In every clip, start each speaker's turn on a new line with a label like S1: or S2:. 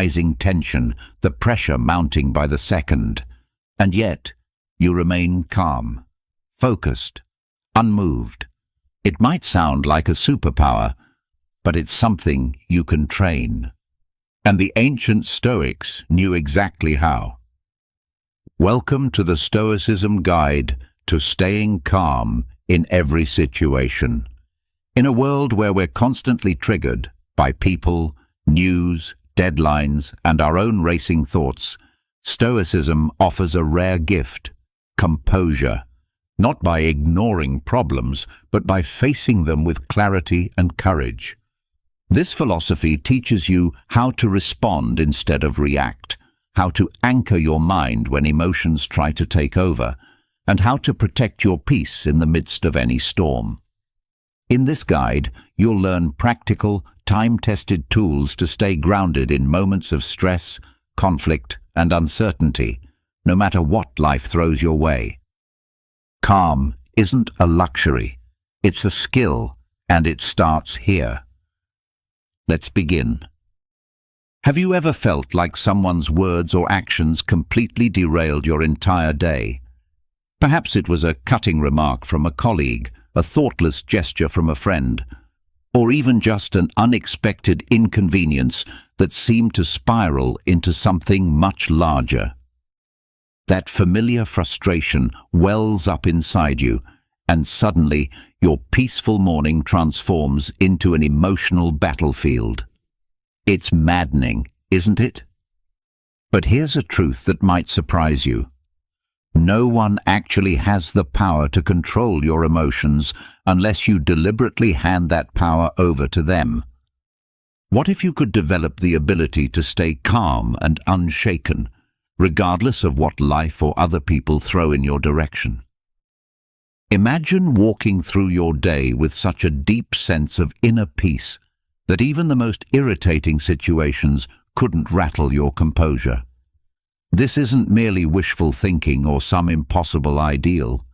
S1: rising tension, the pressure mounting by the second. And yet, you remain calm, focused, unmoved. It might sound like a superpower, but it's something you can train. And the ancient Stoics knew exactly how. Welcome to the Stoicism Guide to Staying Calm in Every Situation. In a world where we're constantly triggered by people, news, deadlines, and our own racing thoughts, Stoicism offers a rare gift: composure. Not by ignoring problems, but by facing them with clarity and courage. This philosophy teaches you how to respond instead of react, how to anchor your mind when emotions try to take over, and how to protect your peace in the midst of any storm. In this guide, you'll learn practical, time-tested tools to stay grounded in moments of stress, conflict, and uncertainty, no matter what life throws your way. Calm isn't a luxury, it's a skill, and it starts here. Let's begin. Have you ever felt like someone's words or actions completely derailed your entire day? Perhaps it was a cutting remark from a colleague, a thoughtless gesture from a friend, or even just an unexpected inconvenience that seemed to spiral into something much larger. That familiar frustration wells up inside you, and suddenly your peaceful morning transforms into an emotional battlefield. It's maddening, isn't it? But here's a truth that might surprise you. No one actually has the power to control your emotions unless you deliberately hand that power over to them. What if you could develop the ability to stay calm and unshaken, regardless of what life or other people throw in your direction? Imagine walking through your day with such a deep sense of inner peace that even the most irritating situations couldn't rattle your composure. This isn't merely wishful thinking or some impossible ideal.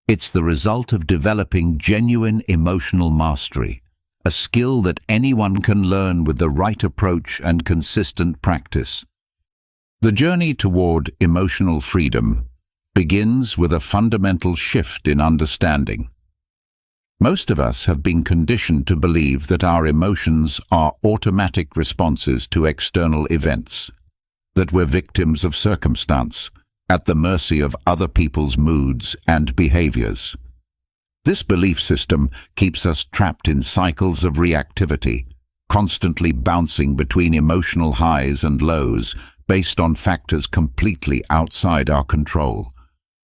S1: It's the result of developing genuine emotional mastery, a skill that anyone can learn with the right approach and consistent practice. The journey toward emotional freedom begins with a fundamental shift in understanding. Most of us have been conditioned to believe that our emotions are automatic responses to external events, that we're victims of circumstance, at the mercy of other people's moods and behaviors. This belief system keeps us trapped in cycles of reactivity, constantly bouncing between emotional highs and lows based on factors completely outside our control.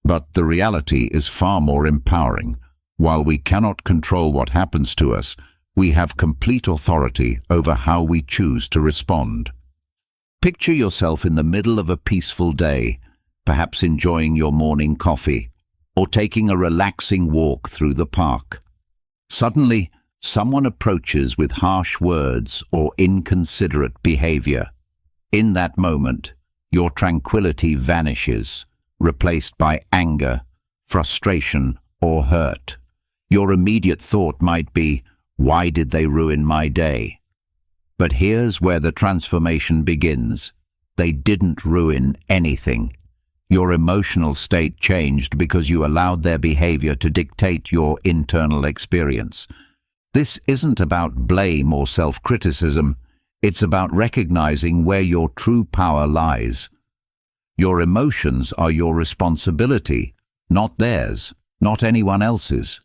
S1: But the reality is far more empowering. While we cannot control what happens to us, we have complete authority over how we choose to respond. Picture yourself in the middle of a peaceful day, perhaps enjoying your morning coffee, or taking a relaxing walk through the park. Suddenly, someone approaches with harsh words or inconsiderate behavior. In that moment, your tranquility vanishes, replaced by anger, frustration, or hurt. Your immediate thought might be, "Why did they ruin my day?" But here's where the transformation begins. They didn't ruin anything. Your emotional state changed because you allowed their behavior to dictate your internal experience. This isn't about blame or self-criticism. It's about recognizing where your true power lies. Your emotions are your responsibility, not theirs, not anyone else's.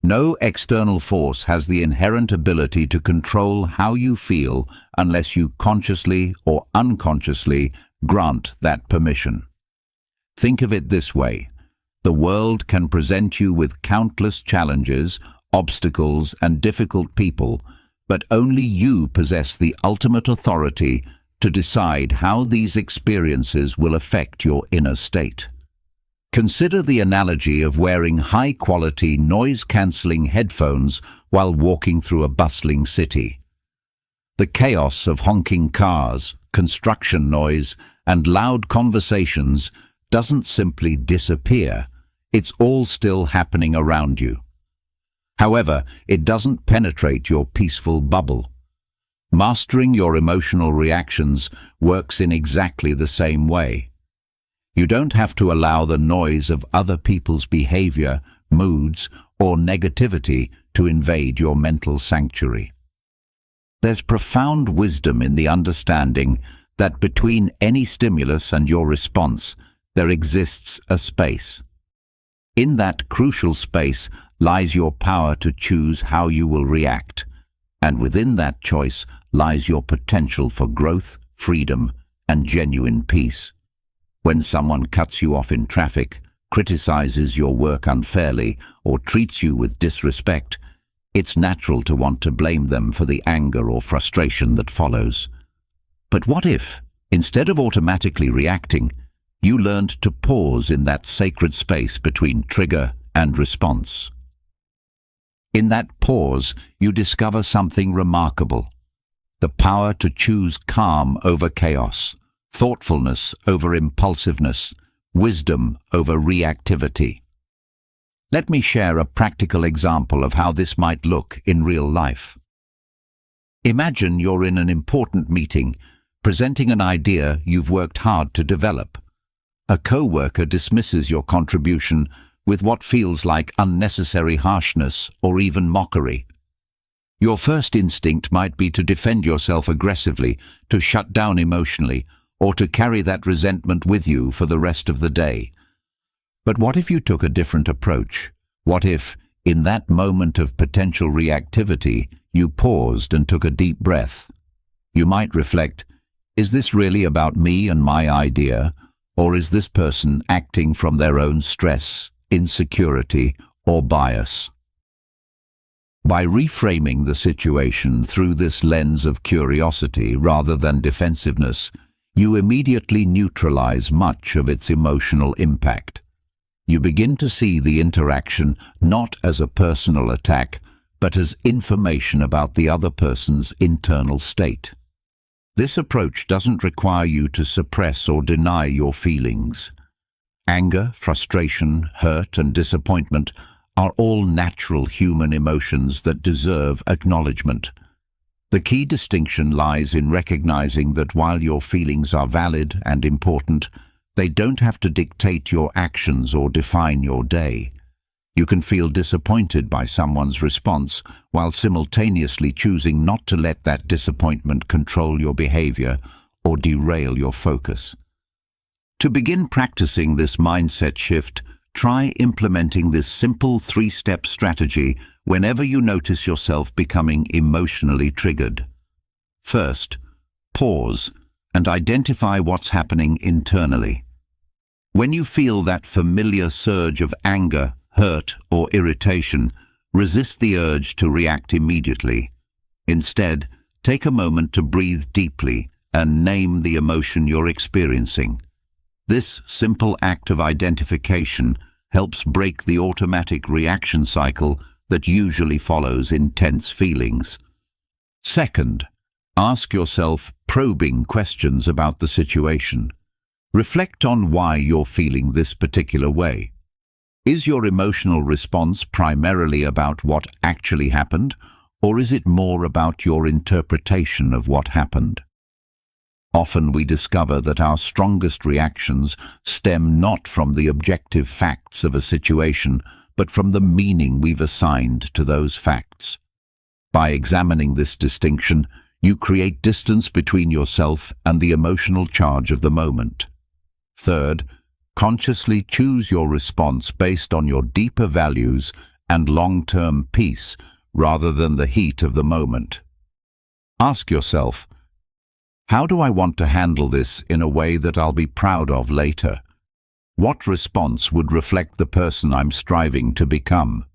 S1: No external force has the inherent ability to control how you feel unless you consciously or unconsciously grant that permission. Think of it this way. The world can present you with countless challenges, obstacles, and difficult people, but only you possess the ultimate authority to decide how these experiences will affect your inner state. Consider the analogy of wearing high-quality, noise-cancelling headphones while walking through a bustling city. The chaos of honking cars, construction noise, and loud conversations doesn't simply disappear. It's all still happening around you. However, it doesn't penetrate your peaceful bubble. Mastering your emotional reactions works in exactly the same way. You don't have to allow the noise of other people's behavior, moods, or negativity to invade your mental sanctuary. There's profound wisdom in the understanding that between any stimulus and your response, there exists a space. In that crucial space lies your power to choose how you will react, and within that choice lies your potential for growth, freedom, and genuine peace. When someone cuts you off in traffic, criticizes your work unfairly, or treats you with disrespect, it's natural to want to blame them for the anger or frustration that follows. But what if, instead of automatically reacting, you learned to pause in that sacred space between trigger and response? In that pause, you discover something remarkable: the power to choose calm over chaos, thoughtfulness over impulsiveness, wisdom over reactivity. Let me share a practical example of how this might look in real life. Imagine you're in an important meeting, presenting an idea you've worked hard to develop. A co-worker dismisses your contribution with what feels like unnecessary harshness or even mockery. Your first instinct might be to defend yourself aggressively, to shut down emotionally, or to carry that resentment with you for the rest of the day. But what if you took a different approach? What if, in that moment of potential reactivity, you paused and took a deep breath? You might reflect, is this really about me and my idea, or is this person acting from their own stress, insecurity, or bias? By reframing the situation through this lens of curiosity rather than defensiveness, you immediately neutralize much of its emotional impact. You begin to see the interaction not as a personal attack, but as information about the other person's internal state. This approach doesn't require you to suppress or deny your feelings. Anger, frustration, hurt, and disappointment are all natural human emotions that deserve acknowledgement. The key distinction lies in recognizing that while your feelings are valid and important, they don't have to dictate your actions or define your day. You can feel disappointed by someone's response while simultaneously choosing not to let that disappointment control your behavior or derail your focus. To begin practicing this mindset shift, try implementing this simple 3-step strategy whenever you notice yourself becoming emotionally triggered. First, pause and identify what's happening internally. When you feel that familiar surge of anger, hurt, or irritation, resist the urge to react immediately. Instead, take a moment to breathe deeply and name the emotion you're experiencing. This simple act of identification helps break the automatic reaction cycle that usually follows intense feelings. Second, ask yourself probing questions about the situation. Reflect on why you're feeling this particular way. Is your emotional response primarily about what actually happened, or is it more about your interpretation of what happened? Often we discover that our strongest reactions stem not from the objective facts of a situation, but from the meaning we've assigned to those facts. By examining this distinction, you create distance between yourself and the emotional charge of the moment. Third, consciously choose your response based on your deeper values and long-term peace rather than the heat of the moment. Ask yourself, how do I want to handle this in a way that I'll be proud of later? What response would reflect the person I'm striving to become?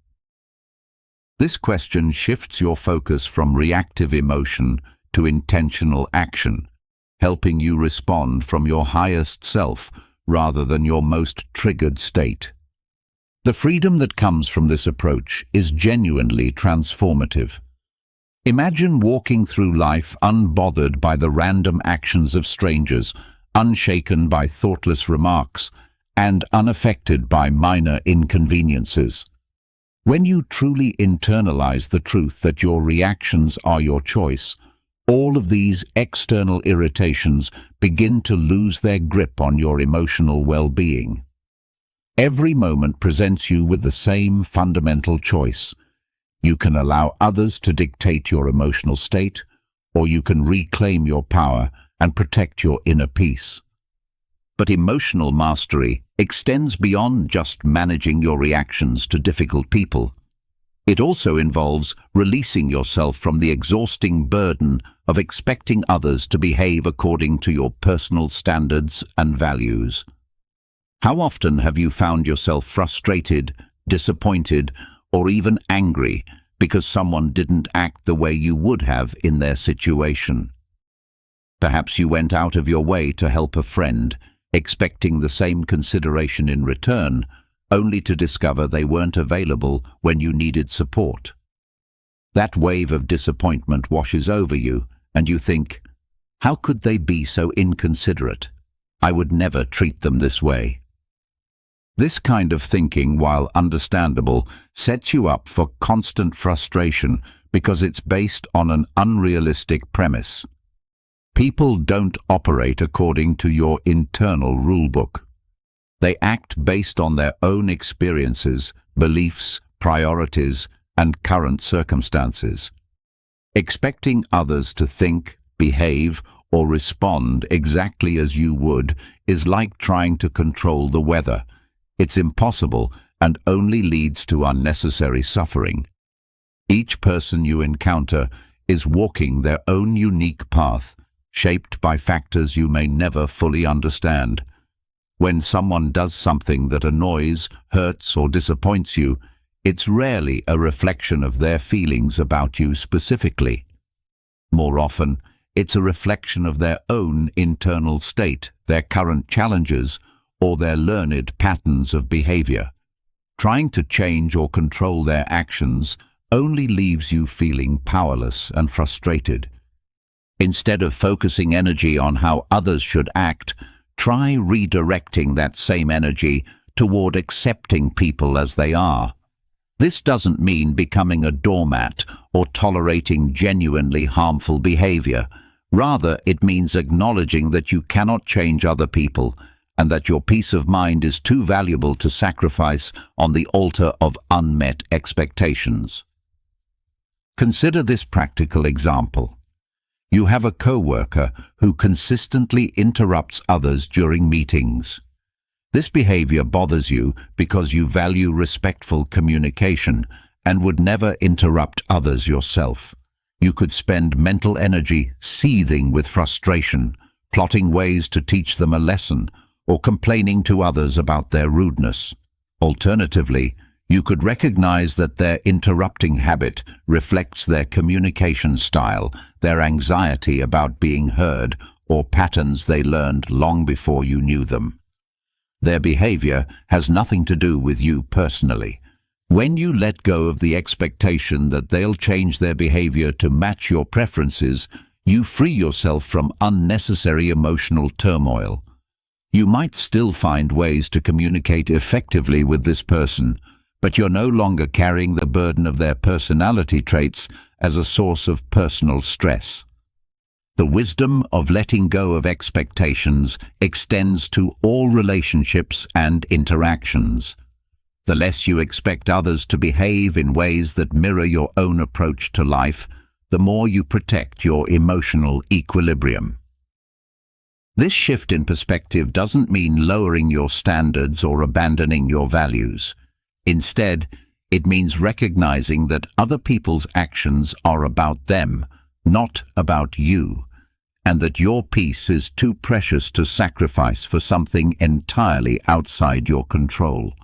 S1: This question shifts your focus from reactive emotion to intentional action, helping you respond from your highest self rather than your most triggered state. The freedom that comes from this approach is genuinely transformative. Imagine walking through life unbothered by the random actions of strangers, unshaken by thoughtless remarks, and unaffected by minor inconveniences. When you truly internalize the truth that your reactions are your choice, All of these external irritations begin to lose their grip on your emotional well-being. Every moment presents you with the same fundamental choice. You can allow others to dictate your emotional state, or you can reclaim your power and protect your inner peace. But emotional mastery extends beyond just managing your reactions to difficult people. It also involves releasing yourself from the exhausting burden of expecting others to behave according to your personal standards and values. How often have you found yourself frustrated, disappointed, or even angry because someone didn't act the way you would have in their situation? Perhaps you went out of your way to help a friend, expecting the same consideration in return, only to discover they weren't available when you needed support. That wave of disappointment washes over you, and you think, how could they be so inconsiderate? I would never treat them this way. This kind of thinking, while understandable, sets you up for constant frustration because it's based on an unrealistic premise. People don't operate according to your internal rulebook. They act based on their own experiences, beliefs, priorities, and current circumstances. Expecting others to think, behave, or respond exactly as you would is like trying to control the weather. It's impossible and only leads to unnecessary suffering. Each person you encounter is walking their own unique path, shaped by factors you may never fully understand. When someone does something that annoys, hurts, or disappoints you, it's rarely a reflection of their feelings about you specifically. More often, it's a reflection of their own internal state, their current challenges, or their learned patterns of behavior. Trying to change or control their actions only leaves you feeling powerless and frustrated. Instead of focusing energy on how others should act, try redirecting that same energy toward accepting people as they are. This doesn't mean becoming a doormat or tolerating genuinely harmful behavior. Rather, it means acknowledging that you cannot change other people and that your peace of mind is too valuable to sacrifice on the altar of unmet expectations. Consider this practical example. You have a co-worker who consistently interrupts others during meetings. This behavior bothers you because you value respectful communication and would never interrupt others yourself. You could spend mental energy seething with frustration, plotting ways to teach them a lesson, or complaining to others about their rudeness. Alternatively, you could recognize that their interrupting habit reflects their communication style, their anxiety about being heard, or patterns they learned long before you knew them. Their behavior has nothing to do with you personally. When you let go of the expectation that they'll change their behavior to match your preferences, you free yourself from unnecessary emotional turmoil. You might still find ways to communicate effectively with this person, but you're no longer carrying the burden of their personality traits as a source of personal stress. The wisdom of letting go of expectations extends to all relationships and interactions. The less you expect others to behave in ways that mirror your own approach to life, the more you protect your emotional equilibrium. This shift in perspective doesn't mean lowering your standards or abandoning your values. Instead, it means recognizing that other people's actions are about them, not about you, and that your peace is too precious to sacrifice for something entirely outside your control.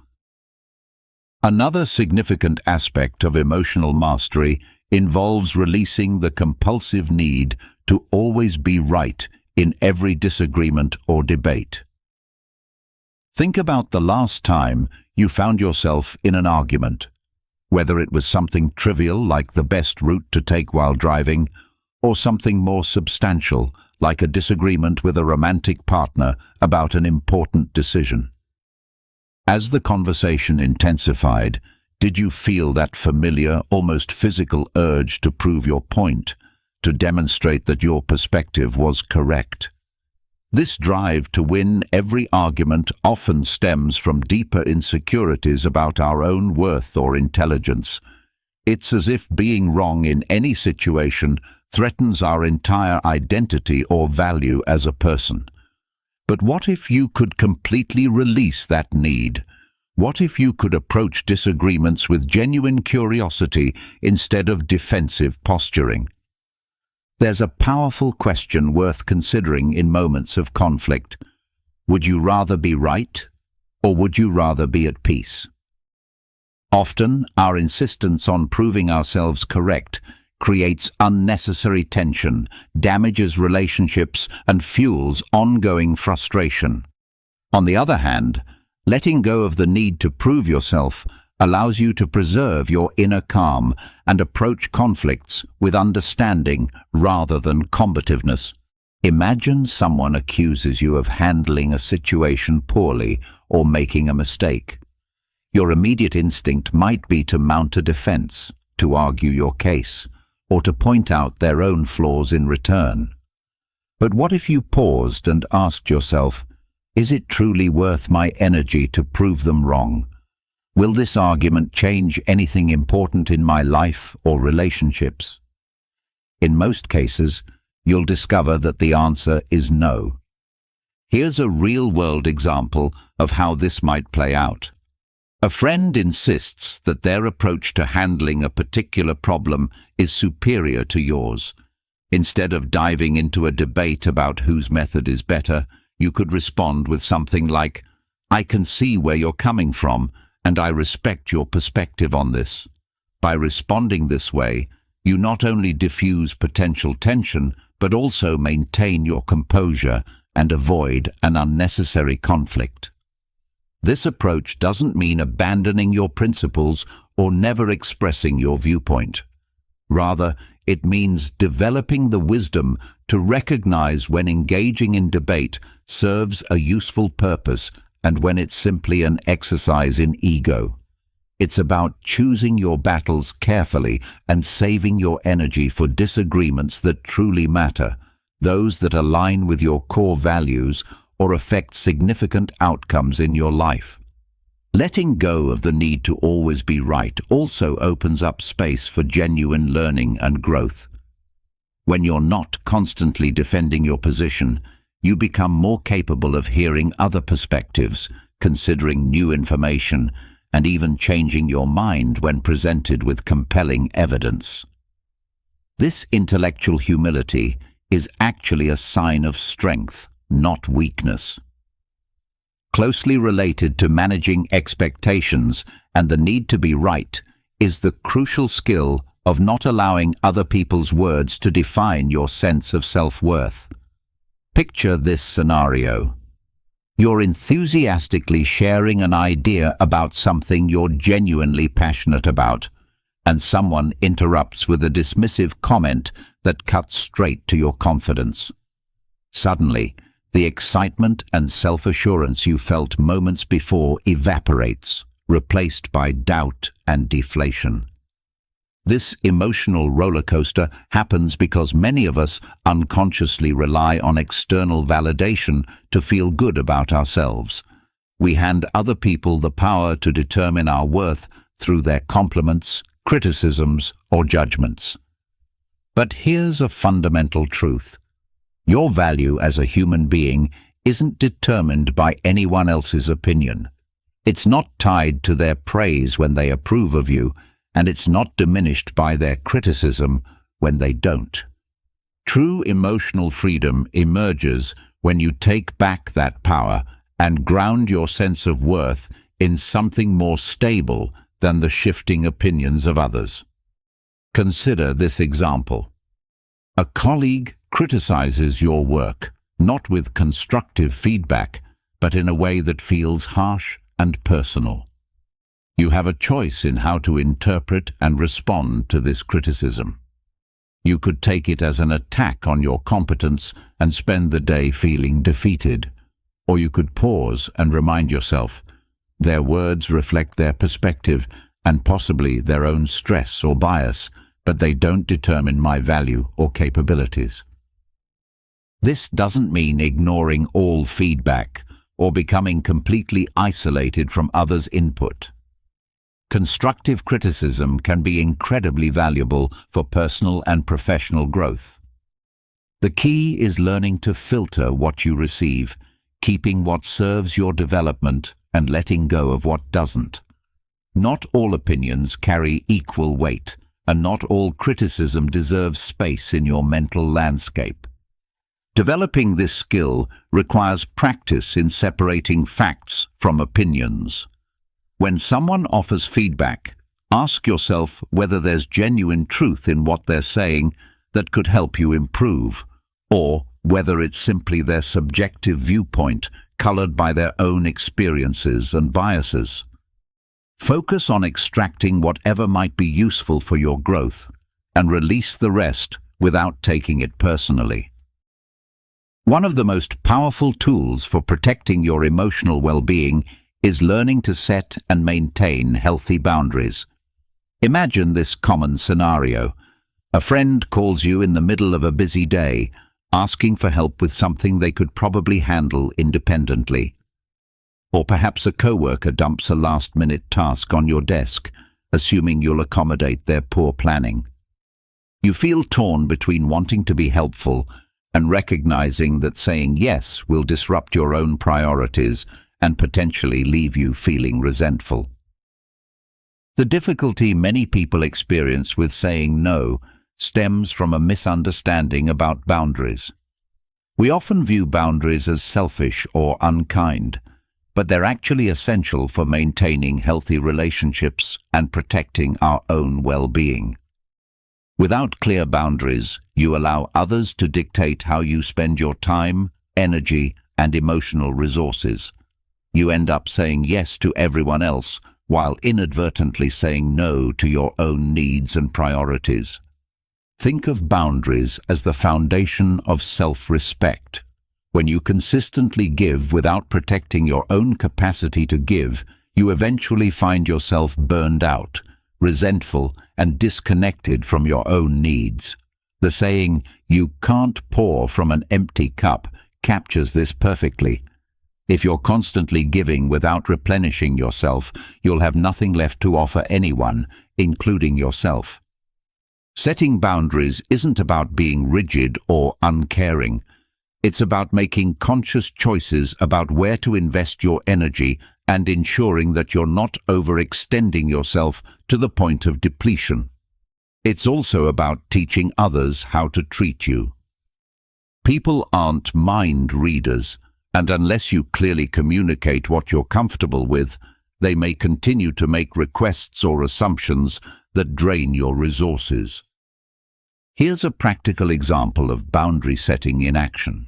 S1: Another significant aspect of emotional mastery involves releasing the compulsive need to always be right in every disagreement or debate. Think about the last time you found yourself in an argument, whether it was something trivial like the best route to take while driving, or something more substantial like a disagreement with a romantic partner about an important decision. As the conversation intensified, did you feel that familiar, almost physical urge to prove your point, to demonstrate that your perspective was correct. This drive to win every argument often stems from deeper insecurities about our own worth or intelligence. It's as if being wrong in any situation threatens our entire identity or value as a person. But what if you could completely release that need? What if you could approach disagreements with genuine curiosity instead of defensive posturing? There's a powerful question worth considering in moments of conflict. Would you rather be right, or would you rather be at peace? Often, our insistence on proving ourselves correct creates unnecessary tension, damages relationships, and fuels ongoing frustration. On the other hand, letting go of the need to prove yourself allows you to preserve your inner calm and approach conflicts with understanding rather than combativeness. Imagine someone accuses you of handling a situation poorly or making a mistake. Your immediate instinct might be to mount a defense, to argue your case, or to point out their own flaws in return. But what if you paused and asked yourself, is it truly worth my energy to prove them wrong? Will this argument change anything important in my life or relationships? In most cases, you'll discover that the answer is no. Here's a real-world example of how this might play out. A friend insists that their approach to handling a particular problem is superior to yours. Instead of diving into a debate about whose method is better, you could respond with something like, "I can see where you're coming from, and I respect your perspective on this." By responding this way, you not only diffuse potential tension, but also maintain your composure and avoid an unnecessary conflict. This approach doesn't mean abandoning your principles or never expressing your viewpoint. Rather, it means developing the wisdom to recognize when engaging in debate serves a useful purpose and when it's simply an exercise in ego. It's about choosing your battles carefully and saving your energy for disagreements that truly matter, those that align with your core values or affect significant outcomes in your life. Letting go of the need to always be right also opens up space for genuine learning and growth. When you're not constantly defending your position, you become more capable of hearing other perspectives, considering new information, and even changing your mind when presented with compelling evidence. This intellectual humility is actually a sign of strength, not weakness. Closely related to managing expectations and the need to be right is the crucial skill of not allowing other people's words to define your sense of self-worth. Picture this scenario. You're enthusiastically sharing an idea about something you're genuinely passionate about, and someone interrupts with a dismissive comment that cuts straight to your confidence. Suddenly, the excitement and self-assurance you felt moments before evaporates, replaced by doubt and deflation. This emotional roller coaster happens because many of us unconsciously rely on external validation to feel good about ourselves. We hand other people the power to determine our worth through their compliments, criticisms, or judgments. But here's a fundamental truth. Your value as a human being isn't determined by anyone else's opinion. It's not tied to their praise when they approve of you, and it's not diminished by their criticism when they don't. True emotional freedom emerges when you take back that power and ground your sense of worth in something more stable than the shifting opinions of others. Consider this example. A colleague criticizes your work, not with constructive feedback, but in a way that feels harsh and personal. You have a choice in how to interpret and respond to this criticism. You could take it as an attack on your competence and spend the day feeling defeated. Or you could pause and remind yourself, their words reflect their perspective and possibly their own stress or bias, but they don't determine my value or capabilities. This doesn't mean ignoring all feedback or becoming completely isolated from others' input. Constructive criticism can be incredibly valuable for personal and professional growth. The key is learning to filter what you receive, keeping what serves your development and letting go of what doesn't. Not all opinions carry equal weight, and not all criticism deserves space in your mental landscape. Developing this skill requires practice in separating facts from opinions. When someone offers feedback, ask yourself whether there's genuine truth in what they're saying that could help you improve, or whether it's simply their subjective viewpoint colored by their own experiences and biases. Focus on extracting whatever might be useful for your growth, and release the rest without taking it personally. One of the most powerful tools for protecting your emotional well-being is learning to set and maintain healthy boundaries. Imagine this common scenario. A friend calls you in the middle of a busy day, asking for help with something they could probably handle independently. Or perhaps a coworker dumps a last-minute task on your desk, assuming you'll accommodate their poor planning. You feel torn between wanting to be helpful and recognizing that saying yes will disrupt your own priorities and potentially leave you feeling resentful. The difficulty many people experience with saying no stems from a misunderstanding about boundaries. We often view boundaries as selfish or unkind, but they're actually essential for maintaining healthy relationships and protecting our own well-being. Without clear boundaries, you allow others to dictate how you spend your time, energy, and emotional resources. You end up saying yes to everyone else while inadvertently saying no to your own needs and priorities. Think of boundaries as the foundation of self-respect. When you consistently give without protecting your own capacity to give, you eventually find yourself burned out, resentful, and disconnected from your own needs. The saying, "You can't pour from an empty cup," captures this perfectly. If you're constantly giving without replenishing yourself, you'll have nothing left to offer anyone, including yourself. Setting boundaries isn't about being rigid or uncaring. It's about making conscious choices about where to invest your energy and ensuring that you're not overextending yourself to the point of depletion. It's also about teaching others how to treat you. People aren't mind readers, and unless you clearly communicate what you're comfortable with, they may continue to make requests or assumptions that drain your resources. Here's a practical example of boundary setting in action.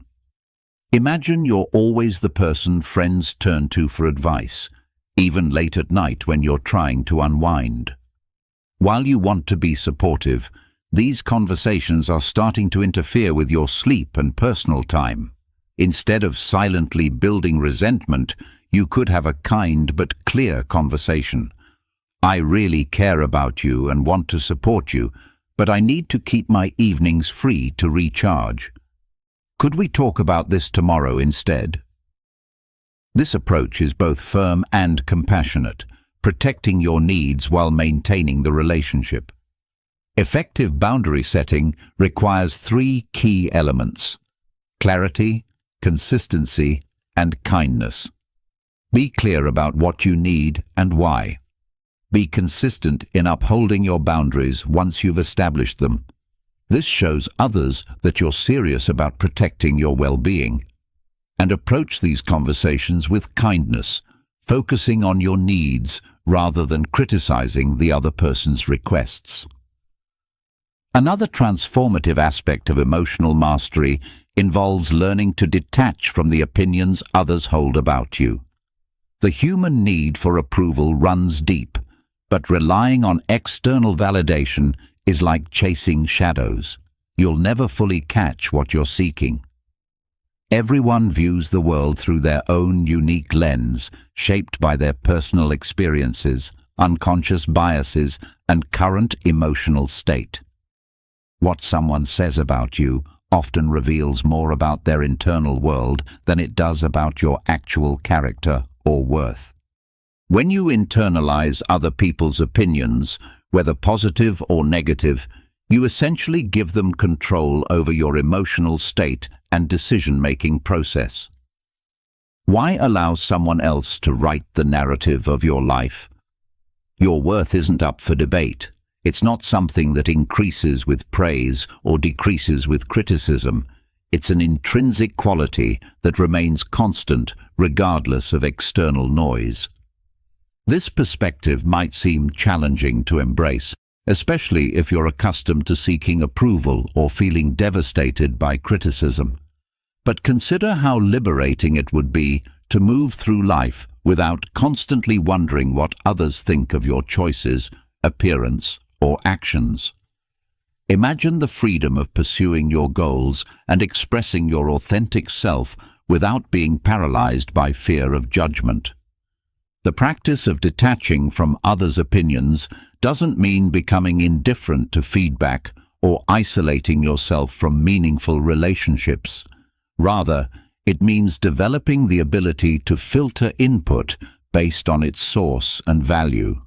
S1: Imagine you're always the person friends turn to for advice, even late at night when you're trying to unwind. While you want to be supportive, these conversations are starting to interfere with your sleep and personal time. Instead of silently building resentment, you could have a kind but clear conversation. "I really care about you and want to support you, but I need to keep my evenings free to recharge. Could we talk about this tomorrow instead?" This approach is both firm and compassionate, protecting your needs while maintaining the relationship. Effective boundary setting requires 3 key elements: clarity, consistency, and kindness. Be clear about what you need and why. Be consistent in upholding your boundaries once you've established them. This shows others that you're serious about protecting your well-being. And approach these conversations with kindness, focusing on your needs rather than criticizing the other person's requests. Another transformative aspect of emotional mastery involves learning to detach from the opinions others hold about you. The human need for approval runs deep, but relying on external validation is like chasing shadows. You'll never fully catch what you're seeking. Everyone views the world through their own unique lens, shaped by their personal experiences, unconscious biases, and current emotional state. What someone says about you often reveals more about their internal world than it does about your actual character or worth. When you internalize other people's opinions, whether positive or negative, you essentially give them control over your emotional state and decision-making process. Why allow someone else to write the narrative of your life? Your worth isn't up for debate. It's not something that increases with praise or decreases with criticism. It's an intrinsic quality that remains constant regardless of external noise. This perspective might seem challenging to embrace, especially if you're accustomed to seeking approval or feeling devastated by criticism. But consider how liberating it would be to move through life without constantly wondering what others think of your choices, appearance, or actions. Imagine the freedom of pursuing your goals and expressing your authentic self without being paralyzed by fear of judgment. The practice of detaching from others' opinions doesn't mean becoming indifferent to feedback or isolating yourself from meaningful relationships. Rather, it means developing the ability to filter input based on its source and value.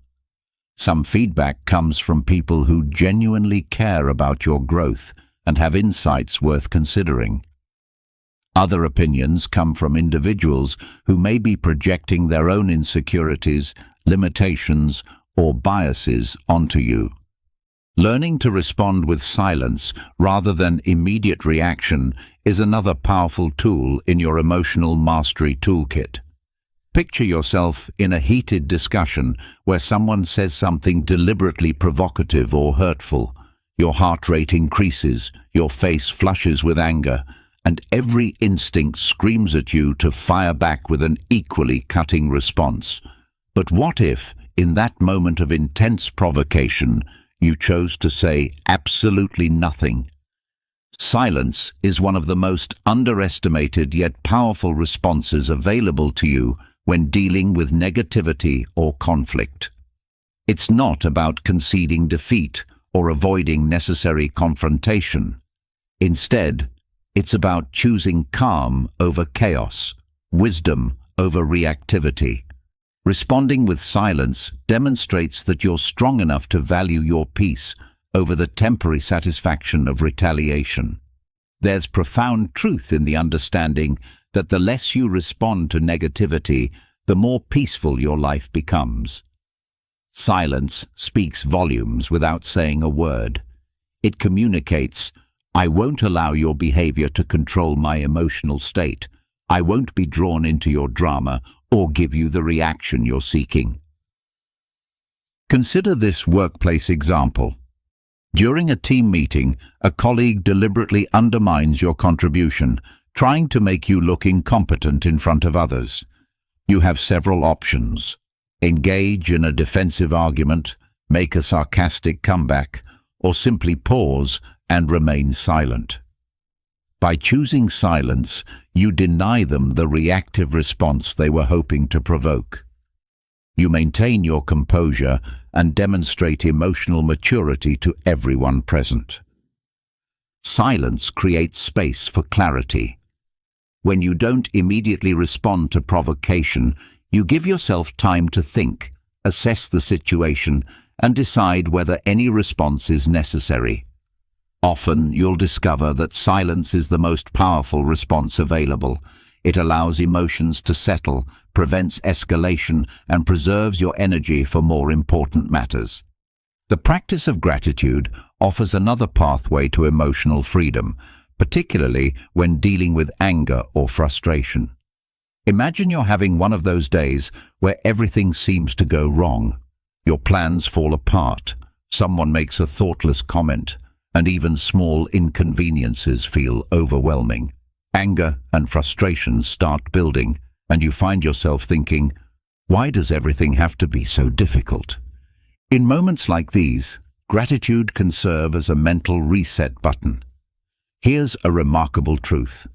S1: Some feedback comes from people who genuinely care about your growth and have insights worth considering. Other opinions come from individuals who may be projecting their own insecurities, limitations, or biases onto you. Learning to respond with silence rather than immediate reaction is another powerful tool in your emotional mastery toolkit. Picture yourself in a heated discussion where someone says something deliberately provocative or hurtful. Your heart rate increases, your face flushes with anger, and every instinct screams at you to fire back with an equally cutting response. But what if, in that moment of intense provocation, you chose to say absolutely nothing? Silence is one of the most underestimated yet powerful responses available to you when dealing with negativity or conflict. It's not about conceding defeat or avoiding necessary confrontation. Instead, it's about choosing calm over chaos, wisdom over reactivity. Responding with silence demonstrates that you're strong enough to value your peace over the temporary satisfaction of retaliation. There's profound truth in the understanding that the less you respond to negativity, the more peaceful your life becomes. Silence speaks volumes without saying a word. It communicates, "I won't allow your behavior to control my emotional state. I won't be drawn into your drama or give you the reaction you're seeking." Consider this workplace example. During a team meeting, a colleague deliberately undermines your contribution, trying to make you look incompetent in front of others. You have several options: engage in a defensive argument, make a sarcastic comeback, or simply pause and remain silent. By choosing silence, you deny them the reactive response they were hoping to provoke. You maintain your composure and demonstrate emotional maturity to everyone present. Silence creates space for clarity. When you don't immediately respond to provocation, you give yourself time to think, assess the situation, and decide whether any response is necessary. Often you'll discover that silence is the most powerful response available. It allows emotions to settle, prevents escalation, and preserves your energy for more important matters. The practice of gratitude offers another pathway to emotional freedom, particularly when dealing with anger or frustration. Imagine you're having one of those days where everything seems to go wrong. Your plans fall apart, someone makes a thoughtless comment, and even small inconveniences feel overwhelming. Anger and frustration start building, and you find yourself thinking, "Why does everything have to be so difficult?" In moments like these, gratitude can serve as a mental reset button. Here's a remarkable truth.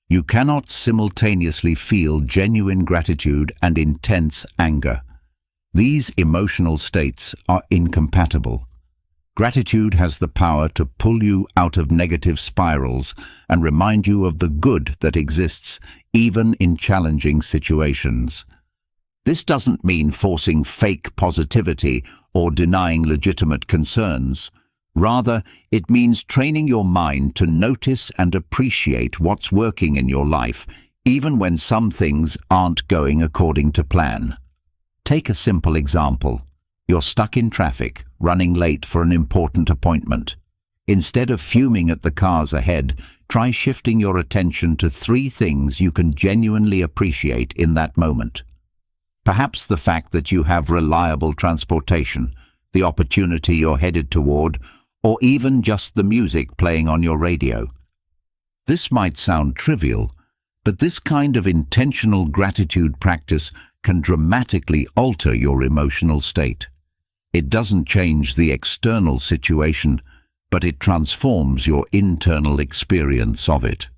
S1: You cannot simultaneously feel genuine gratitude and intense anger. These emotional states are incompatible. Gratitude has the power to pull you out of negative spirals and remind you of the good that exists even in challenging situations. This doesn't mean forcing fake positivity or denying legitimate concerns. Rather, it means training your mind to notice and appreciate what's working in your life, even when some things aren't going according to plan. Take a simple example. You're stuck in traffic, running late for an important appointment. Instead of fuming at the cars ahead, try shifting your attention to 3 things you can genuinely appreciate in that moment. Perhaps the fact that you have reliable transportation, the opportunity you're headed toward, or even just the music playing on your radio. This might sound trivial, but this kind of intentional gratitude practice can dramatically alter your emotional state. It doesn't change the external situation, but it transforms your internal experience of it.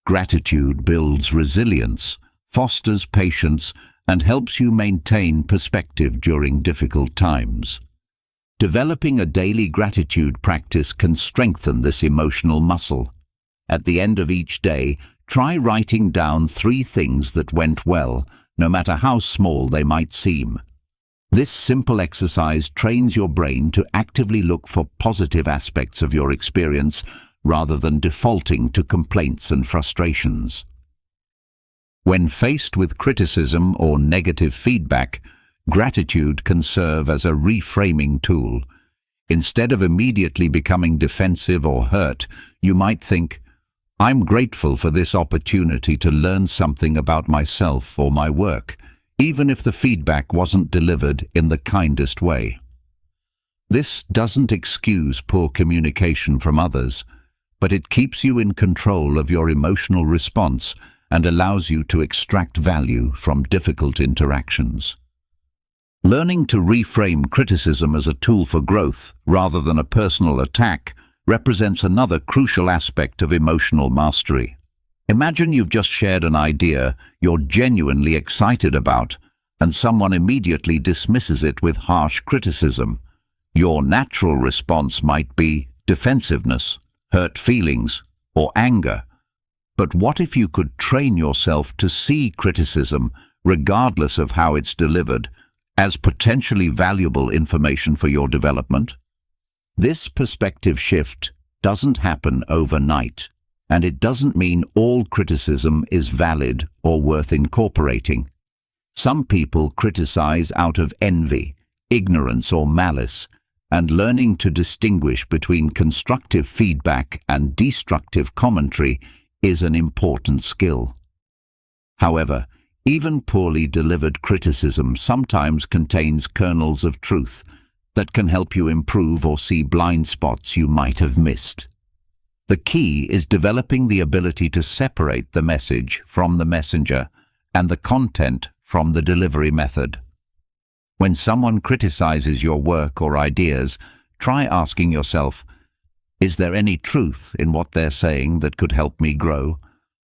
S1: Gratitude builds resilience, fosters patience, and helps you maintain perspective during difficult times. Developing a daily gratitude practice can strengthen this emotional muscle. At the end of each day, try writing down 3 things that went well, no matter how small they might seem. This simple exercise trains your brain to actively look for positive aspects of your experience rather than defaulting to complaints and frustrations. When faced with criticism or negative feedback, gratitude can serve as a reframing tool. Instead of immediately becoming defensive or hurt, you might think, "I'm grateful for this opportunity to learn something about myself or my work, even if the feedback wasn't delivered in the kindest way." This doesn't excuse poor communication from others, but it keeps you in control of your emotional response and allows you to extract value from difficult interactions. Learning to reframe criticism as a tool for growth rather than a personal attack represents another crucial aspect of emotional mastery. Imagine you've just shared an idea you're genuinely excited about, and someone immediately dismisses it with harsh criticism. Your natural response might be defensiveness, hurt feelings, or anger. But what if you could train yourself to see criticism, regardless of how it's delivered, as potentially valuable information for your development? This perspective shift doesn't happen overnight, and it doesn't mean all criticism is valid or worth incorporating. Some people criticize out of envy, ignorance, or malice, and learning to distinguish between constructive feedback and destructive commentary is an important skill. However, even poorly delivered criticism sometimes contains kernels of truth that can help you improve or see blind spots you might have missed. The key is developing the ability to separate the message from the messenger and the content from the delivery method. When someone criticizes your work or ideas, try asking yourself, is there any truth in what they're saying that could help me grow?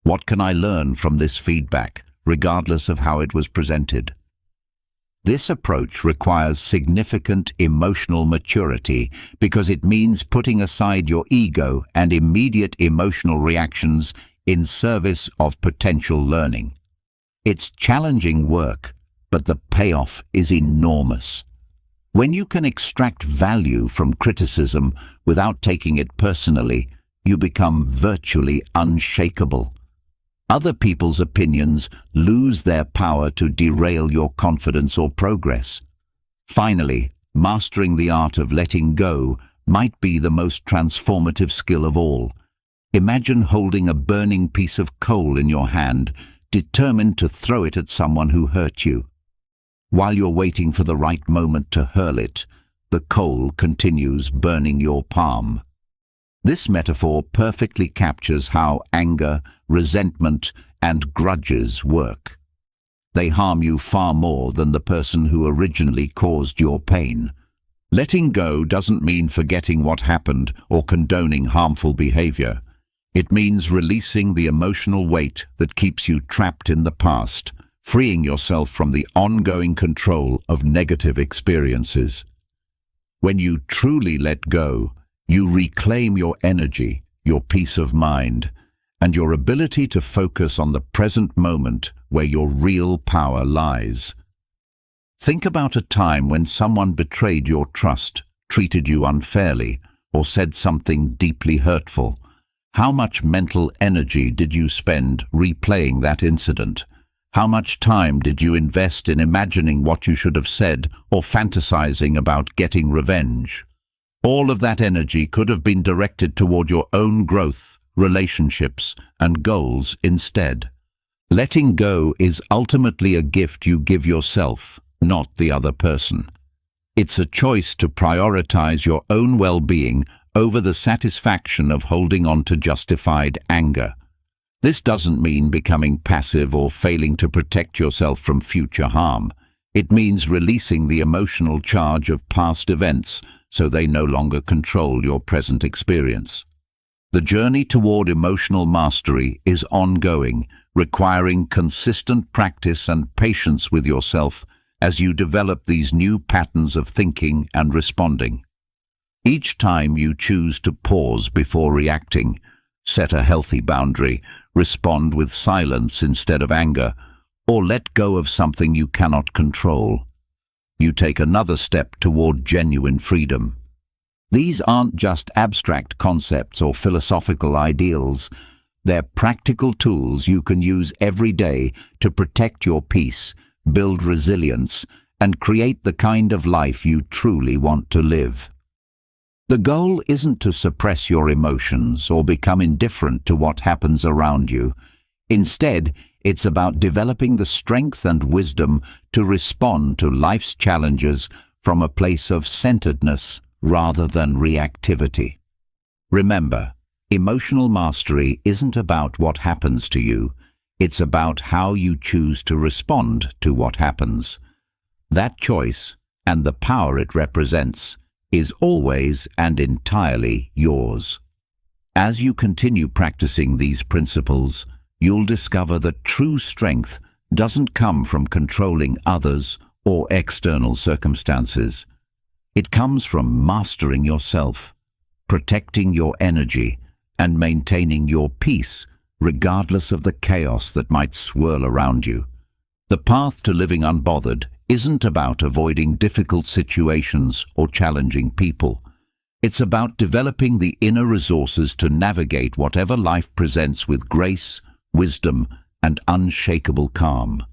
S1: What can I learn from this feedback, regardless of how it was presented? This approach requires significant emotional maturity because it means putting aside your ego and immediate emotional reactions in service of potential learning. It's challenging work, but the payoff is enormous. When you can extract value from criticism without taking it personally, you become virtually unshakable. Other people's opinions lose their power to derail your confidence or progress. Finally, mastering the art of letting go might be the most transformative skill of all. Imagine holding a burning piece of coal in your hand, determined to throw it at someone who hurt you. While you're waiting for the right moment to hurl it, the coal continues burning your palm. This metaphor perfectly captures how anger, resentment, and grudges work. They harm you far more than the person who originally caused your pain. Letting go doesn't mean forgetting what happened or condoning harmful behavior. It means releasing the emotional weight that keeps you trapped in the past, freeing yourself from the ongoing control of negative experiences. When you truly let go, you reclaim your energy, your peace of mind, and your ability to focus on the present moment where your real power lies. Think about a time when someone betrayed your trust, treated you unfairly, or said something deeply hurtful. How much mental energy did you spend replaying that incident? How much time did you invest in imagining what you should have said or fantasizing about getting revenge? All of that energy could have been directed toward your own growth, relationships, and goals instead. Letting go is ultimately a gift you give yourself, not the other person. It's a choice to prioritize your own well-being over the satisfaction of holding on to justified anger. This doesn't mean becoming passive or failing to protect yourself from future harm. It means releasing the emotional charge of past events so they no longer control your present experience. The journey toward emotional mastery is ongoing, requiring consistent practice and patience with yourself as you develop these new patterns of thinking and responding. Each time you choose to pause before reacting, set a healthy boundary, respond with silence instead of anger, or let go of something you cannot control, you take another step toward genuine freedom. These aren't just abstract concepts or philosophical ideals. They're practical tools you can use every day to protect your peace, build resilience, and create the kind of life you truly want to live. The goal isn't to suppress your emotions or become indifferent to what happens around you. Instead, it's about developing the strength and wisdom to respond to life's challenges from a place of centeredness rather than reactivity. Remember, emotional mastery isn't about what happens to you. It's about how you choose to respond to what happens. That choice, and the power it represents, is always and entirely yours. As you continue practicing these principles, you'll discover that true strength doesn't come from controlling others or external circumstances. It comes from mastering yourself, protecting your energy, and maintaining your peace regardless of the chaos that might swirl around you. The path to living unbothered isn't about avoiding difficult situations or challenging people. It's about developing the inner resources to navigate whatever life presents with grace, wisdom, and unshakable calm.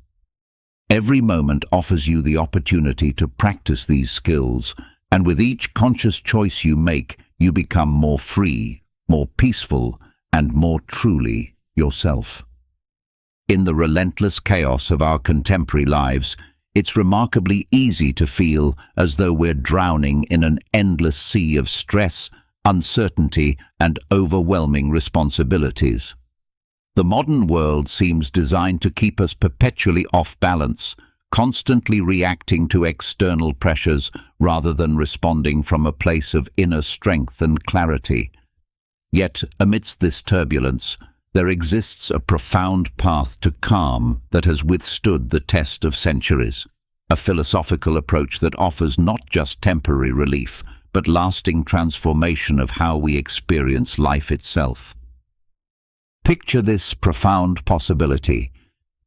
S1: Every moment offers you the opportunity to practice these skills, and with each conscious choice you make, you become more free, more peaceful, and more truly yourself. In the relentless chaos of our contemporary lives, it's remarkably easy to feel as though we're drowning in an endless sea of stress, uncertainty, and overwhelming responsibilities. The modern world seems designed to keep us perpetually off balance, constantly reacting to external pressures rather than responding from a place of inner strength and clarity. Yet, amidst this turbulence, there exists a profound path to calm that has withstood the test of centuries, a philosophical approach that offers not just temporary relief, but lasting transformation of how we experience life itself. Picture this profound possibility.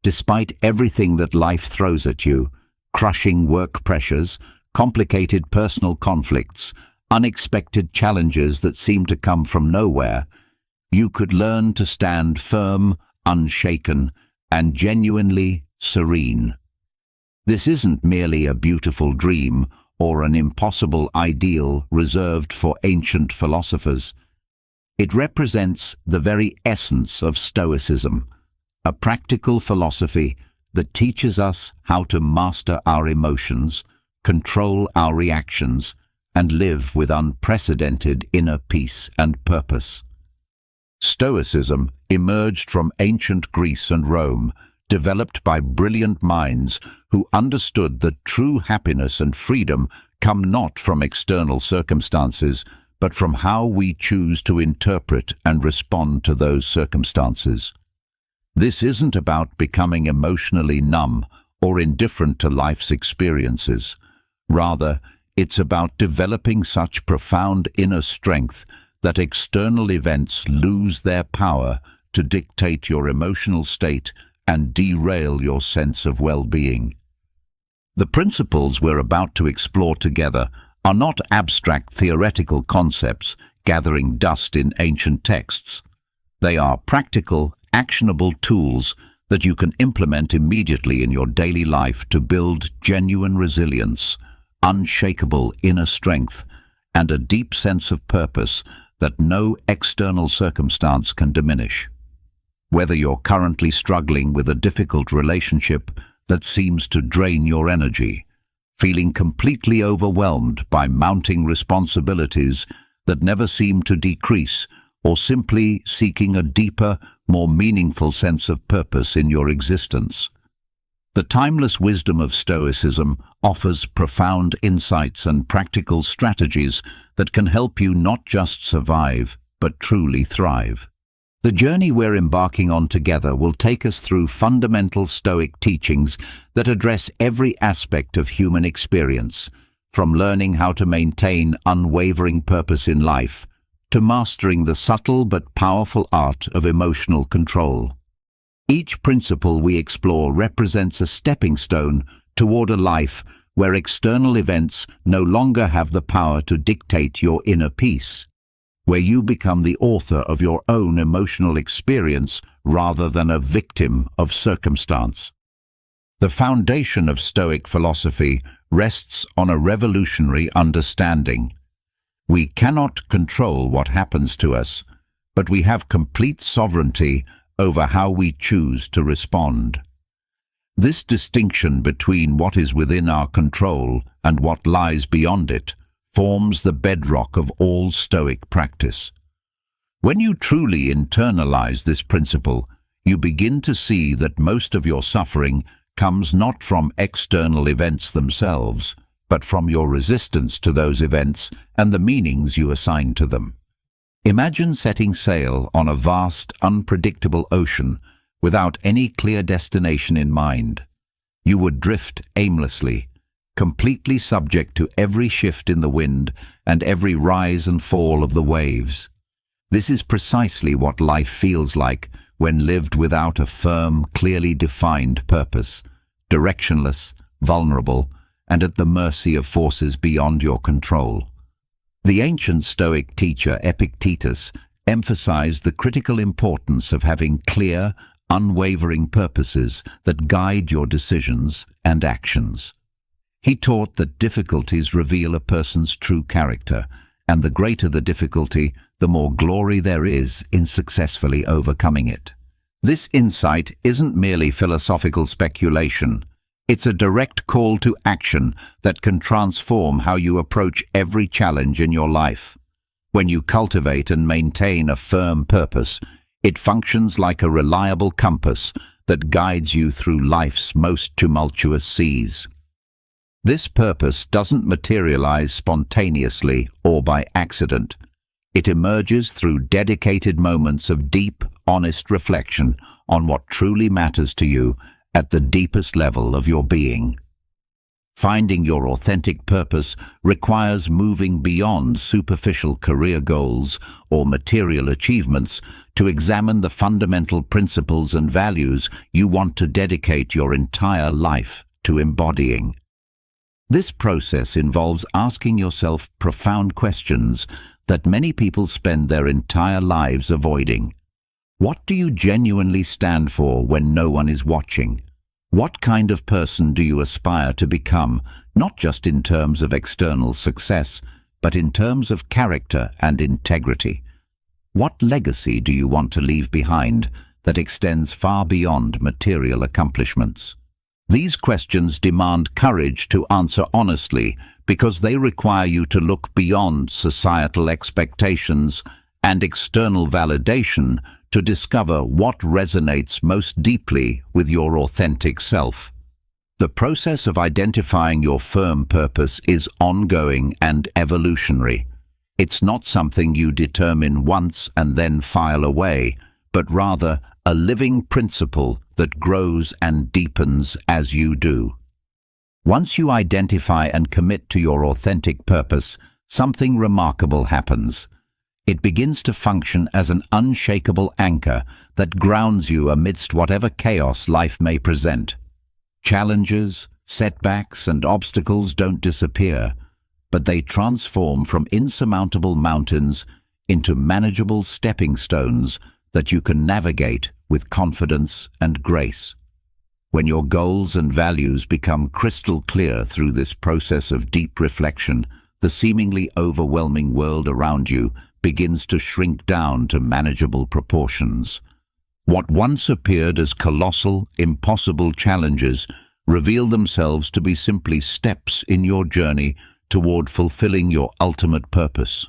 S1: Despite everything that life throws at you, crushing work pressures, complicated personal conflicts, unexpected challenges that seem to come from nowhere, you could learn to stand firm, unshaken, and genuinely serene. This isn't merely a beautiful dream or an impossible ideal reserved for ancient philosophers. It represents the very essence of Stoicism, a practical philosophy that teaches us how to master our emotions, control our reactions, and live with unprecedented inner peace and purpose. Stoicism emerged from ancient Greece and Rome, developed by brilliant minds who understood that true happiness and freedom come not from external circumstances, but from how we choose to interpret and respond to those circumstances. This isn't about becoming emotionally numb or indifferent to life's experiences. Rather, It's about developing such profound inner strength that external events lose their power to dictate your emotional state and derail your sense of well-being. The principles we're about to explore together are not abstract theoretical concepts gathering dust in ancient texts. They are practical, actionable tools that you can implement immediately in your daily life to build genuine resilience, unshakable inner strength, and a deep sense of purpose that no external circumstance can diminish. Whether you're currently struggling with a difficult relationship that seems to drain your energy, feeling completely overwhelmed by mounting responsibilities that never seem to decrease, or simply seeking a deeper, more meaningful sense of purpose in your existence, the timeless wisdom of Stoicism offers profound insights and practical strategies that can help you not just survive, but truly thrive. The journey we're embarking on together will take us through fundamental Stoic teachings that address every aspect of human experience, from learning how to maintain unwavering purpose in life to mastering the subtle but powerful art of emotional control. Each principle we explore represents a stepping stone toward a life where external events no longer have the power to dictate your inner peace, where you become the author of your own emotional experience rather than a victim of circumstance. The foundation of Stoic philosophy rests on a revolutionary understanding. We cannot control what happens to us, but we have complete sovereignty over how we choose to respond. This distinction between what is within our control and what lies beyond it forms the bedrock of all Stoic practice. When you truly internalize this principle, you begin to see that most of your suffering comes not from external events themselves, but from your resistance to those events and the meanings you assign to them. Imagine setting sail on a vast, unpredictable ocean without any clear destination in mind. You would drift aimlessly, completely subject to every shift in the wind and every rise and fall of the waves. This is precisely what life feels like when lived without a firm, clearly defined purpose, directionless, vulnerable, and at the mercy of forces beyond your control. The ancient Stoic teacher Epictetus emphasized the critical importance of having clear, unwavering purposes that guide your decisions and actions. He taught that difficulties reveal a person's true character, and the greater the difficulty, the more glory there is in successfully overcoming it. This insight isn't merely philosophical speculation. It's a direct call to action that can transform how you approach every challenge in your life. When you cultivate and maintain a firm purpose, it functions like a reliable compass that guides you through life's most tumultuous seas. This purpose doesn't materialize spontaneously or by accident. It emerges through dedicated moments of deep, honest reflection on what truly matters to you at the deepest level of your being. Finding your authentic purpose requires moving beyond superficial career goals or material achievements to examine the fundamental principles and values you want to dedicate your entire life to embodying. This process involves asking yourself profound questions that many people spend their entire lives avoiding. What do you genuinely stand for when no one is watching? What kind of person do you aspire to become, not just in terms of external success, but in terms of character and integrity? What legacy do you want to leave behind that extends far beyond material accomplishments? These questions demand courage to answer honestly because they require you to look beyond societal expectations and external validation to discover what resonates most deeply with your authentic self. The process of identifying your firm purpose is ongoing and evolutionary. It's not something you determine once and then file away, but rather a living principle that grows and deepens as you do. Once you identify and commit to your authentic purpose, something remarkable happens. It begins to function as an unshakable anchor that grounds you amidst whatever chaos life may present. Challenges, setbacks, and obstacles don't disappear, but they transform from insurmountable mountains into manageable stepping stones that you can navigate with confidence and grace. When your goals and values become crystal clear through this process of deep reflection, the seemingly overwhelming world around you begins to shrink down to manageable proportions. What once appeared as colossal, impossible challenges reveal themselves to be simply steps in your journey toward fulfilling your ultimate purpose.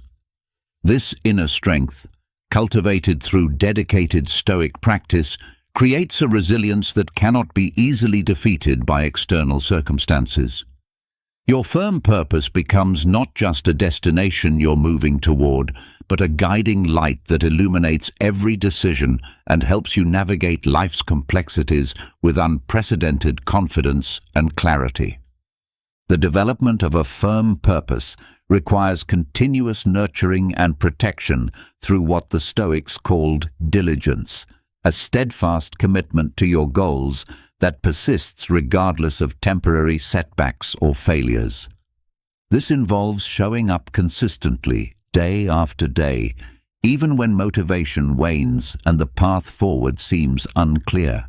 S1: This inner strength, cultivated through dedicated Stoic practice, creates a resilience that cannot be easily defeated by external circumstances. Your firm purpose becomes not just a destination you're moving toward, but a guiding light that illuminates every decision and helps you navigate life's complexities with unprecedented confidence and clarity. The development of a firm purpose requires continuous nurturing and protection through what the Stoics called diligence, a steadfast commitment to your goals that persists regardless of temporary setbacks or failures. This involves showing up consistently, day after day, even when motivation wanes and the path forward seems unclear.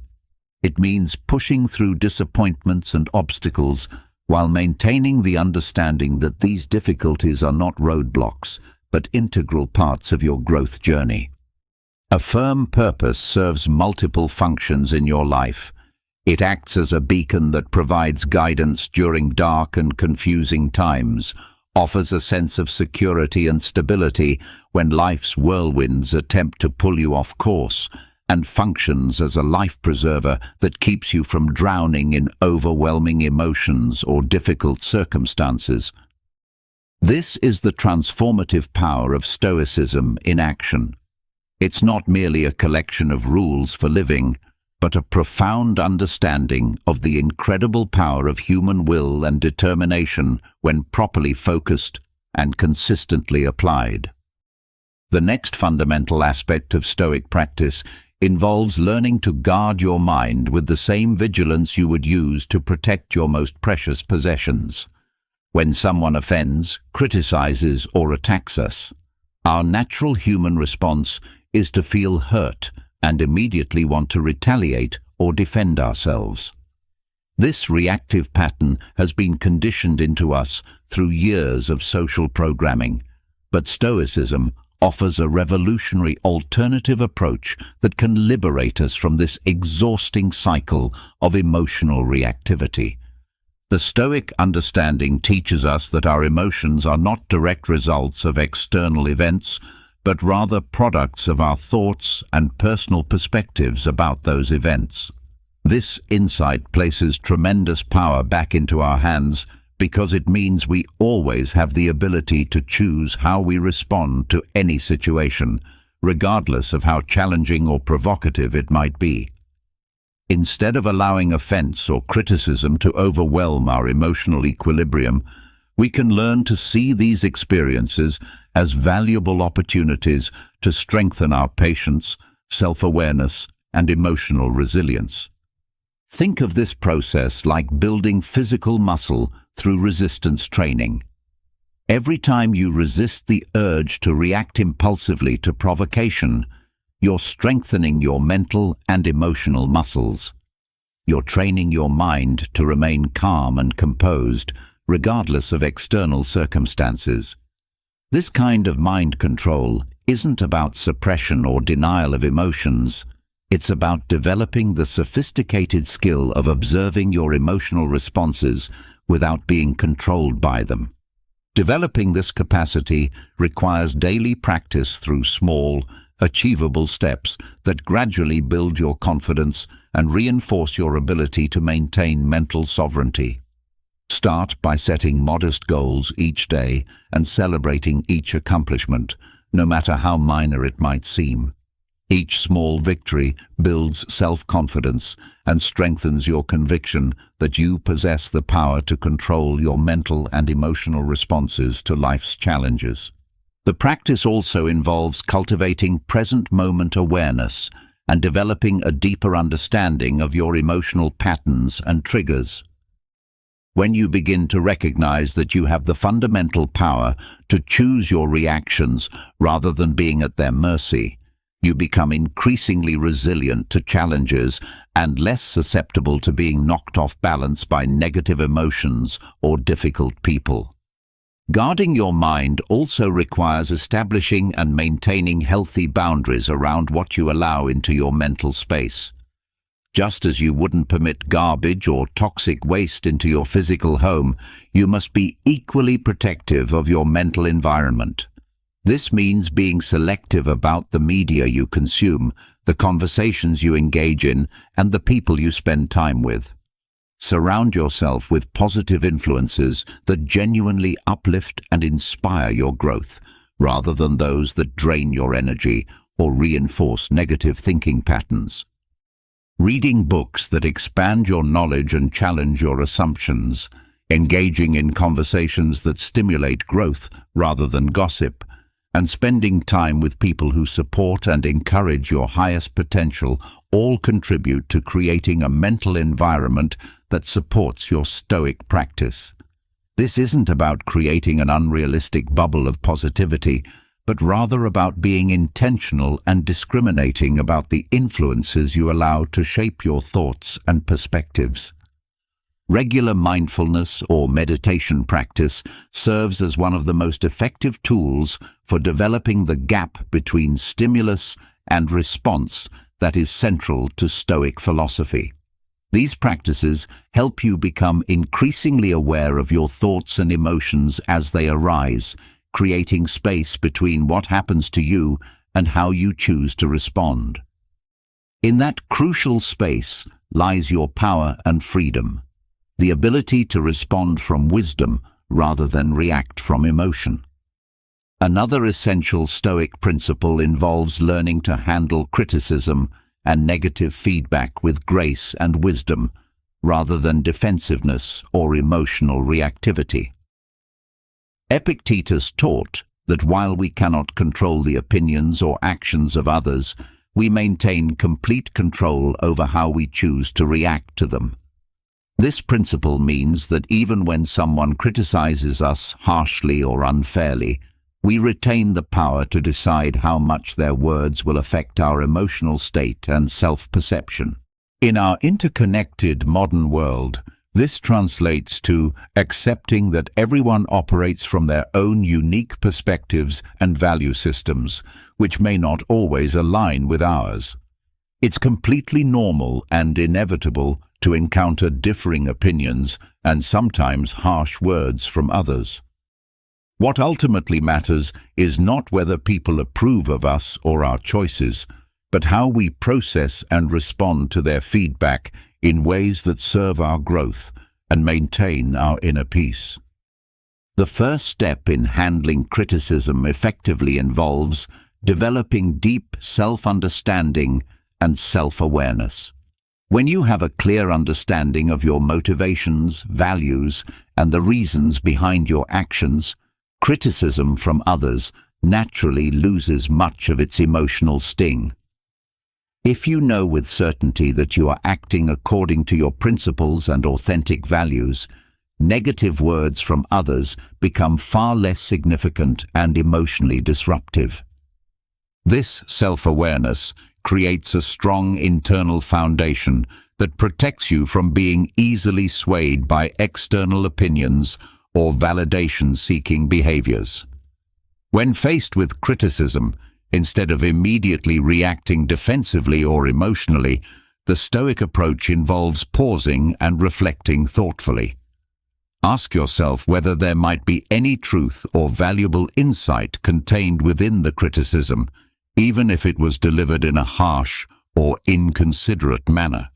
S1: It means pushing through disappointments and obstacles while maintaining the understanding that these difficulties are not roadblocks, but integral parts of your growth journey. A firm purpose serves multiple functions in your life. It acts as a beacon that provides guidance during dark and confusing times, offers a sense of security and stability when life's whirlwinds attempt to pull you off course, and functions as a life preserver that keeps you from drowning in overwhelming emotions or difficult circumstances. This is the transformative power of Stoicism in action. It's not merely a collection of rules for living, but a profound understanding of the incredible power of human will and determination when properly focused and consistently applied. The next fundamental aspect of Stoic practice involves learning to guard your mind with the same vigilance you would use to protect your most precious possessions. When someone offends, criticizes, or attacks us, our natural human response is to feel hurt and immediately want to retaliate or defend ourselves. This reactive pattern has been conditioned into us through years of social programming, but Stoicism offers a revolutionary alternative approach that can liberate us from this exhausting cycle of emotional reactivity. The Stoic understanding teaches us that our emotions are not direct results of external events, but rather products of our thoughts and personal perspectives about those events. This insight places tremendous power back into our hands because it means we always have the ability to choose how we respond to any situation, regardless of how challenging or provocative it might be. Instead of allowing offense or criticism to overwhelm our emotional equilibrium, we can learn to see these experiences as valuable opportunities to strengthen our patience, self-awareness, and emotional resilience. Think of this process like building physical muscle through resistance training. Every time you resist the urge to react impulsively to provocation, you're strengthening your mental and emotional muscles. You're training your mind to remain calm and composed, regardless of external circumstances. This kind of mind control isn't about suppression or denial of emotions. It's about developing the sophisticated skill of observing your emotional responses without being controlled by them. Developing this capacity requires daily practice through small, achievable steps that gradually build your confidence and reinforce your ability to maintain mental sovereignty. Start by setting modest goals each day and celebrating each accomplishment, no matter how minor it might seem. Each small victory builds self-confidence and strengthens your conviction that you possess the power to control your mental and emotional responses to life's challenges. The practice also involves cultivating present-moment awareness and developing a deeper understanding of your emotional patterns and triggers. When you begin to recognize that you have the fundamental power to choose your reactions rather than being at their mercy, you become increasingly resilient to challenges and less susceptible to being knocked off balance by negative emotions or difficult people. Guarding your mind also requires establishing and maintaining healthy boundaries around what you allow into your mental space. Just as you wouldn't permit garbage or toxic waste into your physical home, you must be equally protective of your mental environment. This means being selective about the media you consume, the conversations you engage in, and the people you spend time with. Surround yourself with positive influences that genuinely uplift and inspire your growth, rather than those that drain your energy or reinforce negative thinking patterns. Reading books that expand your knowledge and challenge your assumptions, engaging in conversations that stimulate growth rather than gossip, and spending time with people who support and encourage your highest potential all contribute to creating a mental environment that supports your Stoic practice. This isn't about creating an unrealistic bubble of positivity, but rather about being intentional and discriminating about the influences you allow to shape your thoughts and perspectives. Regular mindfulness or meditation practice serves as one of the most effective tools for developing the gap between stimulus and response that is central to Stoic philosophy. These practices help you become increasingly aware of your thoughts and emotions as they arise, creating space between what happens to you and how you choose to respond. In that crucial space lies your power and freedom, the ability to respond from wisdom rather than react from emotion. Another essential Stoic principle involves learning to handle criticism and negative feedback with grace and wisdom, rather than defensiveness or emotional reactivity. Epictetus taught that while we cannot control the opinions or actions of others, we maintain complete control over how we choose to react to them. This principle means that even when someone criticizes us harshly or unfairly, we retain the power to decide how much their words will affect our emotional state and self-perception. In our interconnected modern world, this translates to accepting that everyone operates from their own unique perspectives and value systems, which may not always align with ours. It's completely normal and inevitable to encounter differing opinions and sometimes harsh words from others. What ultimately matters is not whether people approve of us or our choices, but how we process and respond to their feedback in ways that serve our growth and maintain our inner peace. The first step in handling criticism effectively involves developing deep self-understanding and self-awareness. When you have a clear understanding of your motivations, values, and the reasons behind your actions, criticism from others naturally loses much of its emotional sting. If you know with certainty that you are acting according to your principles and authentic values, negative words from others become far less significant and emotionally disruptive. This self-awareness creates a strong internal foundation that protects you from being easily swayed by external opinions or validation-seeking behaviors. When faced with criticism, instead of immediately reacting defensively or emotionally, the Stoic approach involves pausing and reflecting thoughtfully. Ask yourself whether there might be any truth or valuable insight contained within the criticism, even if it was delivered in a harsh or inconsiderate manner.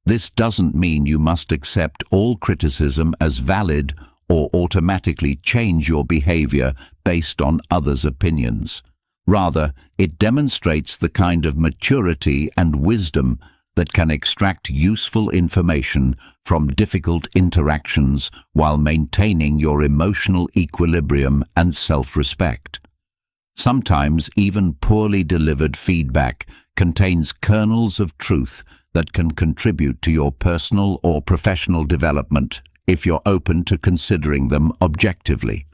S1: This doesn't mean you must accept all criticism as valid or automatically change your behavior based on others' opinions. Rather, it demonstrates the kind of maturity and wisdom that can extract useful information from difficult interactions while maintaining your emotional equilibrium and self-respect. Sometimes even poorly delivered feedback contains kernels of truth that can contribute to your personal or professional development if you're open to considering them objectively.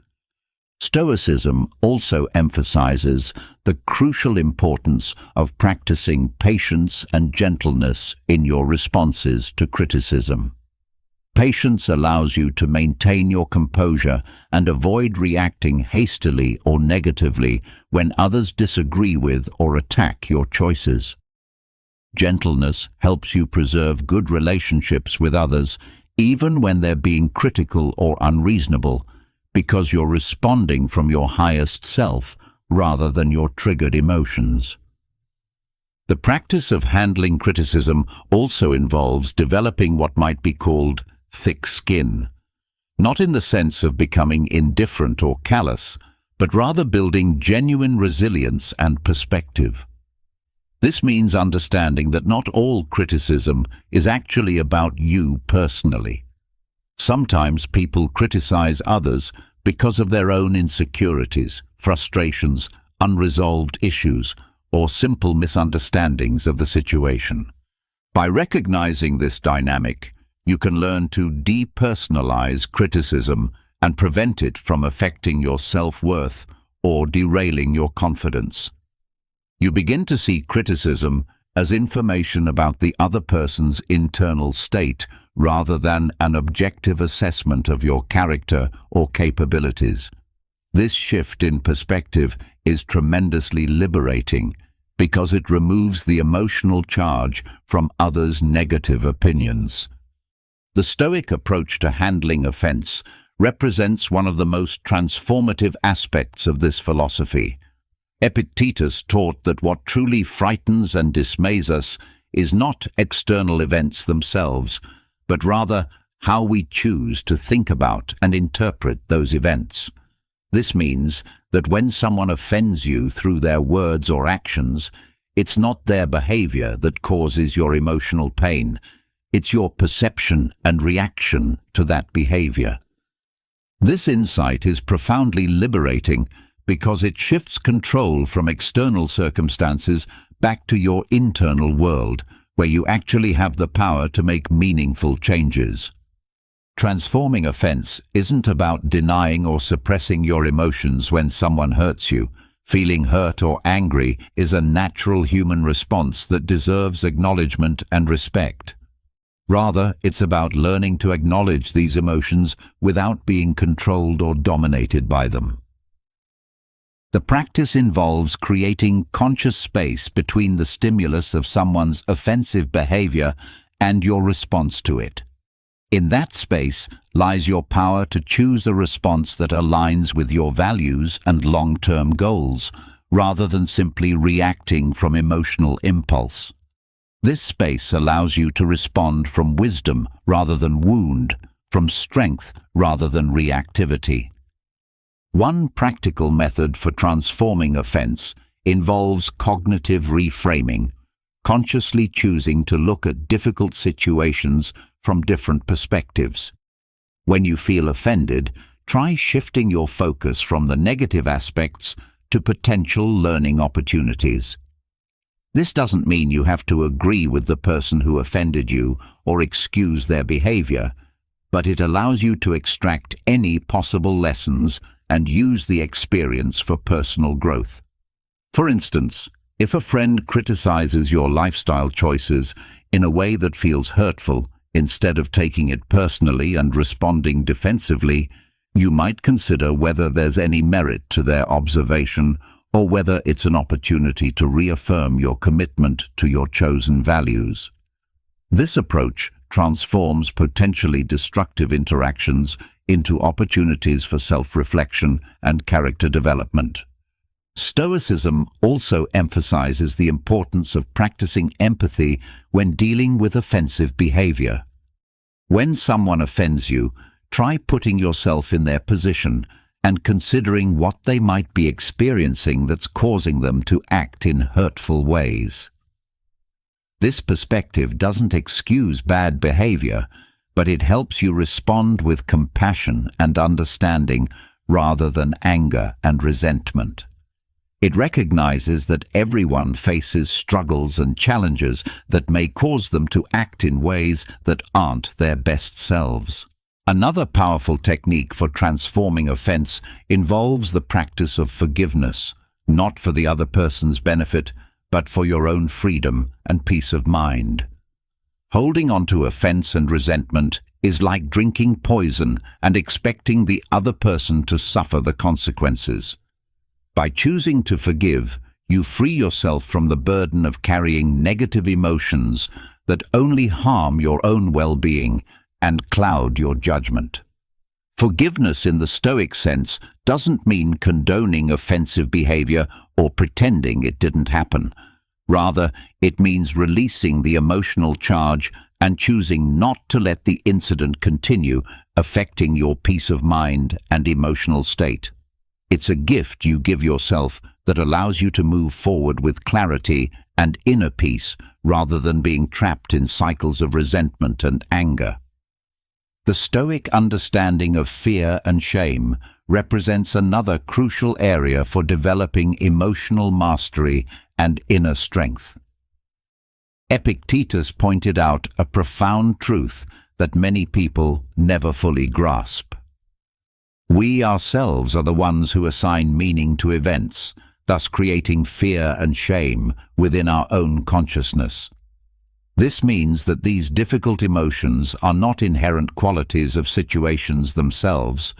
S1: Stoicism also emphasizes the crucial importance of practicing patience and gentleness in your responses to criticism. Patience allows you to maintain your composure and avoid reacting hastily or negatively when others disagree with or attack your choices. Gentleness helps you preserve good relationships with others, even when they're being critical or unreasonable, because you're responding from your highest self rather than your triggered emotions. The practice of handling criticism also involves developing what might be called thick skin, not in the sense of becoming indifferent or callous, but rather building genuine resilience and perspective. This means understanding that not all criticism is actually about you personally. Sometimes people criticize others because of their own insecurities, frustrations, unresolved issues, or simple misunderstandings of the situation. By recognizing this dynamic, you can learn to depersonalize criticism and prevent it from affecting your self-worth or derailing your confidence. You begin to see criticism as information about the other person's internal state rather than an objective assessment of your character or capabilities. This shift in perspective is tremendously liberating because it removes the emotional charge from others' negative opinions. The Stoic approach to handling offense represents one of the most transformative aspects of this philosophy. Epictetus taught that what truly frightens and dismays us is not external events themselves, but rather how we choose to think about and interpret those events. This means that when someone offends you through their words or actions, it's not their behavior that causes your emotional pain. It's your perception and reaction to that behavior. This insight is profoundly liberating because it shifts control from external circumstances back to your internal world, where you actually have the power to make meaningful changes. Transforming offense isn't about denying or suppressing your emotions when someone hurts you. Feeling hurt or angry is a natural human response that deserves acknowledgement and respect. Rather, it's about learning to acknowledge these emotions without being controlled or dominated by them. The practice involves creating conscious space between the stimulus of someone's offensive behavior and your response to it. In that space lies your power to choose a response that aligns with your values and long-term goals, rather than simply reacting from emotional impulse. This space allows you to respond from wisdom rather than wound, from strength rather than reactivity. One practical method for transforming offense involves cognitive reframing, consciously choosing to look at difficult situations from different perspectives. When you feel offended, try shifting your focus from the negative aspects to potential learning opportunities. This doesn't mean you have to agree with the person who offended you or excuse their behavior, but it allows you to extract any possible lessons and use the experience for personal growth. For instance, if a friend criticizes your lifestyle choices in a way that feels hurtful, instead of taking it personally and responding defensively, you might consider whether there's any merit to their observation or whether it's an opportunity to reaffirm your commitment to your chosen values. This approach transforms potentially destructive interactions into opportunities for self-reflection and character development. Stoicism also emphasizes the importance of practicing empathy when dealing with offensive behavior. When someone offends you, try putting yourself in their position and considering what they might be experiencing that's causing them to act in hurtful ways. This perspective doesn't excuse bad behavior, but it helps you respond with compassion and understanding rather than anger and resentment. It recognizes that everyone faces struggles and challenges that may cause them to act in ways that aren't their best selves. Another powerful technique for transforming offense involves the practice of forgiveness, not for the other person's benefit, but for your own freedom and peace of mind. Holding on to offense and resentment is like drinking poison and expecting the other person to suffer the consequences. By choosing to forgive, you free yourself from the burden of carrying negative emotions that only harm your own well-being and cloud your judgment. Forgiveness in the Stoic sense doesn't mean condoning offensive behavior or pretending it didn't happen. Rather, it means releasing the emotional charge and choosing not to let the incident continue, affecting your peace of mind and emotional state. It's a gift you give yourself that allows you to move forward with clarity and inner peace rather than being trapped in cycles of resentment and anger. The Stoic understanding of fear and shame represents another crucial area for developing emotional mastery and inner strength. Epictetus pointed out a profound truth that many people never fully grasp. We ourselves are the ones who assign meaning to events, thus creating fear and shame within our own consciousness. This means that these difficult emotions are not inherent qualities of situations themselves,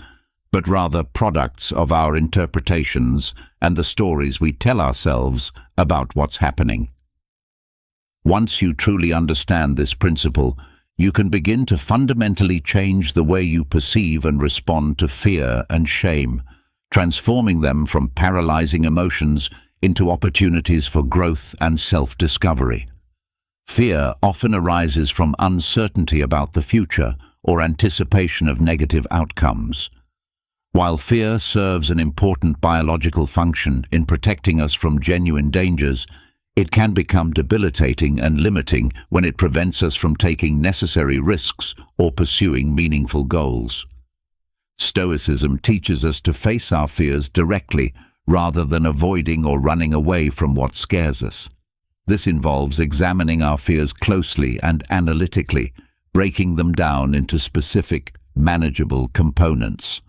S1: but rather products of our interpretations and the stories we tell ourselves about what's happening. Once you truly understand this principle, you can begin to fundamentally change the way you perceive and respond to fear and shame, transforming them from paralyzing emotions into opportunities for growth and self-discovery. Fear often arises from uncertainty about the future or anticipation of negative outcomes. While fear serves an important biological function in protecting us from genuine dangers, it can become debilitating and limiting when it prevents us from taking necessary risks or pursuing meaningful goals. Stoicism teaches us to face our fears directly rather than avoiding or running away from what scares us. This involves examining our fears closely and analytically, breaking them down into specific, manageable components.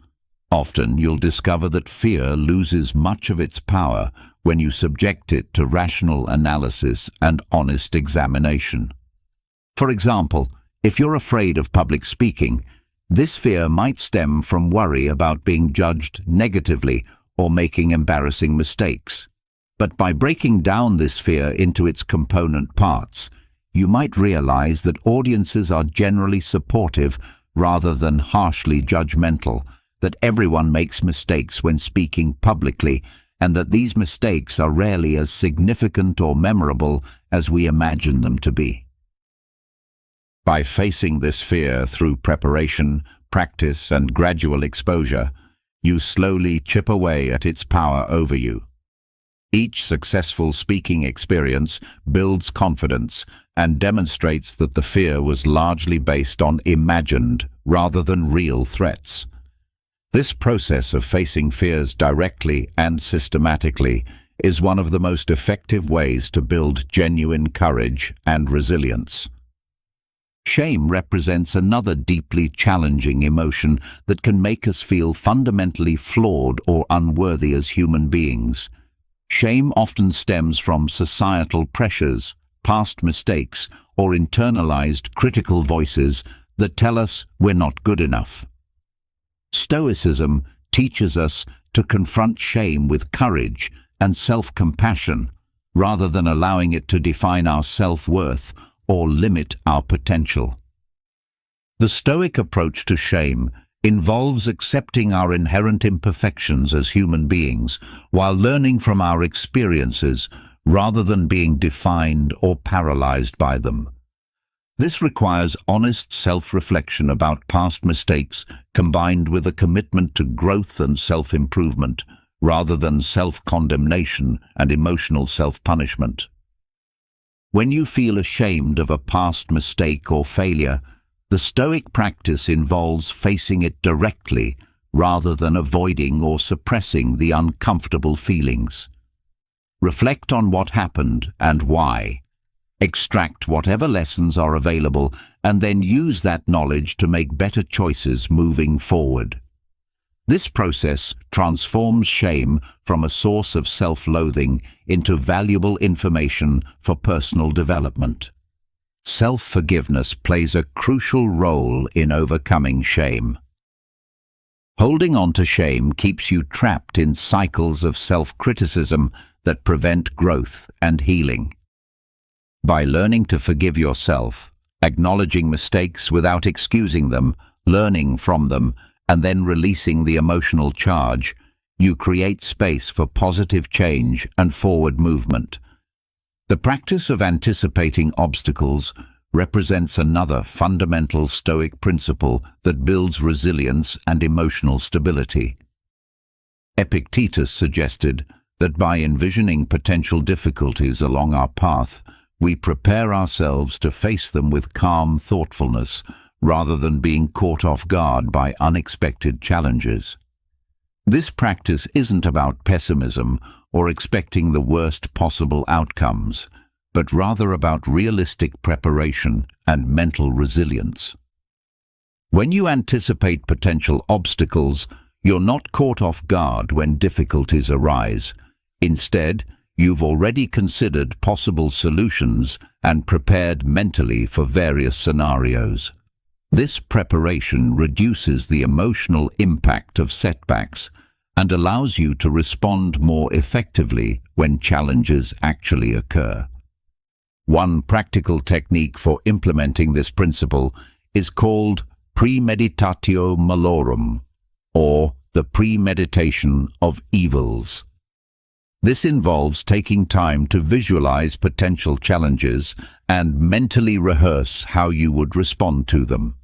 S1: Often you'll discover that fear loses much of its power when you subject it to rational analysis and honest examination. For example, if you're afraid of public speaking, this fear might stem from worry about being judged negatively or making embarrassing mistakes. But by breaking down this fear into its component parts, you might realize that audiences are generally supportive rather than harshly judgmental, that everyone makes mistakes when speaking publicly, and that these mistakes are rarely as significant or memorable as we imagine them to be. By facing this fear through preparation, practice, and gradual exposure, you slowly chip away at its power over you. Each successful speaking experience builds confidence and demonstrates that the fear was largely based on imagined rather than real threats. This process of facing fears directly and systematically is one of the most effective ways to build genuine courage and resilience. Shame represents another deeply challenging emotion that can make us feel fundamentally flawed or unworthy as human beings. Shame often stems from societal pressures, past mistakes, or internalized critical voices that tell us we're not good enough. Stoicism teaches us to confront shame with courage and self-compassion, rather than allowing it to define our self-worth or limit our potential. The Stoic approach to shame involves accepting our inherent imperfections as human beings while learning from our experiences rather than being defined or paralyzed by them. This requires honest self-reflection about past mistakes combined with a commitment to growth and self-improvement, rather than self-condemnation and emotional self-punishment. When you feel ashamed of a past mistake or failure, the Stoic practice involves facing it directly rather than avoiding or suppressing the uncomfortable feelings. Reflect on what happened and why. Extract whatever lessons are available and then use that knowledge to make better choices moving forward. This process transforms shame from a source of self-loathing into valuable information for personal development. Self-forgiveness plays a crucial role in overcoming shame. Holding on to shame keeps you trapped in cycles of self-criticism that prevent growth and healing. By learning to forgive yourself, acknowledging mistakes without excusing them, learning from them, and then releasing the emotional charge, you create space for positive change and forward movement. The practice of anticipating obstacles represents another fundamental Stoic principle that builds resilience and emotional stability. Epictetus suggested that by envisioning potential difficulties along our path, we prepare ourselves to face them with calm thoughtfulness rather than being caught off guard by unexpected challenges. This practice isn't about pessimism or expecting the worst possible outcomes, but rather about realistic preparation and mental resilience. When you anticipate potential obstacles, you're not caught off guard when difficulties arise. Instead, you've already considered possible solutions and prepared mentally for various scenarios. This preparation reduces the emotional impact of setbacks and allows you to respond more effectively when challenges actually occur. One practical technique for implementing this principle is called premeditatio malorum, or the premeditation of evils. This involves taking time to visualize potential challenges and mentally rehearse how you would respond to them.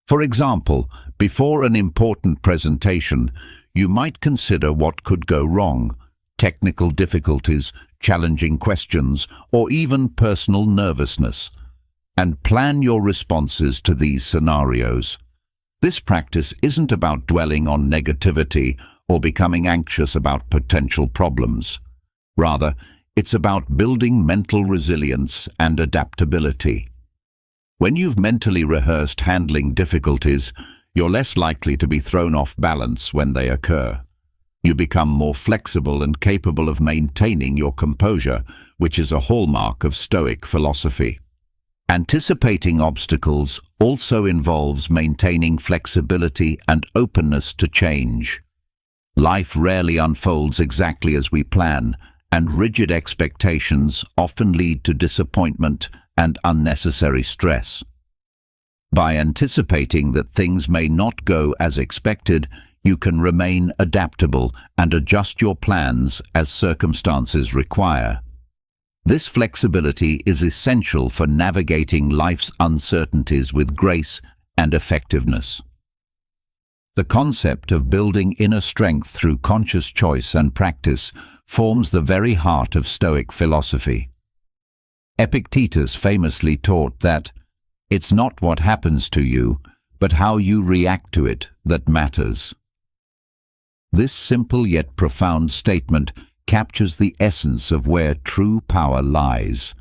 S1: For example, before an important presentation, you might consider what could go wrong, technical difficulties, challenging questions, or even personal nervousness, and plan your responses to these scenarios. This practice isn't about dwelling on negativity or becoming anxious about potential problems. Rather, it's about building mental resilience and adaptability. When you've mentally rehearsed handling difficulties, you're less likely to be thrown off balance when they occur. You become more flexible and capable of maintaining your composure, which is a hallmark of Stoic philosophy. Anticipating obstacles also involves maintaining flexibility and openness to change. Life rarely unfolds exactly as we plan, and rigid expectations often lead to disappointment and unnecessary stress. By anticipating that things may not go as expected, you can remain adaptable and adjust your plans as circumstances require. This flexibility is essential for navigating life's uncertainties with grace and effectiveness. The concept of building inner strength through conscious choice and practice forms the very heart of Stoic philosophy. Epictetus famously taught that it's not what happens to you, but how you react to it that matters. This simple yet profound statement captures the essence of where true power lies,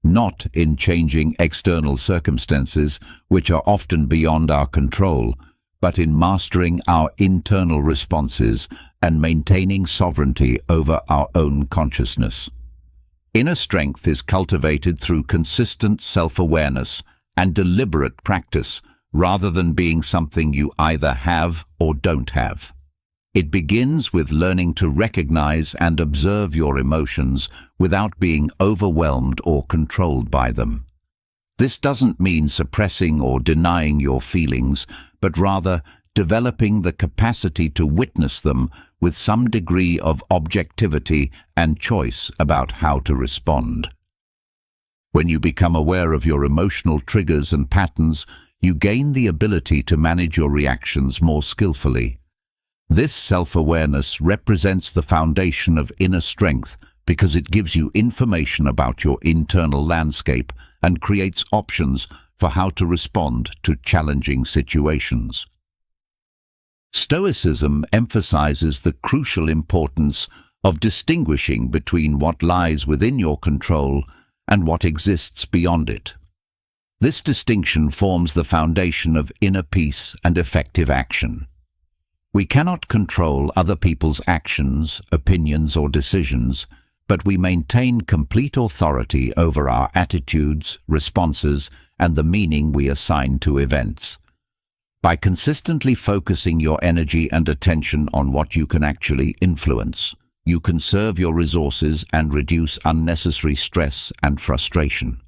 S1: not in changing external circumstances, which are often beyond our control, but in mastering our internal responses and maintaining sovereignty over our own consciousness. Inner strength is cultivated through consistent self-awareness and deliberate practice, rather than being something you either have or don't have. It begins with learning to recognize and observe your emotions without being overwhelmed or controlled by them. This doesn't mean suppressing or denying your feelings, but rather developing the capacity to witness them with some degree of objectivity and choice about how to respond. When you become aware of your emotional triggers and patterns, you gain the ability to manage your reactions more skillfully. This self-awareness represents the foundation of inner strength because it gives you information about your internal landscape and creates options for how to respond to challenging situations. Stoicism emphasizes the crucial importance of distinguishing between what lies within your control and what exists beyond it. This distinction forms the foundation of inner peace and effective action. We cannot control other people's actions, opinions, or decisions, but we maintain complete authority over our attitudes, responses, and the meaning we assign to events. By consistently focusing your energy and attention on what you can actually influence, you conserve your resources and reduce unnecessary stress and frustration.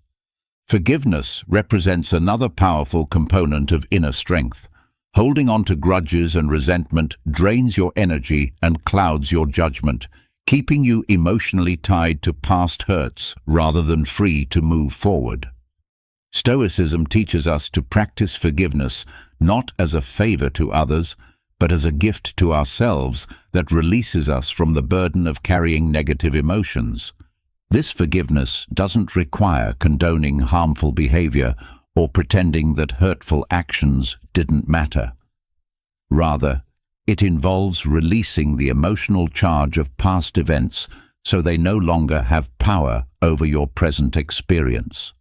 S1: Forgiveness represents another powerful component of inner strength. Holding on to grudges and resentment drains your energy and clouds your judgment, keeping you emotionally tied to past hurts rather than free to move forward. Stoicism teaches us to practice forgiveness not as a favor to others, but as a gift to ourselves that releases us from the burden of carrying negative emotions. This forgiveness doesn't require condoning harmful behavior or pretending that hurtful actions didn't matter. Rather, it involves releasing the emotional charge of past events so they no longer have power over your present experience.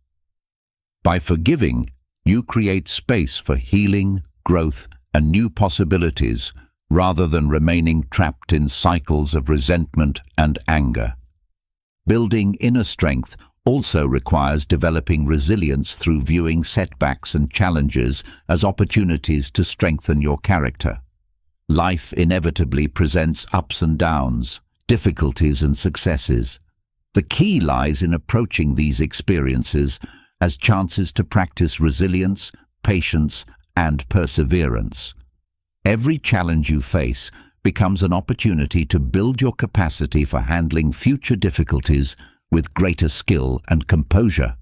S1: By forgiving, you create space for healing, growth, and new possibilities rather than remaining trapped in cycles of resentment and anger. Building inner strength also requires developing resilience through viewing setbacks and challenges as opportunities to strengthen your character. Life inevitably presents ups and downs, difficulties and successes. The key lies in approaching these experiences as chances to practice resilience, patience, and perseverance. Every challenge you face becomes an opportunity to build your capacity for handling future difficulties with greater skill and composure.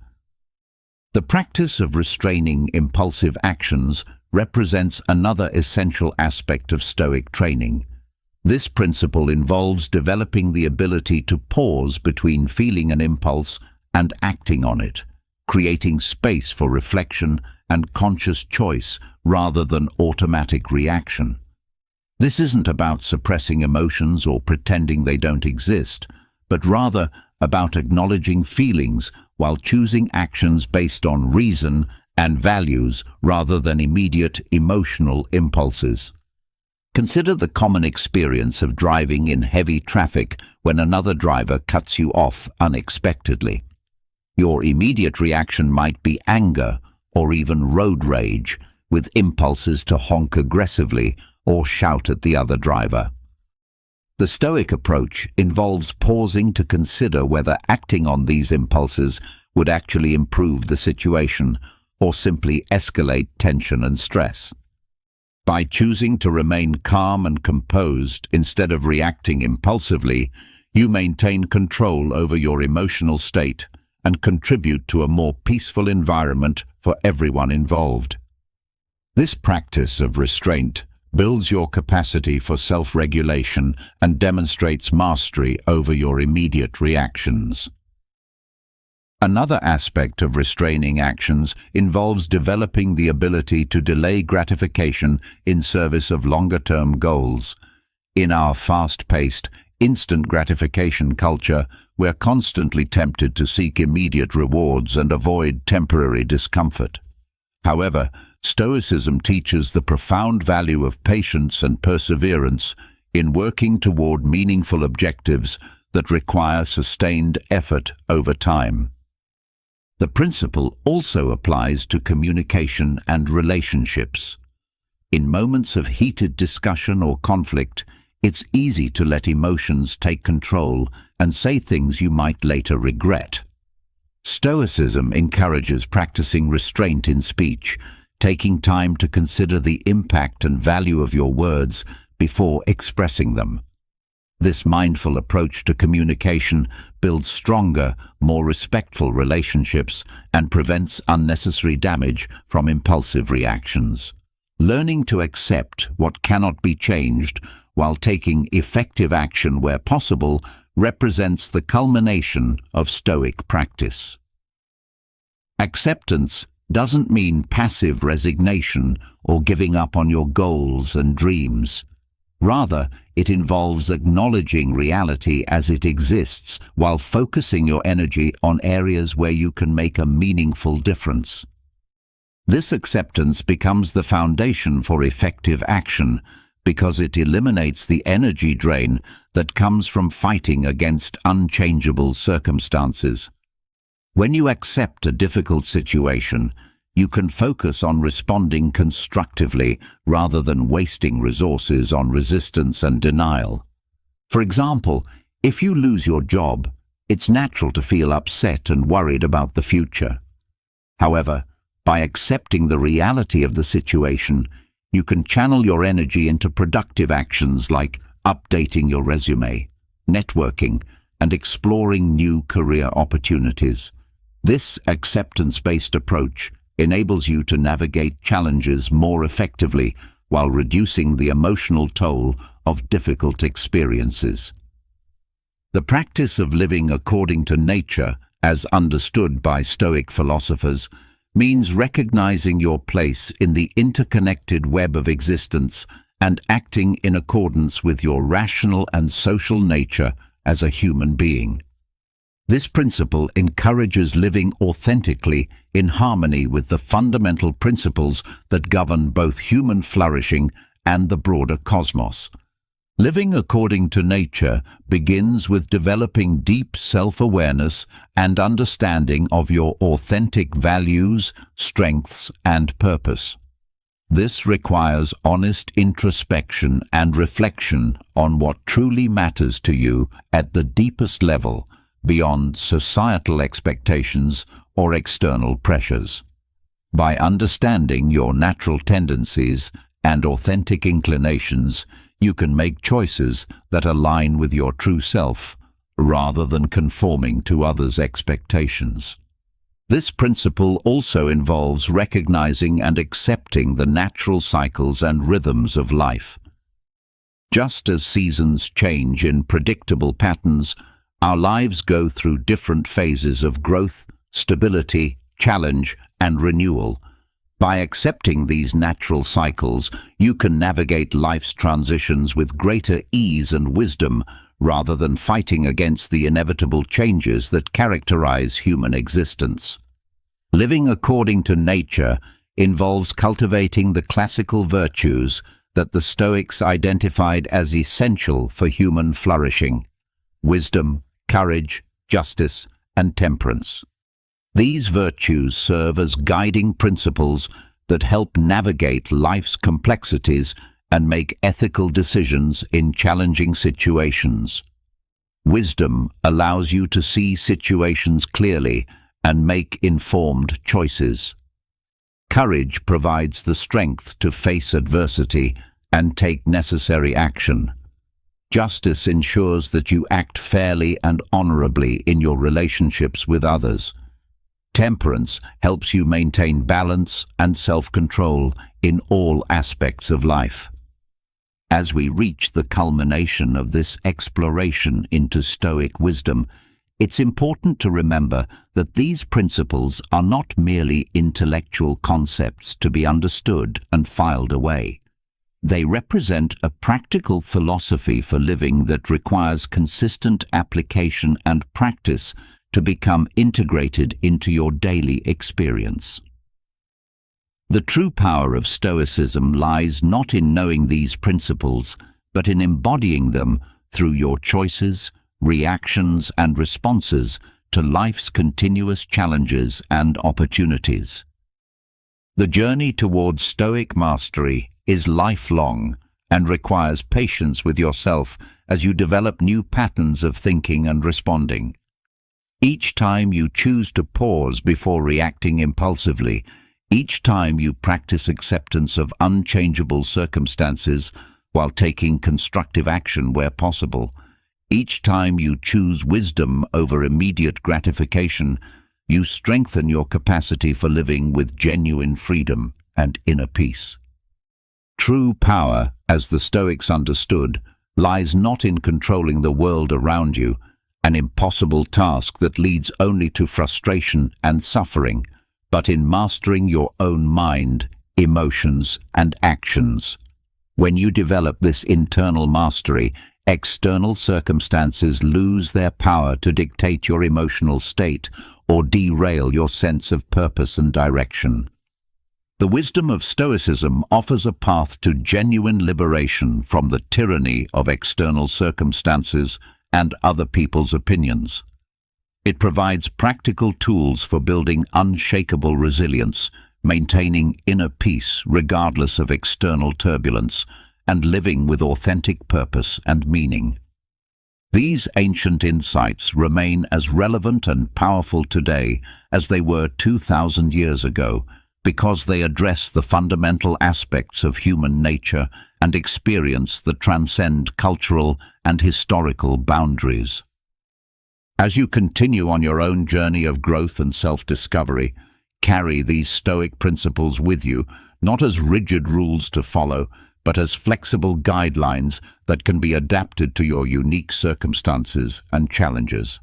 S1: The practice of restraining impulsive actions represents another essential aspect of Stoic training. This principle involves developing the ability to pause between feeling an impulse and acting on it, creating space for reflection and conscious choice rather than automatic reaction. This isn't about suppressing emotions or pretending they don't exist, but rather about acknowledging feelings while choosing actions based on reason and values rather than immediate emotional impulses. Consider the common experience of driving in heavy traffic when another driver cuts you off unexpectedly. Your immediate reaction might be anger or even road rage, with impulses to honk aggressively or shout at the other driver. The Stoic approach involves pausing to consider whether acting on these impulses would actually improve the situation or simply escalate tension and stress. By choosing to remain calm and composed instead of reacting impulsively, you maintain control over your emotional state and contribute to a more peaceful environment for everyone involved. This practice of restraint builds your capacity for self-regulation and demonstrates mastery over your immediate reactions. Another aspect of restraining actions involves developing the ability to delay gratification in service of longer-term goals. In our fast-paced, instant gratification culture, we're constantly tempted to seek immediate rewards and avoid temporary discomfort. However, Stoicism teaches the profound value of patience and perseverance in working toward meaningful objectives that require sustained effort over time. The principle also applies to communication and relationships. In moments of heated discussion or conflict, it's easy to let emotions take control and say things you might later regret. Stoicism encourages practicing restraint in speech, taking time to consider the impact and value of your words before expressing them. This mindful approach to communication builds stronger, more respectful relationships and prevents unnecessary damage from impulsive reactions. Learning to accept what cannot be changed while taking effective action where possible represents the culmination of Stoic practice. Acceptance doesn't mean passive resignation or giving up on your goals and dreams. Rather, it involves acknowledging reality as it exists while focusing your energy on areas where you can make a meaningful difference. This acceptance becomes the foundation for effective action because it eliminates the energy drain that comes from fighting against unchangeable circumstances. When you accept a difficult situation, you can focus on responding constructively rather than wasting resources on resistance and denial. For example, if you lose your job, it's natural to feel upset and worried about the future. However, by accepting the reality of the situation, you can channel your energy into productive actions like updating your resume, networking, and exploring new career opportunities. This acceptance-based approach enables you to navigate challenges more effectively while reducing the emotional toll of difficult experiences. The practice of living according to nature, as understood by Stoic philosophers, means recognizing your place in the interconnected web of existence and acting in accordance with your rational and social nature as a human being. This principle encourages living authentically in harmony with the fundamental principles that govern both human flourishing and the broader cosmos. Living according to nature begins with developing deep self-awareness and understanding of your authentic values, strengths, and purpose. This requires honest introspection and reflection on what truly matters to you at the deepest level, beyond societal expectations or external pressures. By understanding your natural tendencies and authentic inclinations, you can make choices that align with your true self, rather than conforming to others' expectations. This principle also involves recognizing and accepting the natural cycles and rhythms of life. Just as seasons change in predictable patterns, our lives go through different phases of growth, stability, challenge, and renewal. By accepting these natural cycles, you can navigate life's transitions with greater ease and wisdom, rather than fighting against the inevitable changes that characterize human existence. Living according to nature involves cultivating the classical virtues that the Stoics identified as essential for human flourishing: wisdom, courage, justice, and temperance. These virtues serve as guiding principles that help navigate life's complexities and make ethical decisions in challenging situations. Wisdom allows you to see situations clearly and make informed choices. Courage provides the strength to face adversity and take necessary action. Justice ensures that you act fairly and honorably in your relationships with others. Temperance helps you maintain balance and self-control in all aspects of life. As we reach the culmination of this exploration into Stoic wisdom, it's important to remember that these principles are not merely intellectual concepts to be understood and filed away. They represent a practical philosophy for living that requires consistent application and practice to become integrated into your daily experience. The true power of Stoicism lies not in knowing these principles, but in embodying them through your choices, reactions, and responses to life's continuous challenges and opportunities. The journey towards Stoic mastery is lifelong and requires patience with yourself as you develop new patterns of thinking and responding. Each time you choose to pause before reacting impulsively, each time you practice acceptance of unchangeable circumstances while taking constructive action where possible, Each time you choose wisdom over immediate gratification, you strengthen your capacity for living with genuine freedom and inner peace. True power, as the Stoics understood, lies not in controlling the world around you, an impossible task that leads only to frustration and suffering, but in mastering your own mind, emotions, and actions. When you develop this internal mastery, external circumstances lose their power to dictate your emotional state or derail your sense of purpose and direction. The wisdom of Stoicism offers a path to genuine liberation from the tyranny of external circumstances and other people's opinions. It provides practical tools for building unshakable resilience, maintaining inner peace regardless of external turbulence, and living with authentic purpose and meaning. These ancient insights remain as relevant and powerful today as they were 2,000 years ago, because they address the fundamental aspects of human nature and experience that transcend cultural and historical boundaries. As you continue on your own journey of growth and self-discovery, carry these Stoic principles with you, not as rigid rules to follow, but as flexible guidelines that can be adapted to your unique circumstances and challenges.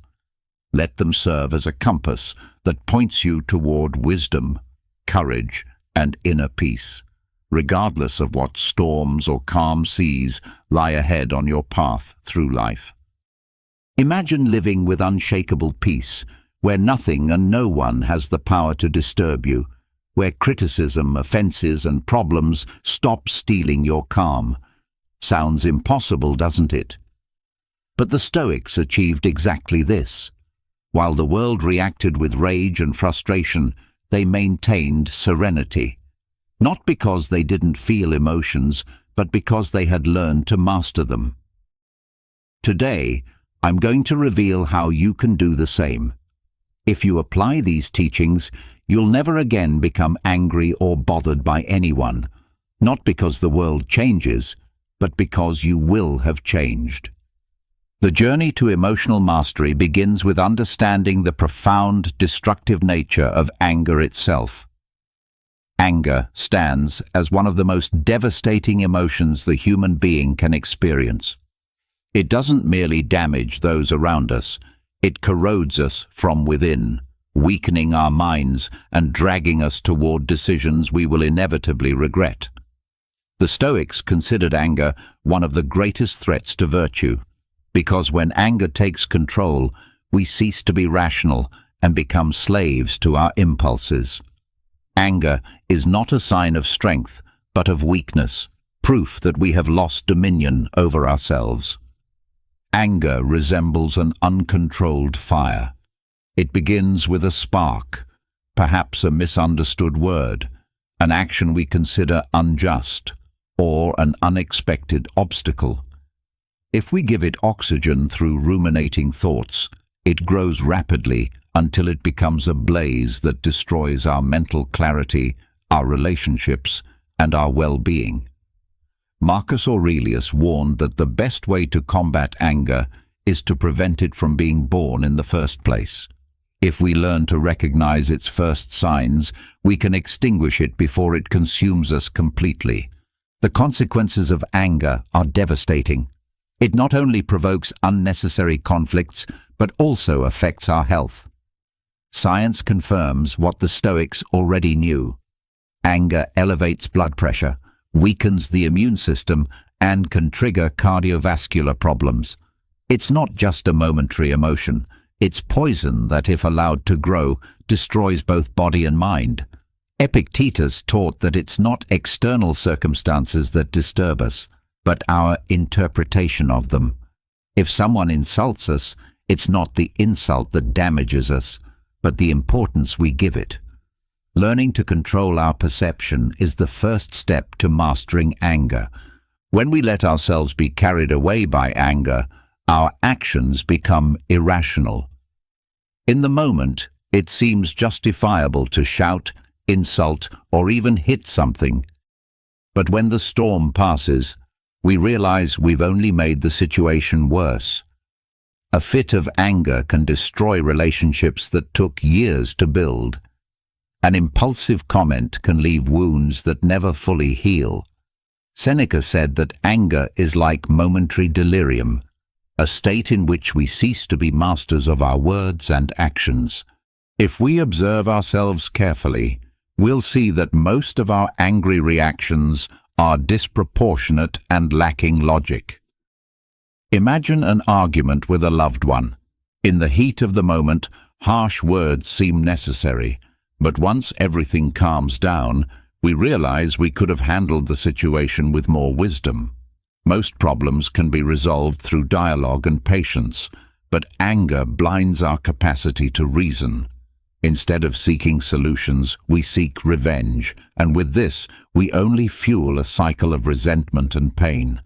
S1: Let them serve as a compass that points you toward wisdom, courage, and inner peace, regardless of what storms or calm seas lie ahead on your path through life. Imagine living with unshakable peace, where nothing and no one has the power to disturb you, where criticism, offenses, and problems stop stealing your calm. Sounds impossible, doesn't it? But the Stoics achieved exactly this. While the world reacted with rage and frustration, they maintained serenity. Not because they didn't feel emotions, but because they had learned to master them. Today, I'm going to reveal how you can do the same. If you apply these teachings, you'll never again become angry or bothered by anyone, not because the world changes, but because you will have changed. The journey to emotional mastery begins with understanding the profound, destructive nature of anger itself. Anger stands as one of the most devastating emotions the human being can experience. It doesn't merely damage those around us, it corrodes us from within, weakening our minds and dragging us toward decisions we will inevitably regret. The Stoics considered anger one of the greatest threats to virtue, because when anger takes control, we cease to be rational and become slaves to our impulses. Anger is not a sign of strength, but of weakness, proof that we have lost dominion over ourselves. Anger resembles an uncontrolled fire. It begins with a spark, perhaps a misunderstood word, an action we consider unjust, or an unexpected obstacle. If we give it oxygen through ruminating thoughts, it grows rapidly until it becomes a blaze that destroys our mental clarity, our relationships, and our well-being. Marcus Aurelius warned that the best way to combat anger is to prevent it from being born in the first place. If we learn to recognize its first signs, we can extinguish it before it consumes us completely. The consequences of anger are devastating. It not only provokes unnecessary conflicts, but also affects our health. Science confirms what the Stoics already knew. Anger elevates blood pressure, weakens the immune system, and can trigger cardiovascular problems. It's not just a momentary emotion. It's poison that, if allowed to grow, destroys both body and mind. Epictetus taught that it's not external circumstances that disturb us, but our interpretation of them. If someone insults us, it's not the insult that damages us, but the importance we give it. Learning to control our perception is the first step to mastering anger. When we let ourselves be carried away by anger, our actions become irrational. In the moment, it seems justifiable to shout, insult, or even hit something. But when the storm passes, we realize we've only made the situation worse. A fit of anger can destroy relationships that took years to build. An impulsive comment can leave wounds that never fully heal. Seneca said that anger is like momentary delirium, a state in which we cease to be masters of our words and actions. If we observe ourselves carefully, we'll see that most of our angry reactions are disproportionate and lacking logic. Imagine an argument with a loved one. In the heat of the moment, harsh words seem necessary, but once everything calms down, we realize we could have handled the situation with more wisdom. Most problems can be resolved through dialogue and patience, but anger blinds our capacity to reason. Instead of seeking solutions, we seek revenge, and with this, we only fuel a cycle of resentment and pain.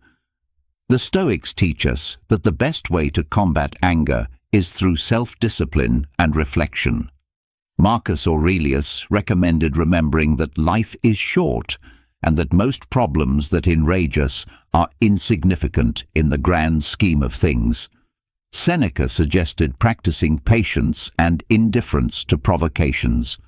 S1: The Stoics teach us that the best way to combat anger is through self-discipline and reflection. Marcus Aurelius recommended remembering that life is short and that most problems that enrage us are insignificant in the grand scheme of things. Seneca suggested practicing patience and indifference to provocations.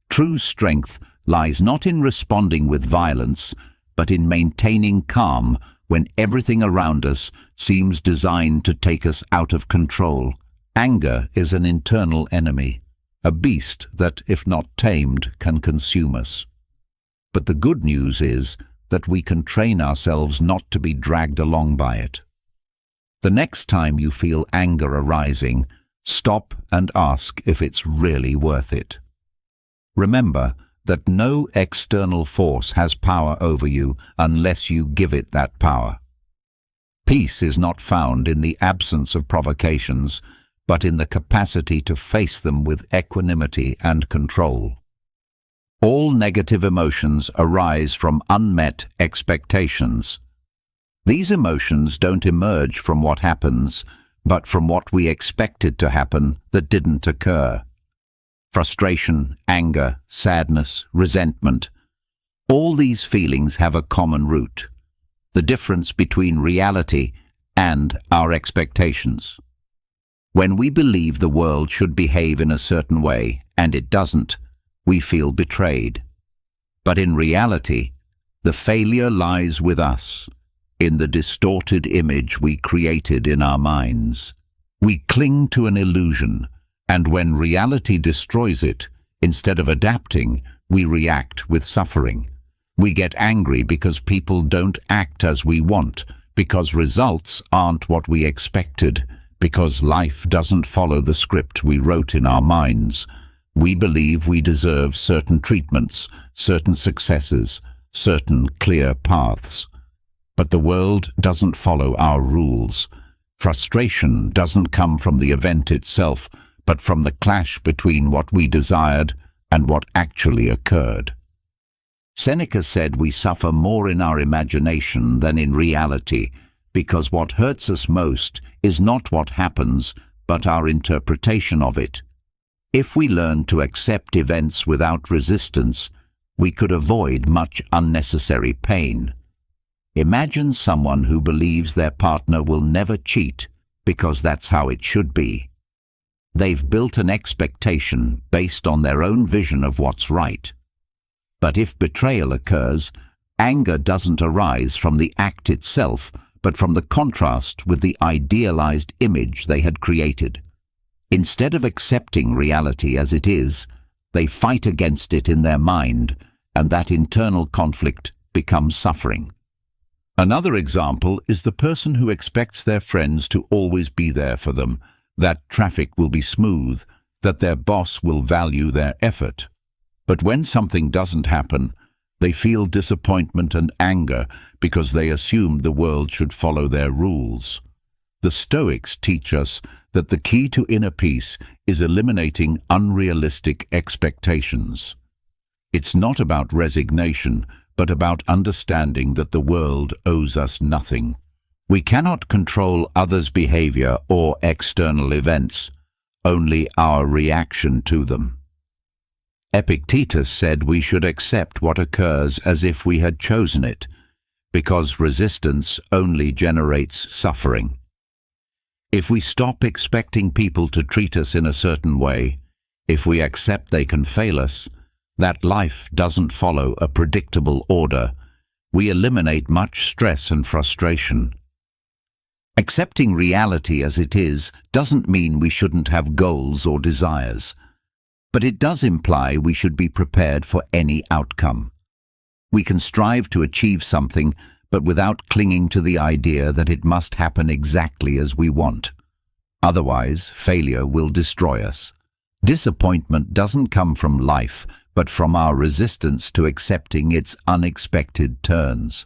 S1: True strength lies not in responding with violence, but in maintaining calm when everything around us seems designed to take us out of control. Anger is an internal enemy, a beast that, if not tamed, can consume us. But the good news is that we can train ourselves not to be dragged along by it. The next time you feel anger arising, stop and ask if it's really worth it. Remember that no external force has power over you unless you give it that power. Peace is not found in the absence of provocations, but in the capacity to face them with equanimity and control. All negative emotions arise from unmet expectations. These emotions don't emerge from what happens, but from what we expected to happen that didn't occur. Frustration, anger, sadness, resentment. All these feelings have a common root: the difference between reality and our expectations. When we believe the world should behave in a certain way, and it doesn't, we feel betrayed. But in reality, the failure lies with us, in the distorted image we created in our minds. We cling to an illusion, and when reality destroys it, instead of adapting, we react with suffering. We get angry because people don't act as we want, because results aren't what we expected, because life doesn't follow the script we wrote in our minds. We believe we deserve certain treatments, certain successes, certain clear paths. But the world doesn't follow our rules. Frustration doesn't come from the event itself, but from the clash between what we desired and what actually occurred. Seneca said we suffer more in our imagination than in reality, because what hurts us most is not what happens, but our interpretation of it. If we learn to accept events without resistance, we could avoid much unnecessary pain. Imagine someone who believes their partner will never cheat because that's how it should be. They've built an expectation based on their own vision of what's right. But if betrayal occurs, anger doesn't arise from the act itself, but from the contrast with the idealized image they had created. Instead of accepting reality as it is, they fight against it in their mind, and that internal conflict becomes suffering. Another example is the person who expects their friends to always be there for them, that traffic will be smooth, that their boss will value their effort. But when something doesn't happen, they feel disappointment and anger because they assumed the world should follow their rules. The Stoics teach us that the key to inner peace is eliminating unrealistic expectations. It's not about resignation, but about understanding that the world owes us nothing. We cannot control others' behavior or external events, only our reaction to them. Epictetus said we should accept what occurs as if we had chosen it, because resistance only generates suffering. If we stop expecting people to treat us in a certain way, if we accept they can fail us, that life doesn't follow a predictable order, we eliminate much stress and frustration. Accepting reality as it is doesn't mean we shouldn't have goals or desires, but it does imply we should be prepared for any outcome. We can strive to achieve something, but without clinging to the idea that it must happen exactly as we want. Otherwise, failure will destroy us. Disappointment doesn't come from life, but from our resistance to accepting its unexpected turns.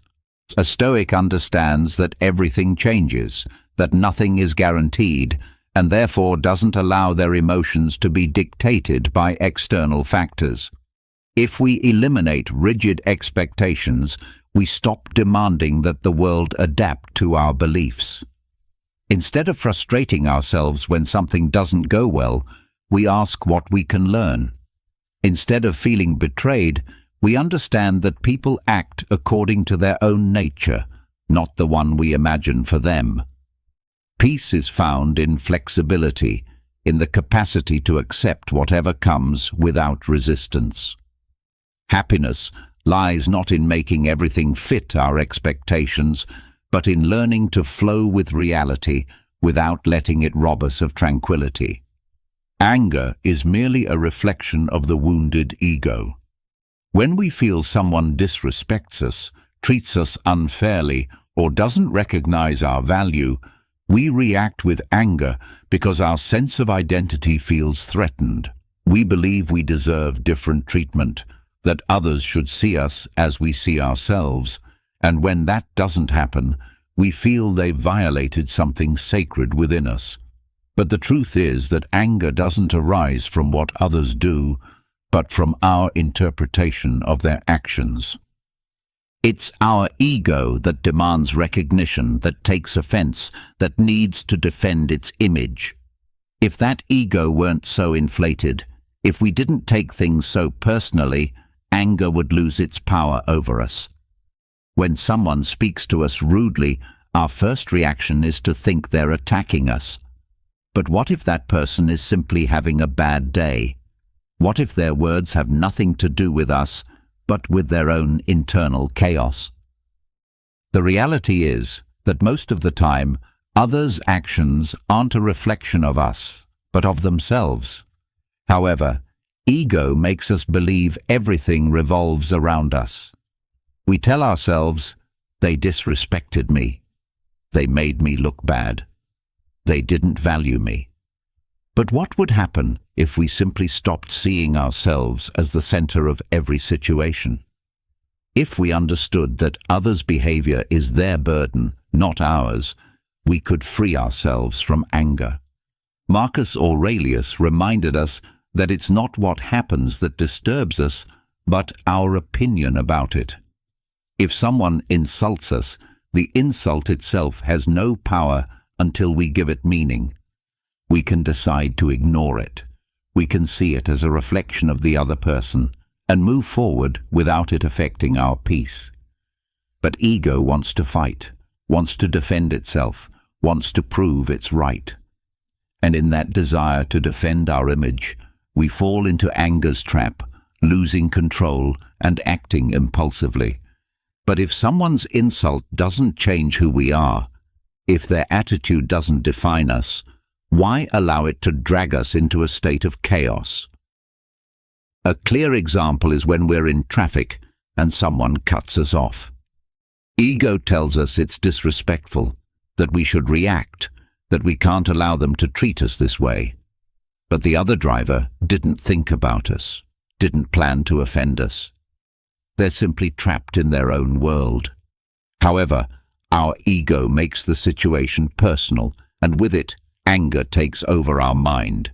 S1: A Stoic understands that everything changes, that nothing is guaranteed, and therefore doesn't allow their emotions to be dictated by external factors. If we eliminate rigid expectations, we stop demanding that the world adapt to our beliefs. Instead of frustrating ourselves when something doesn't go well, we ask what we can learn. Instead of feeling betrayed, we understand that people act according to their own nature, not the one we imagine for them. Peace is found in flexibility, in the capacity to accept whatever comes without resistance. Happiness lies not in making everything fit our expectations, but in learning to flow with reality without letting it rob us of tranquility. Anger is merely a reflection of the wounded ego. When we feel someone disrespects us, treats us unfairly, or doesn't recognize our value, we react with anger because our sense of identity feels threatened. We believe we deserve different treatment, that others should see us as we see ourselves, and when that doesn't happen, we feel they've violated something sacred within us. But the truth is that anger doesn't arise from what others do, but from our interpretation of their actions. It's our ego that demands recognition, that takes offense, that needs to defend its image. If that ego weren't so inflated, if we didn't take things so personally, anger would lose its power over us. When someone speaks to us rudely, our first reaction is to think they're attacking us. But what if that person is simply having a bad day? What if their words have nothing to do with us, but with their own internal chaos? The reality is that most of the time, others' actions aren't a reflection of us, but of themselves. However, ego makes us believe everything revolves around us. We tell ourselves, they disrespected me. They made me look bad. They didn't value me. But what would happen if we simply stopped seeing ourselves as the center of every situation? If we understood that others' behavior is their burden, not ours, we could free ourselves from anger. Marcus Aurelius reminded us that it's not what happens that disturbs us, but our opinion about it. If someone insults us, the insult itself has no power until we give it meaning. We can decide to ignore it. We can see it as a reflection of the other person and move forward without it affecting our peace. But ego wants to fight, wants to defend itself, wants to prove it's right. And in that desire to defend our image, we fall into anger's trap, losing control and acting impulsively. But if someone's insult doesn't change who we are, if their attitude doesn't define us, why allow it to drag us into a state of chaos? A clear example is when we're in traffic and someone cuts us off. Ego tells us it's disrespectful, that we should react, that we can't allow them to treat us this way. But the other driver didn't think about us, didn't plan to offend us. They're simply trapped in their own world. However, our ego makes the situation personal, and with it, anger takes over our mind.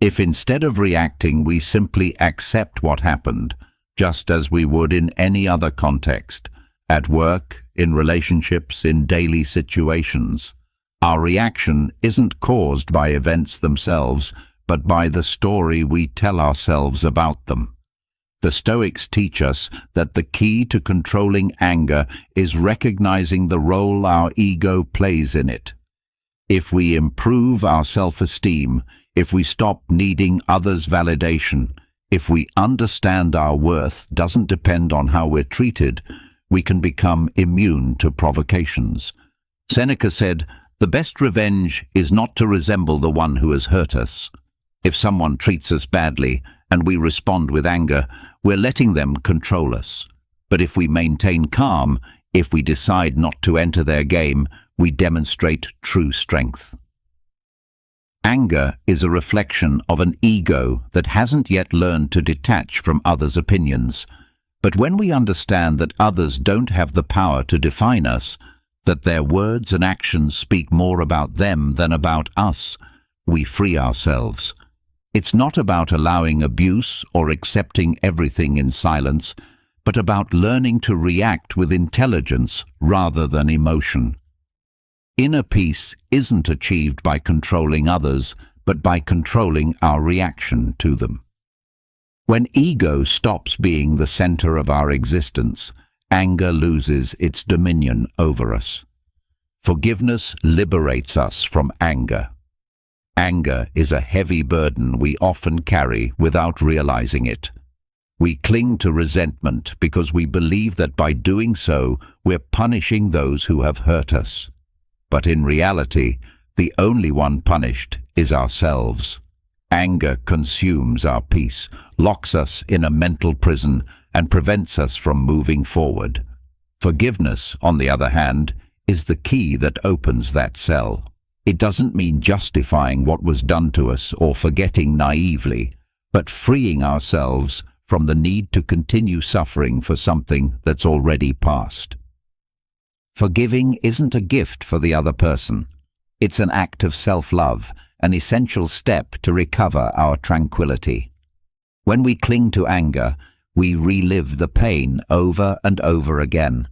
S1: If instead of reacting we simply accept what happened, just as we would in any other context, at work, in relationships, in daily situations, our reaction isn't caused by events themselves, but by the story we tell ourselves about them. The Stoics teach us that the key to controlling anger is recognizing the role our ego plays in it. If we improve our self-esteem, if we stop needing others' validation, if we understand our worth doesn't depend on how we're treated, we can become immune to provocations. Seneca said, "The best revenge is not to resemble the one who has hurt us." If someone treats us badly and we respond with anger, we're letting them control us. But if we maintain calm, if we decide not to enter their game, we demonstrate true strength. Anger is a reflection of an ego that hasn't yet learned to detach from others' opinions. But when we understand that others don't have the power to define us, that their words and actions speak more about them than about us, we free ourselves. It's not about allowing abuse or accepting everything in silence, but about learning to react with intelligence rather than emotion. Inner peace isn't achieved by controlling others, but by controlling our reaction to them. When ego stops being the center of our existence, anger loses its dominion over us. Forgiveness liberates us from anger. Anger is a heavy burden we often carry without realizing it. We cling to resentment because we believe that by doing so, we're punishing those who have hurt us. But in reality, the only one punished is ourselves. Anger consumes our peace, locks us in a mental prison, and prevents us from moving forward. Forgiveness, on the other hand, is the key that opens that cell. It doesn't mean justifying what was done to us or forgetting naively, but freeing ourselves from the need to continue suffering for something that's already past. Forgiving isn't a gift for the other person. It's an act of self-love, an essential step to recover our tranquility. When we cling to anger, we relive the pain over and over again.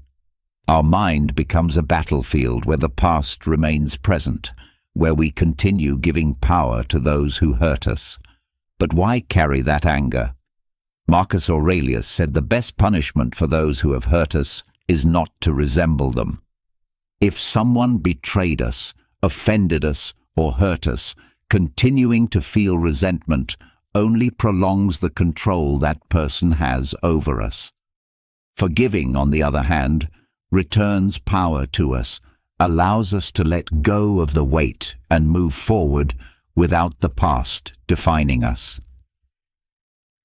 S1: Our mind becomes a battlefield where the past remains present, where we continue giving power to those who hurt us. But why carry that anger? Marcus Aurelius said the best punishment for those who have hurt us is not to resemble them. If someone betrayed us, offended us, or hurt us, continuing to feel resentment only prolongs the control that person has over us. Forgiving, on the other hand, returns power to us, allows us to let go of the weight and move forward without the past defining us.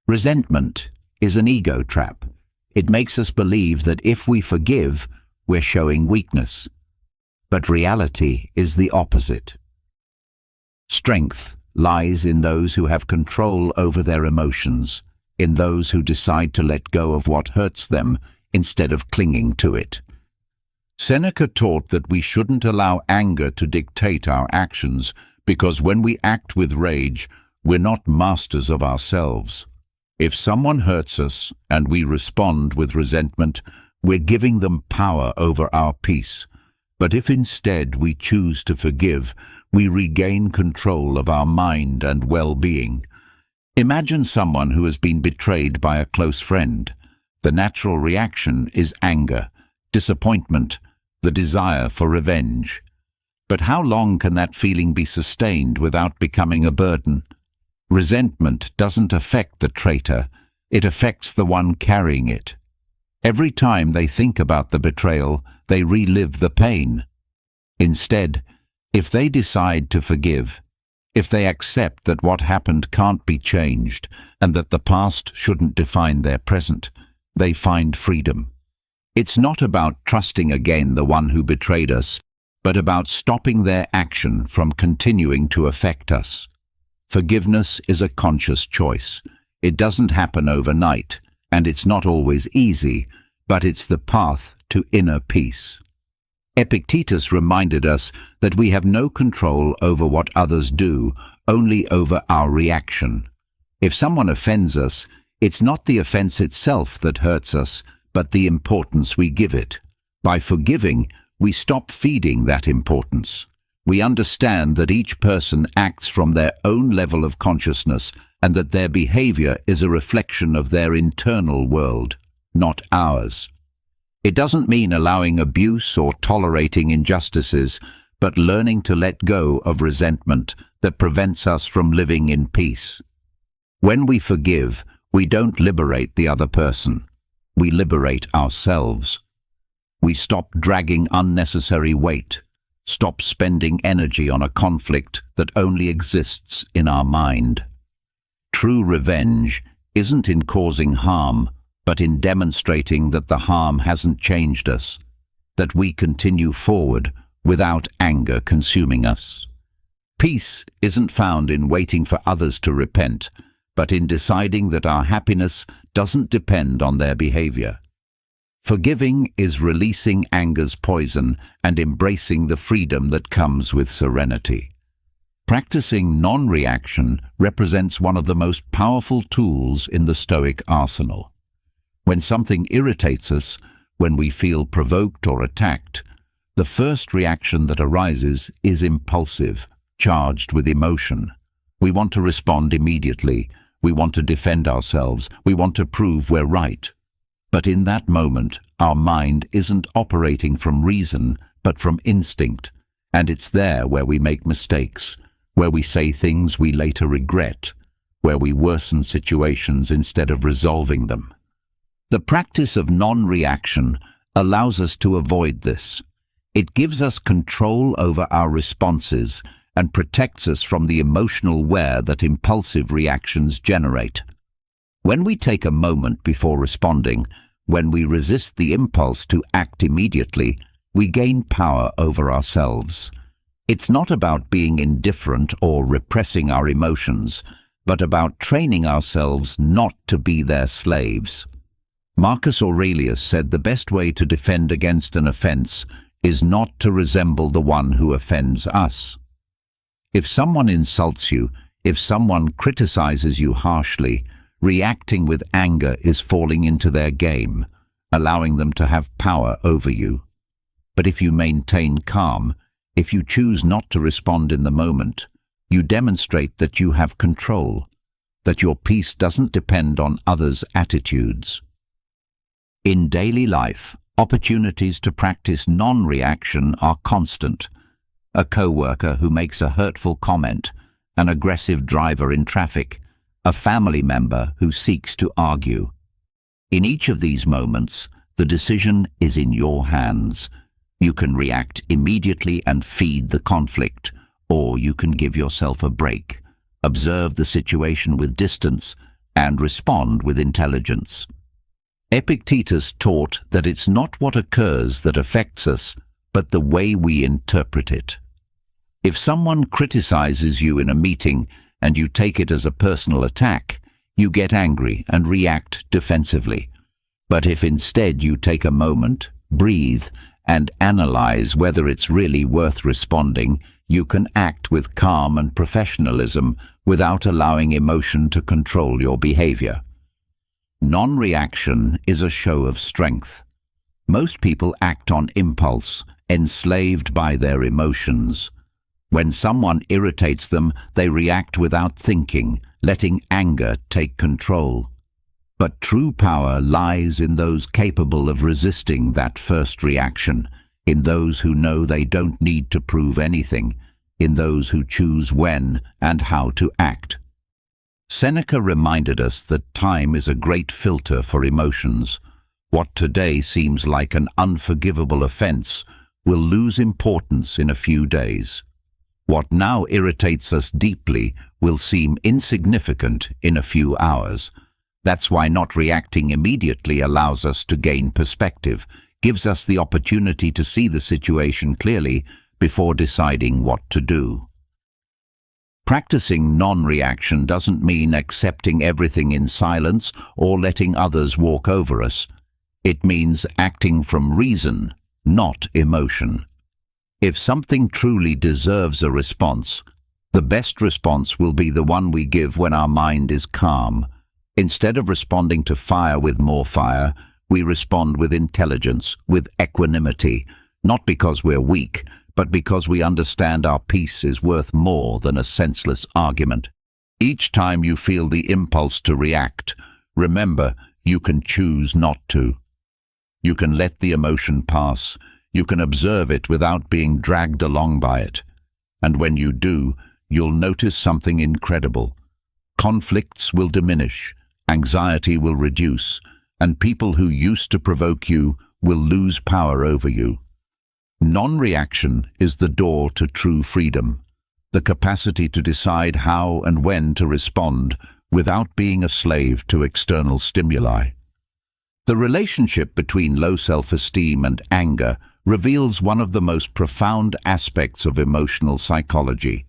S1: Resentment is an ego trap. It makes us believe that if we forgive, we're showing weakness. But reality is the opposite. Strength lies in those who have control over their emotions, in those who decide to let go of what hurts them instead of clinging to it. Seneca taught that we shouldn't allow anger to dictate our actions, because when we act with rage, we're not masters of ourselves. If someone hurts us and we respond with resentment, we're giving them power over our peace. But if instead we choose to forgive, we regain control of our mind and well-being. Imagine someone who has been betrayed by a close friend. The natural reaction is anger, disappointment, the desire for revenge. But how long can that feeling be sustained without becoming a burden? Resentment doesn't affect the traitor, it affects the one carrying it. Every time they think about the betrayal, they relive the pain. Instead, if they decide to forgive, if they accept that what happened can't be changed and that the past shouldn't define their present, they find freedom. It's not about trusting again the one who betrayed us, but about stopping their action from continuing to affect us. Forgiveness is a conscious choice. It doesn't happen overnight, and it's not always easy, but it's the path to inner peace. Epictetus reminded us that we have no control over what others do, only over our reaction. If someone offends us, it's not the offense itself that hurts us, but the importance we give it. By forgiving, we stop feeding that importance. We understand that each person acts from their own level of consciousness and that their behavior is a reflection of their internal world, not ours. It doesn't mean allowing abuse or tolerating injustices, but learning to let go of resentment that prevents us from living in peace. When we forgive, we don't liberate the other person. We liberate ourselves. We stop dragging unnecessary weight, stop spending energy on a conflict that only exists in our mind. True revenge isn't in causing harm, but in demonstrating that the harm hasn't changed us, that we continue forward without anger consuming us. Peace isn't found in waiting for others to repent, but in deciding that our happiness doesn't depend on their behavior. Forgiving is releasing anger's poison and embracing the freedom that comes with serenity. Practicing non-reaction represents one of the most powerful tools in the Stoic arsenal. When something irritates us, when we feel provoked or attacked, the first reaction that arises is impulsive, charged with emotion. We want to respond immediately. We want to defend ourselves. We want to prove we're right. But in that moment, our mind isn't operating from reason, but from instinct, and it's there where we make mistakes, where we say things we later regret, where we worsen situations instead of resolving them. The practice of non-reaction allows us to avoid this. It gives us control over our responses and protects us from the emotional wear that impulsive reactions generate. When we take a moment before responding, when we resist the impulse to act immediately, we gain power over ourselves. It's not about being indifferent or repressing our emotions, but about training ourselves not to be their slaves. Marcus Aurelius said the best way to defend against an offense is not to resemble the one who offends us. If someone insults you, if someone criticizes you harshly, reacting with anger is falling into their game, allowing them to have power over you. But if you maintain calm, if you choose not to respond in the moment, you demonstrate that you have control, that your peace doesn't depend on others' attitudes. In daily life, opportunities to practice non-reaction are constant. A co-worker who makes a hurtful comment, an aggressive driver in traffic, a family member who seeks to argue. In each of these moments, the decision is in your hands. You can react immediately and feed the conflict, or you can give yourself a break, observe the situation with distance, and respond with intelligence. Epictetus taught that it's not what occurs that affects us, but the way we interpret it. If someone criticizes you in a meeting and you take it as a personal attack, you get angry and react defensively. But if instead you take a moment, breathe, and analyze whether it's really worth responding, you can act with calm and professionalism without allowing emotion to control your behavior. Non-reaction is a show of strength. Most people act on impulse, enslaved by their emotions. When someone irritates them, they react without thinking, letting anger take control. But true power lies in those capable of resisting that first reaction, in those who know they don't need to prove anything, in those who choose when and how to act. Seneca reminded us that time is a great filter for emotions. What today seems like an unforgivable offense will lose importance in a few days. What now irritates us deeply will seem insignificant in a few hours. That's why not reacting immediately allows us to gain perspective, gives us the opportunity to see the situation clearly before deciding what to do. Practicing non-reaction doesn't mean accepting everything in silence or letting others walk over us. It means acting from reason, not emotion. If something truly deserves a response, the best response will be the one we give when our mind is calm. Instead of responding to fire with more fire, we respond with intelligence, with equanimity, not because we're weak, but because we understand our peace is worth more than a senseless argument. Each time you feel the impulse to react, remember you can choose not to. You can let the emotion pass. You can observe it without being dragged along by it. And when you do, you'll notice something incredible. Conflicts will diminish, anxiety will reduce, and people who used to provoke you will lose power over you. Non-reaction is the door to true freedom, the capacity to decide how and when to respond without being a slave to external stimuli. The relationship between low self-esteem and anger reveals one of the most profound aspects of emotional psychology.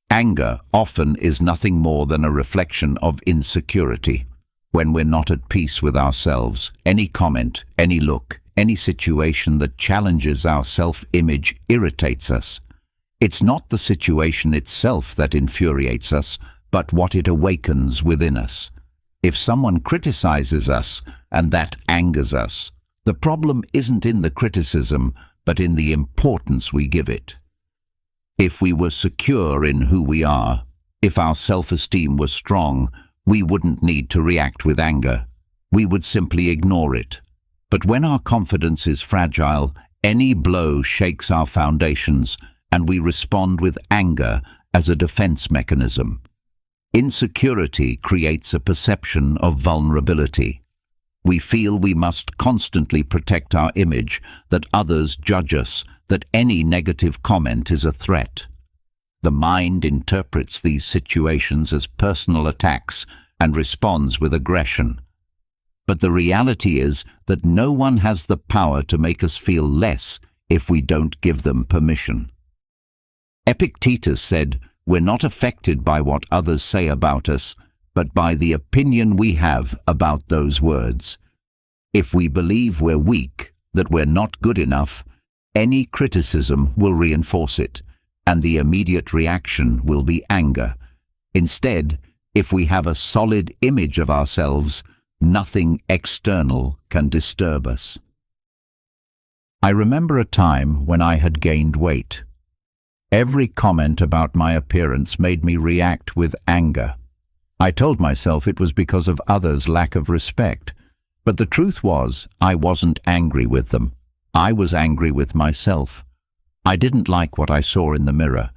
S1: Anger often is nothing more than a reflection of insecurity. When we're not at peace with ourselves, any comment, any look, any situation that challenges our self-image irritates us. It's not the situation itself that infuriates us, but what it awakens within us. If someone criticizes us and that angers us, the problem isn't in the criticism, but in the importance we give it. If we were secure in who we are, if our self-esteem was strong, we wouldn't need to react with anger. We would simply ignore it. But when our confidence is fragile, any blow shakes our foundations, and we respond with anger as a defense mechanism. Insecurity creates a perception of vulnerability. We feel we must constantly protect our image, that others judge us, that any negative comment is a threat. The mind interprets these situations as personal attacks and responds with aggression. But the reality is that no one has the power to make us feel less if we don't give them permission. Epictetus said, "We're not affected by what others say about us, but by the opinion we have about those words." If we believe we're weak, that we're not good enough, any criticism will reinforce it, and the immediate reaction will be anger. Instead, if we have a solid image of ourselves, nothing external can disturb us. I remember a time when I had gained weight. Every comment about my appearance made me react with anger. I told myself it was because of others' lack of respect, but the truth was I wasn't angry with them. I was angry with myself. I didn't like what I saw in the mirror,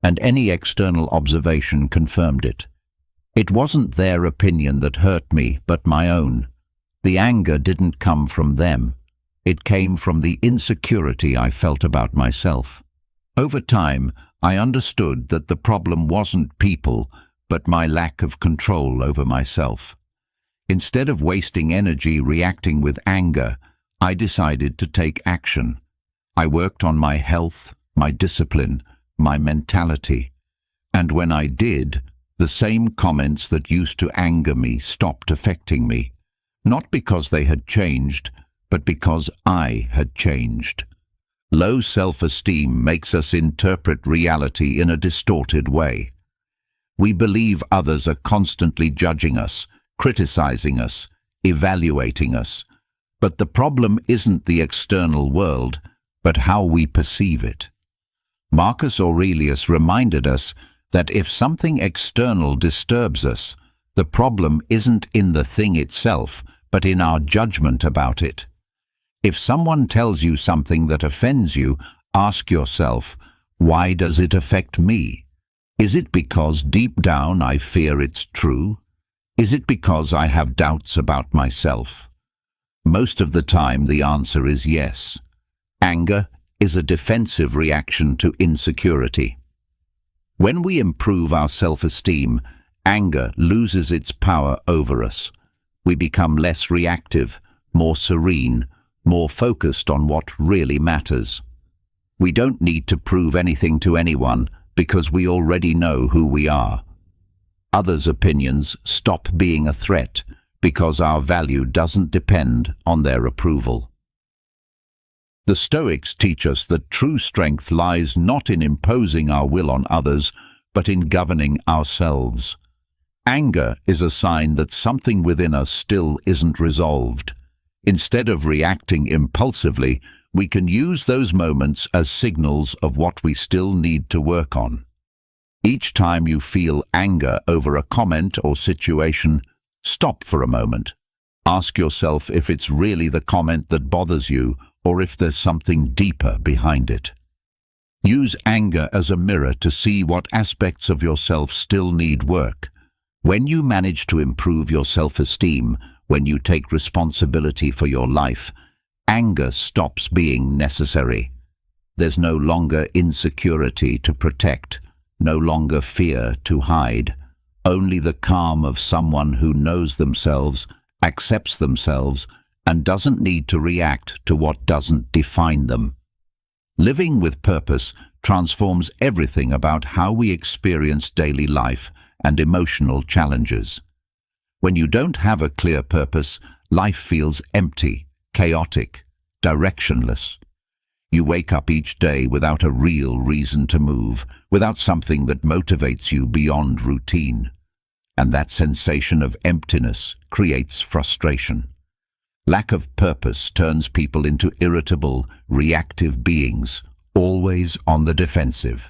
S1: and any external observation confirmed it. It wasn't their opinion that hurt me, but my own. The anger didn't come from them. It came from the insecurity I felt about myself. Over time, I understood that the problem wasn't people, but my lack of control over myself. Instead of wasting energy reacting with anger, I decided to take action. I worked on my health, my discipline, my mentality. And when I did, the same comments that used to anger me stopped affecting me, not because they had changed, but because I had changed. Low self-esteem makes us interpret reality in a distorted way. We believe others are constantly judging us, criticizing us, evaluating us. But the problem isn't the external world, but how we perceive it. Marcus Aurelius reminded us that if something external disturbs us, the problem isn't in the thing itself, but in our judgment about it. If someone tells you something that offends you, ask yourself, why does it affect me? Is it because deep down I fear it's true? Is it because I have doubts about myself? Most of the time the answer is yes. Anger is a defensive reaction to insecurity. When we improve our self-esteem, anger loses its power over us. We become less reactive, more serene, more focused on what really matters. We don't need to prove anything to anyone because we already know who we are. Others' opinions stop being a threat because our value doesn't depend on their approval. The Stoics teach us that true strength lies not in imposing our will on others, but in governing ourselves. Anger is a sign that something within us still isn't resolved. Instead of reacting impulsively, we can use those moments as signals of what we still need to work on. Each time you feel anger over a comment or situation, stop for a moment. Ask yourself if it's really the comment that bothers you, or if there's something deeper behind it. Use anger as a mirror to see what aspects of yourself still need work. When you manage to improve your self-esteem, when you take responsibility for your life, anger stops being necessary. There's no longer insecurity to protect, no longer fear to hide, only the calm of someone who knows themselves, accepts themselves, and doesn't need to react to what doesn't define them. Living with purpose transforms everything about how we experience daily life and emotional challenges. When you don't have a clear purpose, life feels empty, chaotic, directionless. You wake up each day without a real reason to move, without something that motivates you beyond routine. And that sensation of emptiness creates frustration. Lack of purpose turns people into irritable, reactive beings, always on the defensive.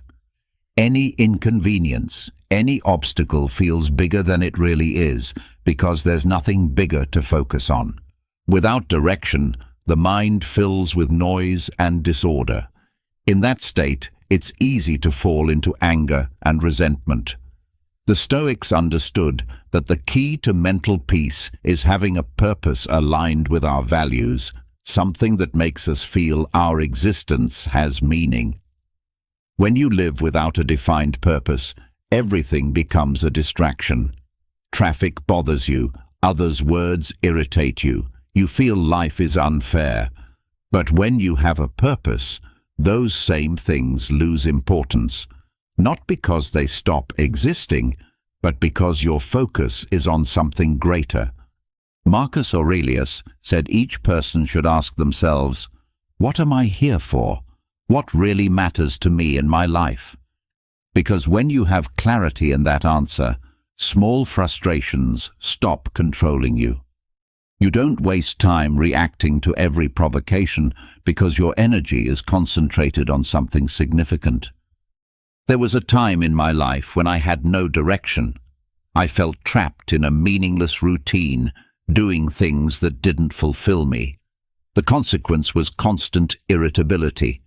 S1: Any inconvenience, any obstacle feels bigger than it really is because there's nothing bigger to focus on. Without direction, the mind fills with noise and disorder. In that state, it's easy to fall into anger and resentment. The Stoics understood that the key to mental peace is having a purpose aligned with our values, something that makes us feel our existence has meaning. When you live without a defined purpose, everything becomes a distraction. Traffic bothers you, others' words irritate you, you feel life is unfair. But when you have a purpose, those same things lose importance. Not because they stop existing, but because your focus is on something greater. Marcus Aurelius said each person should ask themselves, "What am I here for? What really matters to me in my life?" Because when you have clarity in that answer, small frustrations stop controlling you. You don't waste time reacting to every provocation because your energy is concentrated on something significant. There was a time in my life when I had no direction. I felt trapped in a meaningless routine, doing things that didn't fulfill me. The consequence was constant irritability.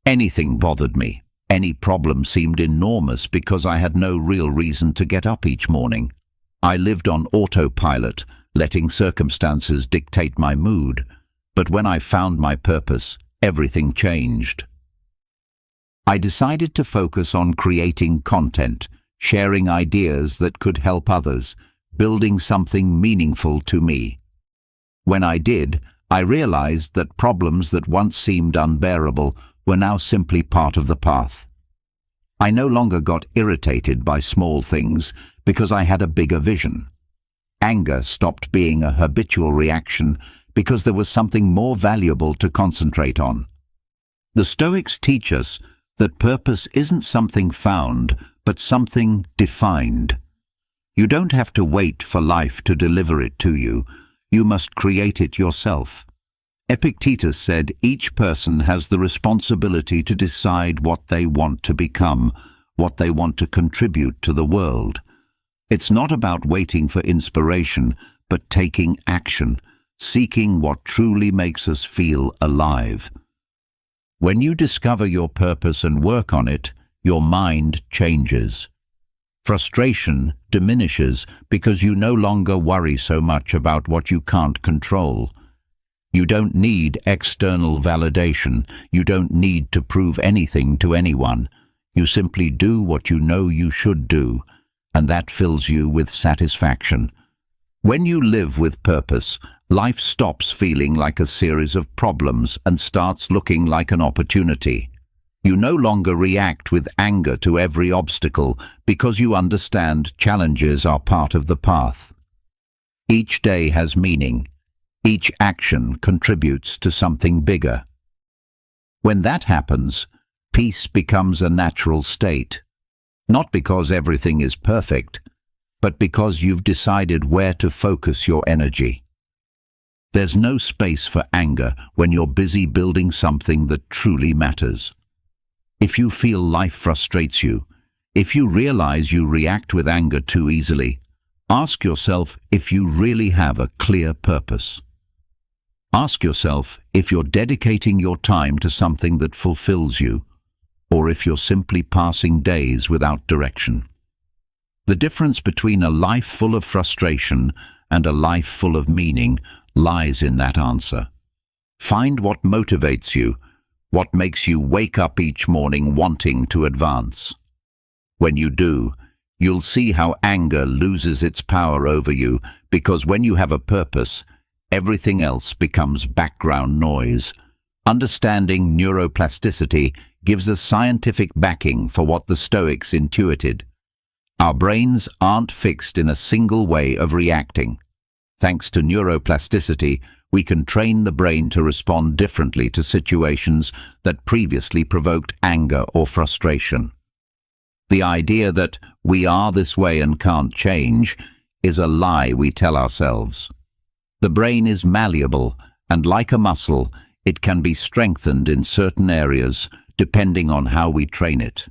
S1: Anything bothered me. Any problem seemed enormous because I had no real reason to get up each morning. I lived on autopilot, letting circumstances dictate my mood. But when I found my purpose, everything changed. I decided to focus on creating content, sharing ideas that could help others, building something meaningful to me. When I did, I realized that problems that once seemed unbearable were now simply part of the path. I no longer got irritated by small things because I had a bigger vision. Anger stopped being a habitual reaction because there was something more valuable to concentrate on. The Stoics teach us that purpose isn't something found, but something defined. You don't have to wait for life to deliver it to you. You must create it yourself. Epictetus said each person has the responsibility to decide what they want to become, what they want to contribute to the world. It's not about waiting for inspiration, but taking action, seeking what truly makes us feel alive. When you discover your purpose and work on it, your mind changes. Frustration diminishes because you no longer worry so much about what you can't control. You don't need external validation. You don't need to prove anything to anyone. You simply do what you know you should do, and that fills you with satisfaction. When you live with purpose, life stops feeling like a series of problems and starts looking like an opportunity. You no longer react with anger to every obstacle because you understand challenges are part of the path. Each day has meaning. Each action contributes to something bigger. When that happens, peace becomes a natural state. Not because everything is perfect, but because you've decided where to focus your energy. There's no space for anger when you're busy building something that truly matters. If you feel life frustrates you, if you realize you react with anger too easily, ask yourself if you really have a clear purpose. Ask yourself if you're dedicating your time to something that fulfills you, or if you're simply passing days without direction. The difference between a life full of frustration and a life full of meaning lies in that answer. Find what motivates you, what makes you wake up each morning wanting to advance. When you do, you'll see how anger loses its power over you, because when you have a purpose, everything else becomes background noise. Understanding neuroplasticity gives us scientific backing for what the Stoics intuited. Our brains aren't fixed in a single way of reacting. Thanks to neuroplasticity, we can train the brain to respond differently to situations that previously provoked anger or frustration. The idea that we are this way and can't change is a lie we tell ourselves. The brain is malleable, and like a muscle, it can be strengthened in certain areas depending on how we train it.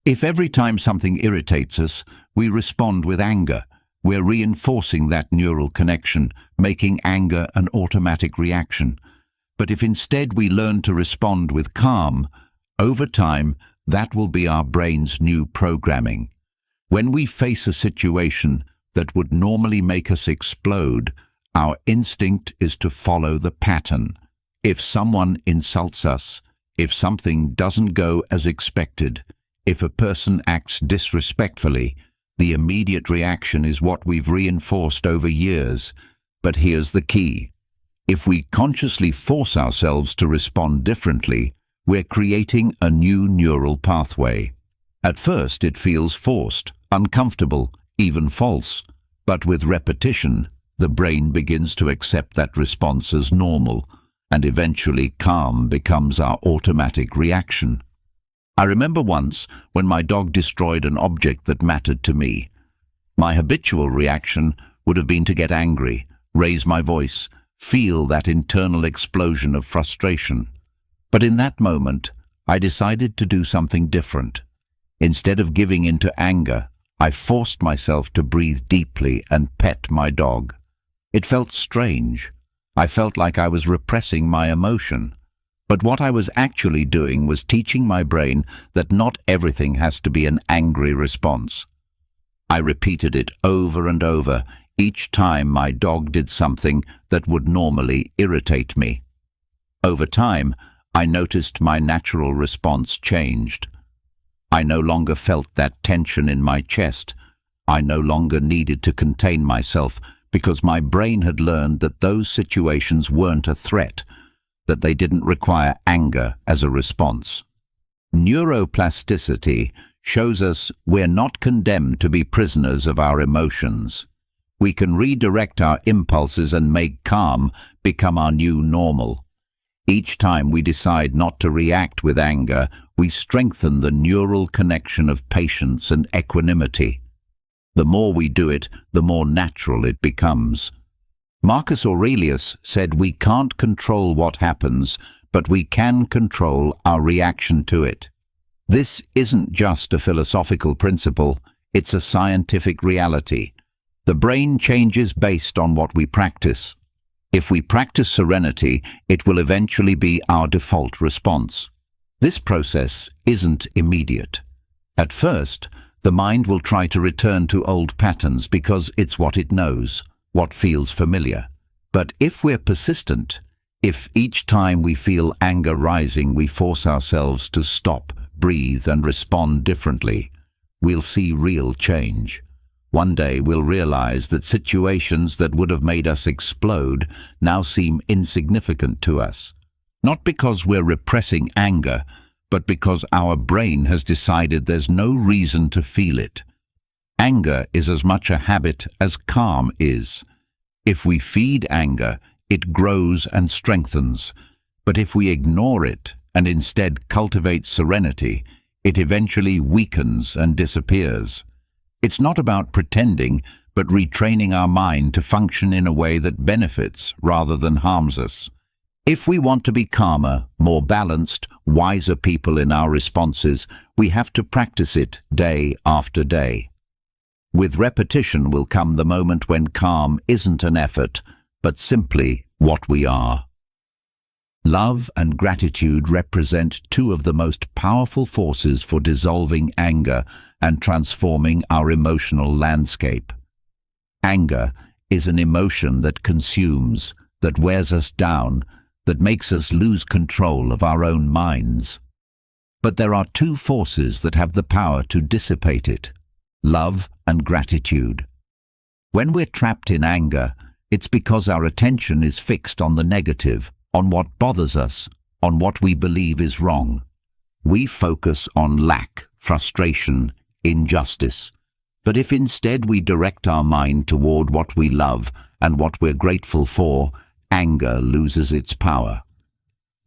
S1: If every time something irritates us, we respond with anger, we're reinforcing that neural connection, making anger an automatic reaction. But if instead we learn to respond with calm, over time, that will be our brain's new programming. When we face a situation that would normally make us explode, our instinct is to follow the pattern. If someone insults us, if something doesn't go as expected, if a person acts disrespectfully, the immediate reaction is what we've reinforced over years. But here's the key. If we consciously force ourselves to respond differently, we're creating a new neural pathway. At first it feels forced, uncomfortable, even false. But with repetition, the brain begins to accept that response as normal, and eventually calm becomes our automatic reaction. I remember once when my dog destroyed an object that mattered to me. My habitual reaction would have been to get angry, raise my voice, feel that internal explosion of frustration. But in that moment, I decided to do something different. Instead of giving into anger, I forced myself to breathe deeply and pet my dog. It felt strange. I felt like I was repressing my emotion. But what I was actually doing was teaching my brain that not everything has to be an angry response. I repeated it over and over, each time my dog did something that would normally irritate me. Over time, I noticed my natural response changed. I no longer felt that tension in my chest. I no longer needed to contain myself because my brain had learned that those situations weren't a threat, that they didn't require anger as a response. Neuroplasticity shows us we're not condemned to be prisoners of our emotions. We can redirect our impulses and make calm become our new normal. Each time we decide not to react with anger, we strengthen the neural connection of patience and equanimity. The more we do it, the more natural it becomes. Marcus Aurelius said we can't control what happens, but we can control our reaction to it. This isn't just a philosophical principle, it's a scientific reality. The brain changes based on what we practice. If we practice serenity, it will eventually be our default response. This process isn't immediate. At first, the mind will try to return to old patterns because it's what it knows, what feels familiar. But if we're persistent, if each time we feel anger rising we force ourselves to stop, breathe and respond differently, we'll see real change. One day we'll realize that situations that would have made us explode now seem insignificant to us. Not because we're repressing anger, but because our brain has decided there's no reason to feel it. Anger is as much a habit as calm is. If we feed anger, it grows and strengthens. But if we ignore it and instead cultivate serenity, it eventually weakens and disappears. It's not about pretending, but retraining our mind to function in a way that benefits rather than harms us. If we want to be calmer, more balanced, wiser people in our responses, we have to practice it day after day. With repetition will come the moment when calm isn't an effort, but simply what we are. Love and gratitude represent two of the most powerful forces for dissolving anger and transforming our emotional landscape. Anger is an emotion that consumes, that wears us down, that makes us lose control of our own minds. But there are two forces that have the power to dissipate it: love and gratitude. When we're trapped in anger, it's because our attention is fixed on the negative, on what bothers us, on what we believe is wrong. We focus on lack, frustration, injustice. But if instead we direct our mind toward what we love and what we're grateful for, anger loses its power.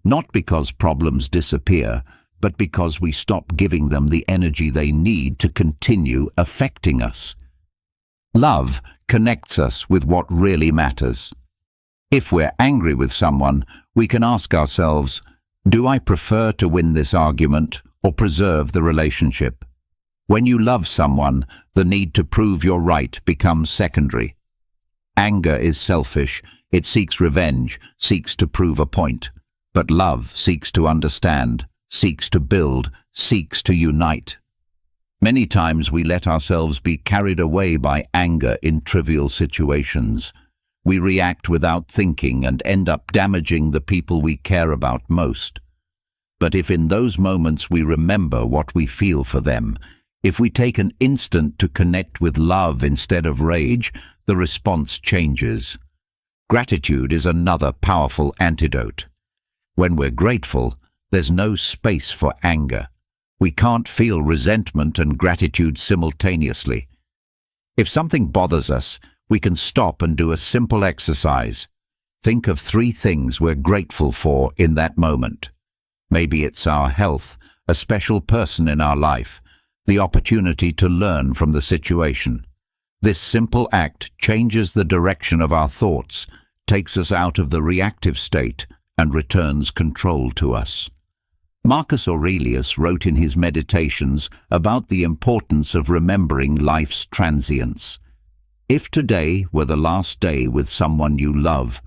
S1: Not because problems disappear, but because we stop giving them the energy they need to continue affecting us. Love connects us with what really matters. If we're angry with someone, we can ask ourselves, do I prefer to win this argument or preserve the relationship? When you love someone, the need to prove you're right becomes secondary. Anger is selfish. It seeks revenge, seeks to prove a point. But love seeks to understand, seeks to build, seeks to unite. Many times we let ourselves be carried away by anger in trivial situations. We react without thinking and end up damaging the people we care about most. But if in those moments we remember what we feel for them, if we take an instant to connect with love instead of rage, the response changes. Gratitude is another powerful antidote. When we're grateful, there's no space for anger. We can't feel resentment and gratitude simultaneously. If something bothers us, we can stop and do a simple exercise. Think of 3 things we're grateful for in that moment. Maybe it's our health, a special person in our life, the opportunity to learn from the situation. This simple act changes the direction of our thoughts, takes us out of the reactive state, and returns control to us. Marcus Aurelius wrote in his Meditations about the importance of remembering life's transience. If today were the last day with someone you love,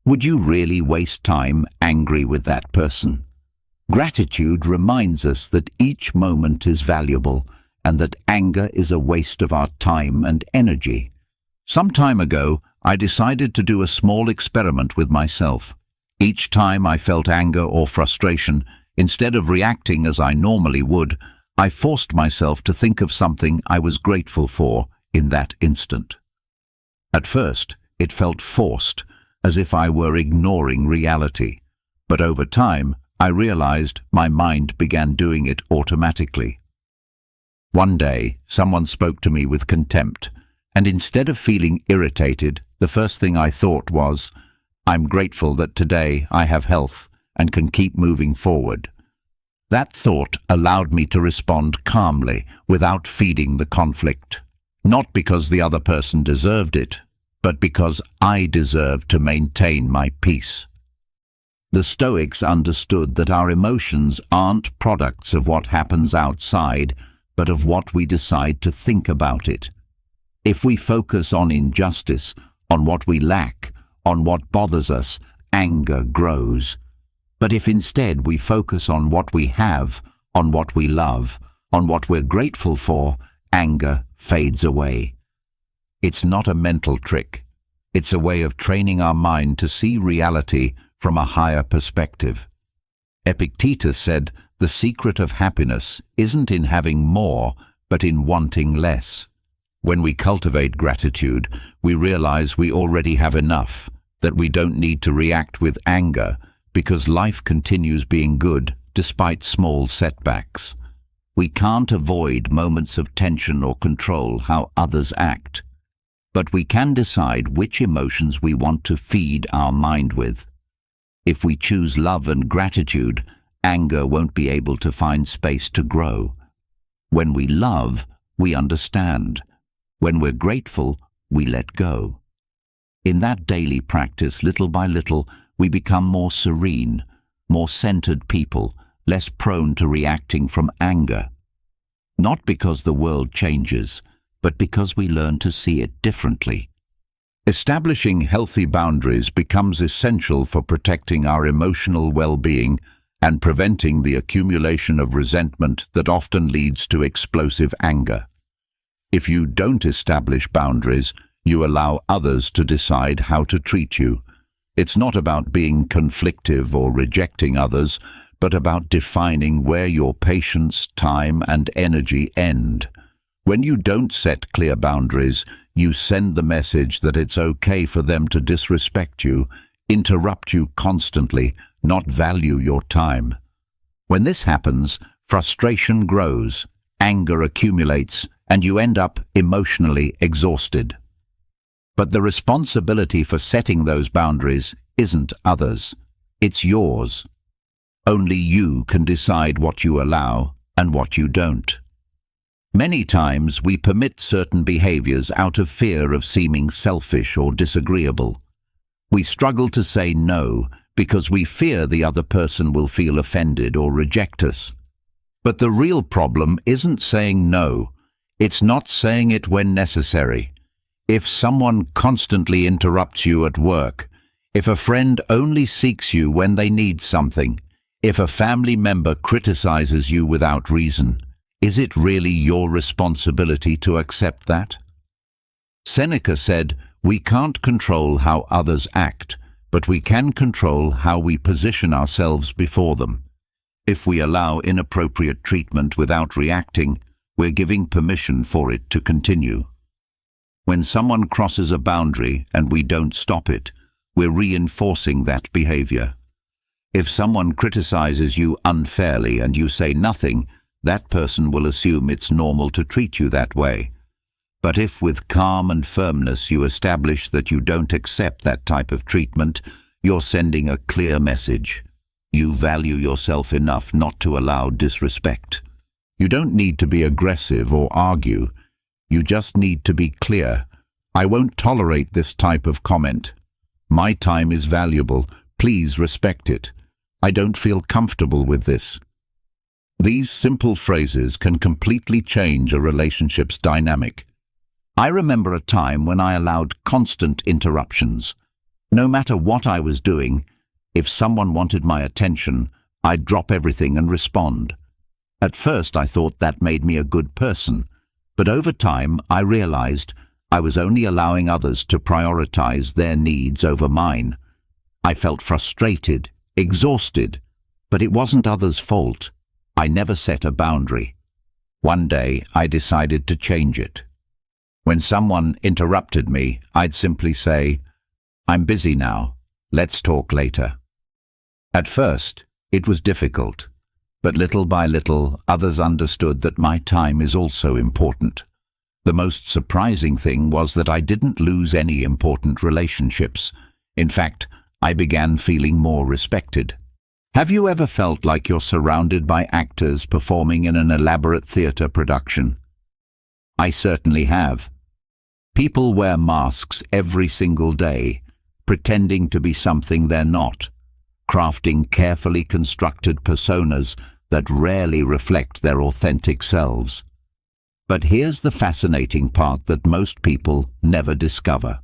S1: would you really waste time angry with that person? Gratitude reminds us that each moment is valuable and that anger is a waste of our time and energy. Some time ago, I decided to do a small experiment with myself. Each time I felt anger or frustration, instead of reacting as I normally would, I forced myself to think of something I was grateful for in that instant. At first, it felt forced, as if I were ignoring reality. But over time, I realized my mind began doing it automatically. One day, someone spoke to me with contempt, and instead of feeling irritated, the first thing I thought was, I'm grateful that today I have health and can keep moving forward. That thought allowed me to respond calmly, without feeding the conflict. Not because the other person deserved it, but because I deserved to maintain my peace. The Stoics understood that our emotions aren't products of what happens outside, but of what we decide to think about it. If we focus on injustice, on what we lack, on what bothers us, anger grows. But if instead we focus on what we have, on what we love, on what we're grateful for, anger fades away. It's not a mental trick. It's a way of training our mind to see reality from a higher perspective. Epictetus said, the secret of happiness isn't in having more, but in wanting less. When we cultivate gratitude, we realize we already have enough, that we don't need to react with anger, because life continues being good despite small setbacks. We can't avoid moments of tension or control how others act, but we can decide which emotions we want to feed our mind with. If we choose love and gratitude, anger won't be able to find space to grow. When we love, we understand. When we're grateful, we let go. In that daily practice, little by little, we become more serene, more centered people, less prone to reacting from anger. Not because the world changes, but because we learn to see it differently. Establishing healthy boundaries becomes essential for protecting our emotional well-being and preventing the accumulation of resentment that often leads to explosive anger. If you don't establish boundaries, you allow others to decide how to treat you. It's not about being conflictive or rejecting others, but about defining where your patience, time, and energy end. When you don't set clear boundaries, you send the message that it's okay for them to disrespect you, interrupt you constantly, not value your time. When this happens, frustration grows, anger accumulates, and you end up emotionally exhausted. But the responsibility for setting those boundaries isn't others. It's yours. Only you can decide what you allow and what you don't. Many times we permit certain behaviors out of fear of seeming selfish or disagreeable. We struggle to say no because we fear the other person will feel offended or reject us. But the real problem isn't saying no. It's not saying it when necessary. If someone constantly interrupts you at work, if a friend only seeks you when they need something, if a family member criticizes you without reason, is it really your responsibility to accept that? Seneca said, "We can't control how others act, but we can control how we position ourselves before them." If we allow inappropriate treatment without reacting, we're giving permission for it to continue. When someone crosses a boundary and we don't stop it, we're reinforcing that behavior. If someone criticizes you unfairly and you say nothing, that person will assume it's normal to treat you that way. But if with calm and firmness you establish that you don't accept that type of treatment, you're sending a clear message. You value yourself enough not to allow disrespect. You don't need to be aggressive or argue. You just need to be clear. I won't tolerate this type of comment. My time is valuable. Please respect it. I don't feel comfortable with this. These simple phrases can completely change a relationship's dynamic. I remember a time when I allowed constant interruptions. No matter what I was doing, if someone wanted my attention, I'd drop everything and respond. At first I thought that made me a good person, but over time I realized I was only allowing others to prioritize their needs over mine. I felt frustrated, exhausted, but it wasn't others' fault. I never set a boundary. One day I decided to change it. When someone interrupted me, I'd simply say, "I'm busy now. Let's talk later." At first, it was difficult, but little by little, others understood that my time is also important. The most surprising thing was that I didn't lose any important relationships. In fact, I began feeling more respected. Have you ever felt like you're surrounded by actors performing in an elaborate theater production? I certainly have. People wear masks every single day, pretending to be something they're not, crafting carefully constructed personas that rarely reflect their authentic selves. But here's the fascinating part that most people never discover.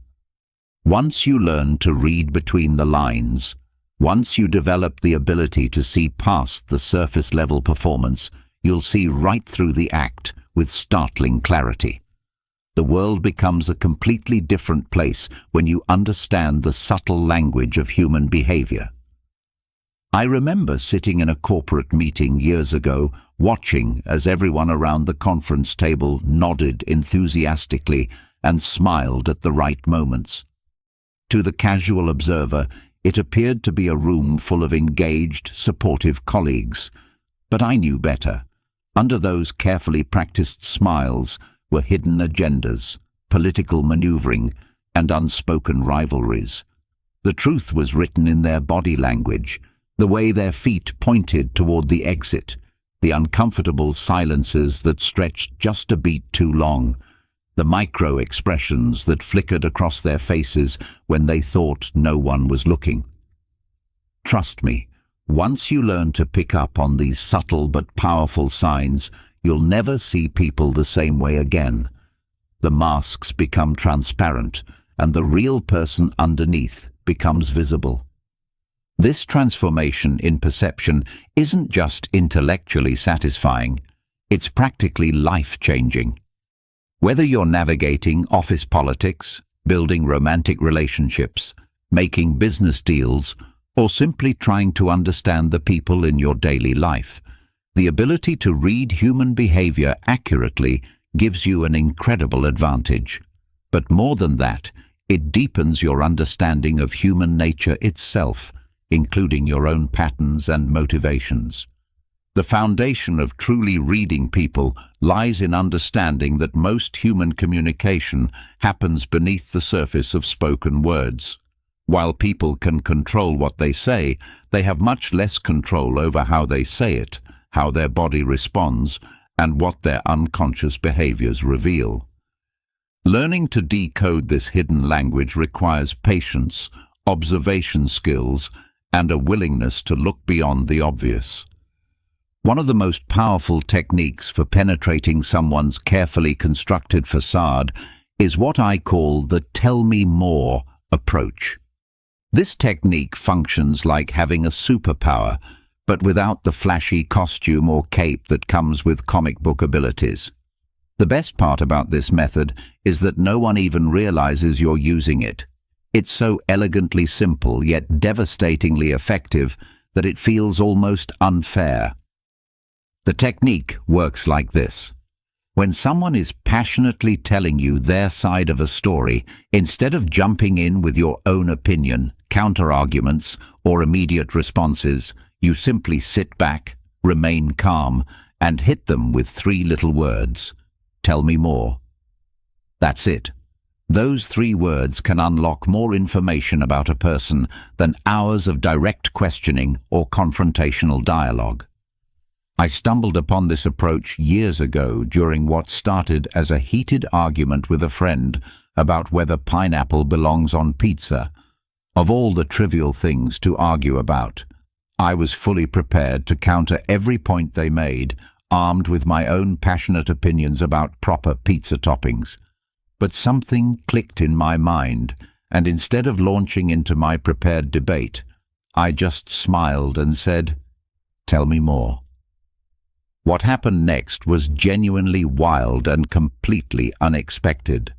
S1: Once you learn to read between the lines, once you develop the ability to see past the surface-level performance, you'll see right through the act with startling clarity. The world becomes a completely different place when you understand the subtle language of human behavior. I remember sitting in a corporate meeting years ago, watching as everyone around the conference table nodded enthusiastically and smiled at the right moments. To the casual observer, it appeared to be a room full of engaged, supportive colleagues. But I knew better. Under those carefully practiced smiles were hidden agendas, political maneuvering, and unspoken rivalries. The truth was written in their body language, the way their feet pointed toward the exit, the uncomfortable silences that stretched just a beat too long, the micro-expressions that flickered across their faces when they thought no one was looking. Trust me, once you learn to pick up on these subtle but powerful signs, you'll never see people the same way again. The masks become transparent, and the real person underneath becomes visible. This transformation in perception isn't just intellectually satisfying, it's practically life-changing. Whether you're navigating office politics, building romantic relationships, making business deals, or simply trying to understand the people in your daily life, the ability to read human behavior accurately gives you an incredible advantage. But more than that, it deepens your understanding of human nature itself, including your own patterns and motivations. The foundation of truly reading people lies in understanding that most human communication happens beneath the surface of spoken words. While people can control what they say, they have much less control over how they say it, how their body responds, and what their unconscious behaviors reveal. Learning to decode this hidden language requires patience, observation skills, and a willingness to look beyond the obvious. One of the most powerful techniques for penetrating someone's carefully constructed facade is what I call the "tell me more" approach. This technique functions like having a superpower, but without the flashy costume or cape that comes with comic book abilities. The best part about this method is that no one even realizes you're using it. It's so elegantly simple yet devastatingly effective that it feels almost unfair. The technique works like this. When someone is passionately telling you their side of a story, instead of jumping in with your own opinion, counter-arguments, or immediate responses, you simply sit back, remain calm, and hit them with 3 little words. Tell me more. That's it. Those 3 words can unlock more information about a person than hours of direct questioning or confrontational dialogue. I stumbled upon this approach years ago during what started as a heated argument with a friend about whether pineapple belongs on pizza. Of all the trivial things to argue about, I was fully prepared to counter every point they made, armed with my own passionate opinions about proper pizza toppings. But something clicked in my mind, and instead of launching into my prepared debate, I just smiled and said, "Tell me more." What happened next was genuinely wild and completely unexpected.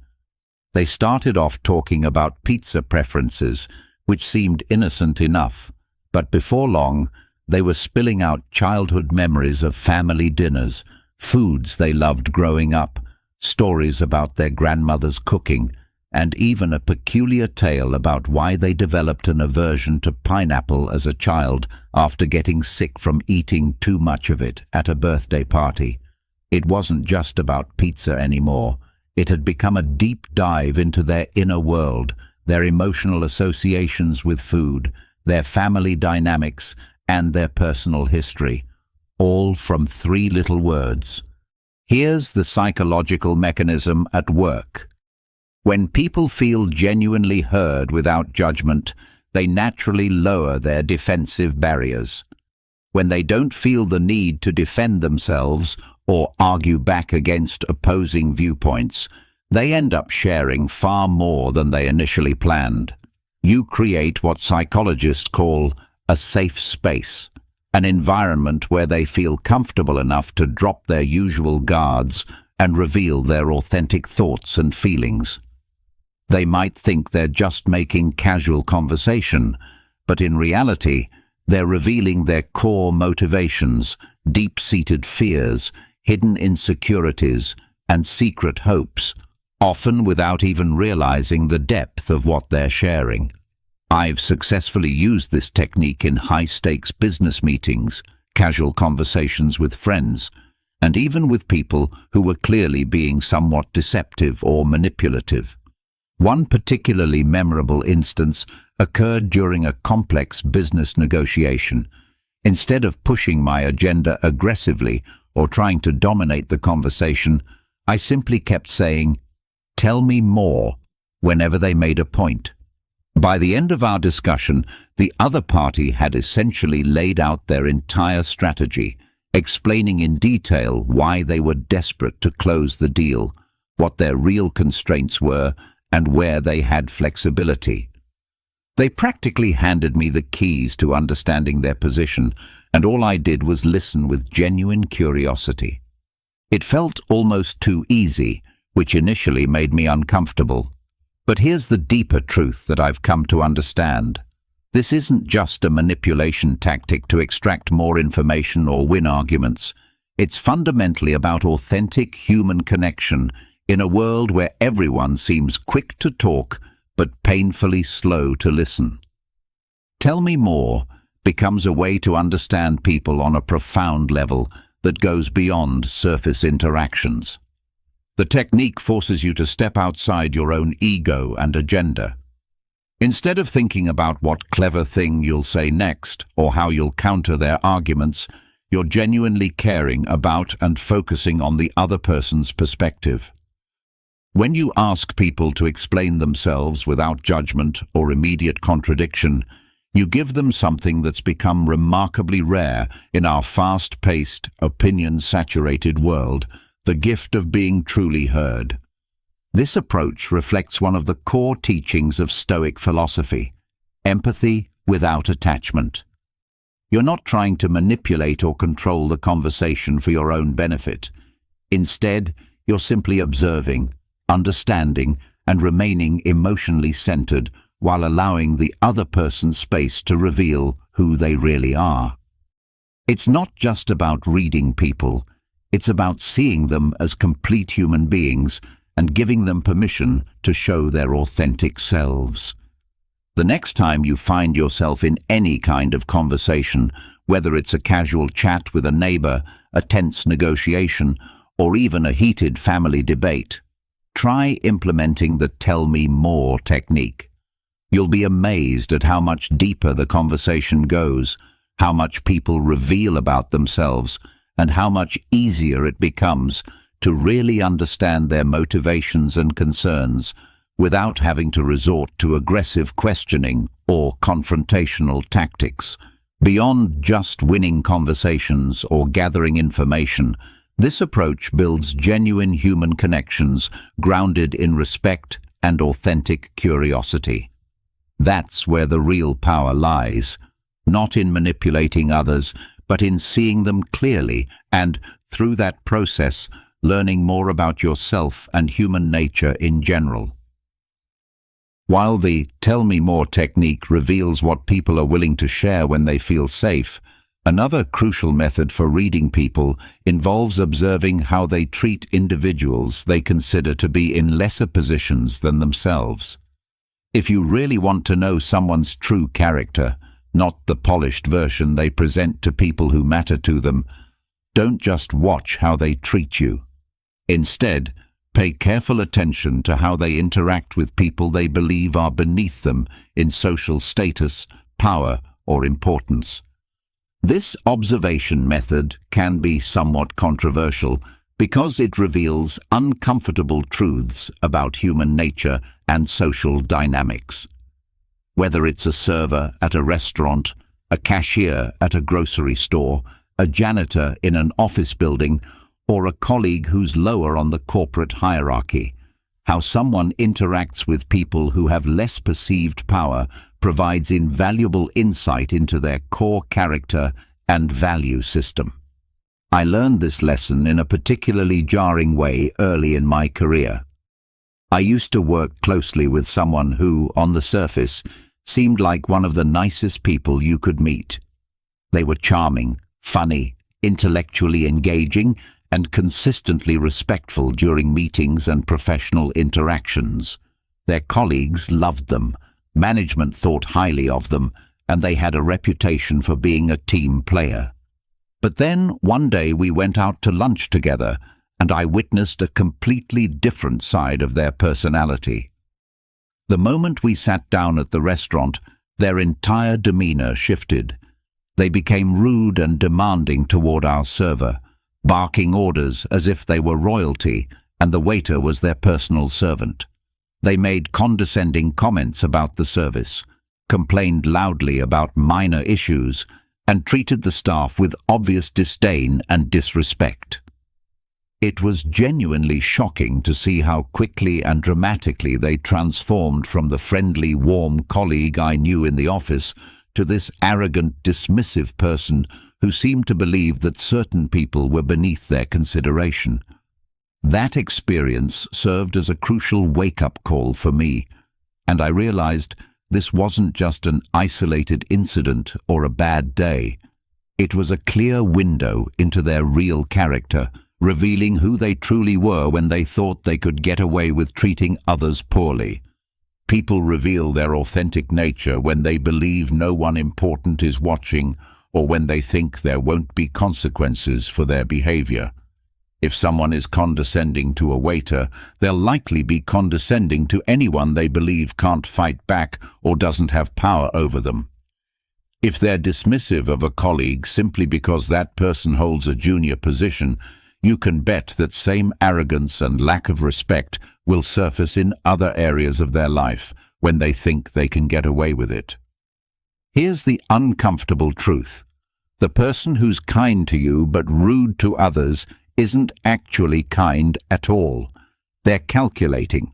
S1: They started off talking about pizza preferences, which seemed innocent enough, but before long, they were spilling out childhood memories of family dinners, foods they loved growing up, stories about their grandmother's cooking, and even a peculiar tale about why they developed an aversion to pineapple as a child after getting sick from eating too much of it at a birthday party. It wasn't just about pizza anymore. It had become a deep dive into their inner world, their emotional associations with food, their family dynamics, and their personal history, all from 3 little words. Here's the psychological mechanism at work. When people feel genuinely heard without judgment, they naturally lower their defensive barriers. When they don't feel the need to defend themselves or argue back against opposing viewpoints, they end up sharing far more than they initially planned. You create what psychologists call a safe space, an environment where they feel comfortable enough to drop their usual guards and reveal their authentic thoughts and feelings. They might think they're just making casual conversation, but in reality, they're revealing their core motivations, deep-seated fears, hidden insecurities, and secret hopes, often without even realizing the depth of what they're sharing. I've successfully used this technique in high-stakes business meetings, casual conversations with friends, and even with people who were clearly being somewhat deceptive or manipulative. One particularly memorable instance occurred during a complex business negotiation. Instead of pushing my agenda aggressively or trying to dominate the conversation, I simply kept saying, "Tell me more," whenever they made a point. By the end of our discussion, the other party had essentially laid out their entire strategy, explaining in detail why they were desperate to close the deal, what their real constraints were, and where they had flexibility. They practically handed me the keys to understanding their position, and all I did was listen with genuine curiosity. It felt almost too easy, which initially made me uncomfortable. But here's the deeper truth that I've come to understand. This isn't just a manipulation tactic to extract more information or win arguments. It's fundamentally about authentic human connection in a world where everyone seems quick to talk but painfully slow to listen. Tell me more becomes a way to understand people on a profound level that goes beyond surface interactions. The technique forces you to step outside your own ego and agenda. Instead of thinking about what clever thing you'll say next or how you'll counter their arguments, you're genuinely caring about and focusing on the other person's perspective. When you ask people to explain themselves without judgment or immediate contradiction, you give them something that's become remarkably rare in our fast-paced, opinion-saturated world, the gift of being truly heard. This approach reflects one of the core teachings of Stoic philosophy: empathy without attachment. You're not trying to manipulate or control the conversation for your own benefit. Instead, you're simply observing, understanding, and remaining emotionally centered while allowing the other person's space to reveal who they really are. It's not just about reading people, it's about seeing them as complete human beings and giving them permission to show their authentic selves. The next time you find yourself in any kind of conversation, whether it's a casual chat with a neighbor, a tense negotiation, or even a heated family debate, try implementing the "tell me more" technique. You'll be amazed at how much deeper the conversation goes, how much people reveal about themselves, and how much easier it becomes to really understand their motivations and concerns without having to resort to aggressive questioning or confrontational tactics. Beyond just winning conversations or gathering information, this approach builds genuine human connections grounded in respect and authentic curiosity. That's where the real power lies, not in manipulating others, but in seeing them clearly and, through that process, learning more about yourself and human nature in general. While the "tell me more" technique reveals what people are willing to share when they feel safe, another crucial method for reading people involves observing how they treat individuals they consider to be in lesser positions than themselves. If you really want to know someone's true character, not the polished version they present to people who matter to them, don't just watch how they treat you. Instead, pay careful attention to how they interact with people they believe are beneath them in social status, power, or importance. This observation method can be somewhat controversial because it reveals uncomfortable truths about human nature and social dynamics. Whether it's a server at a restaurant, a cashier at a grocery store, a janitor in an office building, or a colleague who's lower on the corporate hierarchy, how someone interacts with people who have less perceived power provides invaluable insight into their core character and value system. I learned this lesson in a particularly jarring way early in my career. I used to work closely with someone who, on the surface, seemed like one of the nicest people you could meet. They were charming, funny, intellectually engaging, and consistently respectful during meetings and professional interactions. Their colleagues loved them, management thought highly of them, and they had a reputation for being a team player. But then, one day we went out to lunch together, and I witnessed a completely different side of their personality. The moment we sat down at the restaurant, their entire demeanor shifted. They became rude and demanding toward our server, barking orders as if they were royalty and the waiter was their personal servant. They made condescending comments about the service, complained loudly about minor issues, and treated the staff with obvious disdain and disrespect. It was genuinely shocking to see how quickly and dramatically they transformed from the friendly, warm colleague I knew in the office to this arrogant, dismissive person who seemed to believe that certain people were beneath their consideration. That experience served as a crucial wake-up call for me, and I realized this wasn't just an isolated incident or a bad day. It was a clear window into their real character, revealing who they truly were when they thought they could get away with treating others poorly. People reveal their authentic nature when they believe no one important is watching, or when they think there won't be consequences for their behavior. If someone is condescending to a waiter, they'll likely be condescending to anyone they believe can't fight back or doesn't have power over them. If they're dismissive of a colleague simply because that person holds a junior position, you can bet that same arrogance and lack of respect will surface in other areas of their life when they think they can get away with it. Here's the uncomfortable truth. The person who's kind to you but rude to others isn't actually kind at all. They're calculating.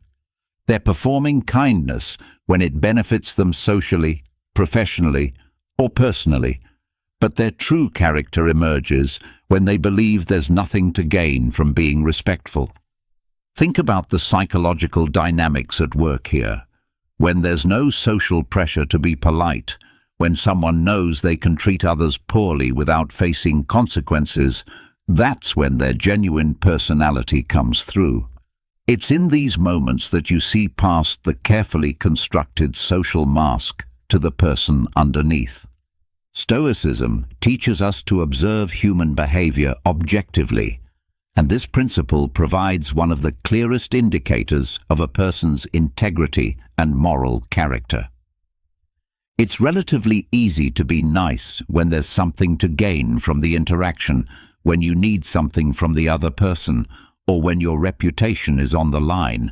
S1: They're performing kindness when it benefits them socially, professionally, or personally. But their true character emerges when they believe there's nothing to gain from being respectful. Think about the psychological dynamics at work here. When there's no social pressure to be polite, when someone knows they can treat others poorly without facing consequences, that's when their genuine personality comes through. It's in these moments that you see past the carefully constructed social mask to the person underneath. Stoicism teaches us to observe human behavior objectively, and this principle provides one of the clearest indicators of a person's integrity and moral character. It's relatively easy to be nice when there's something to gain from the interaction, when you need something from the other person, or when your reputation is on the line.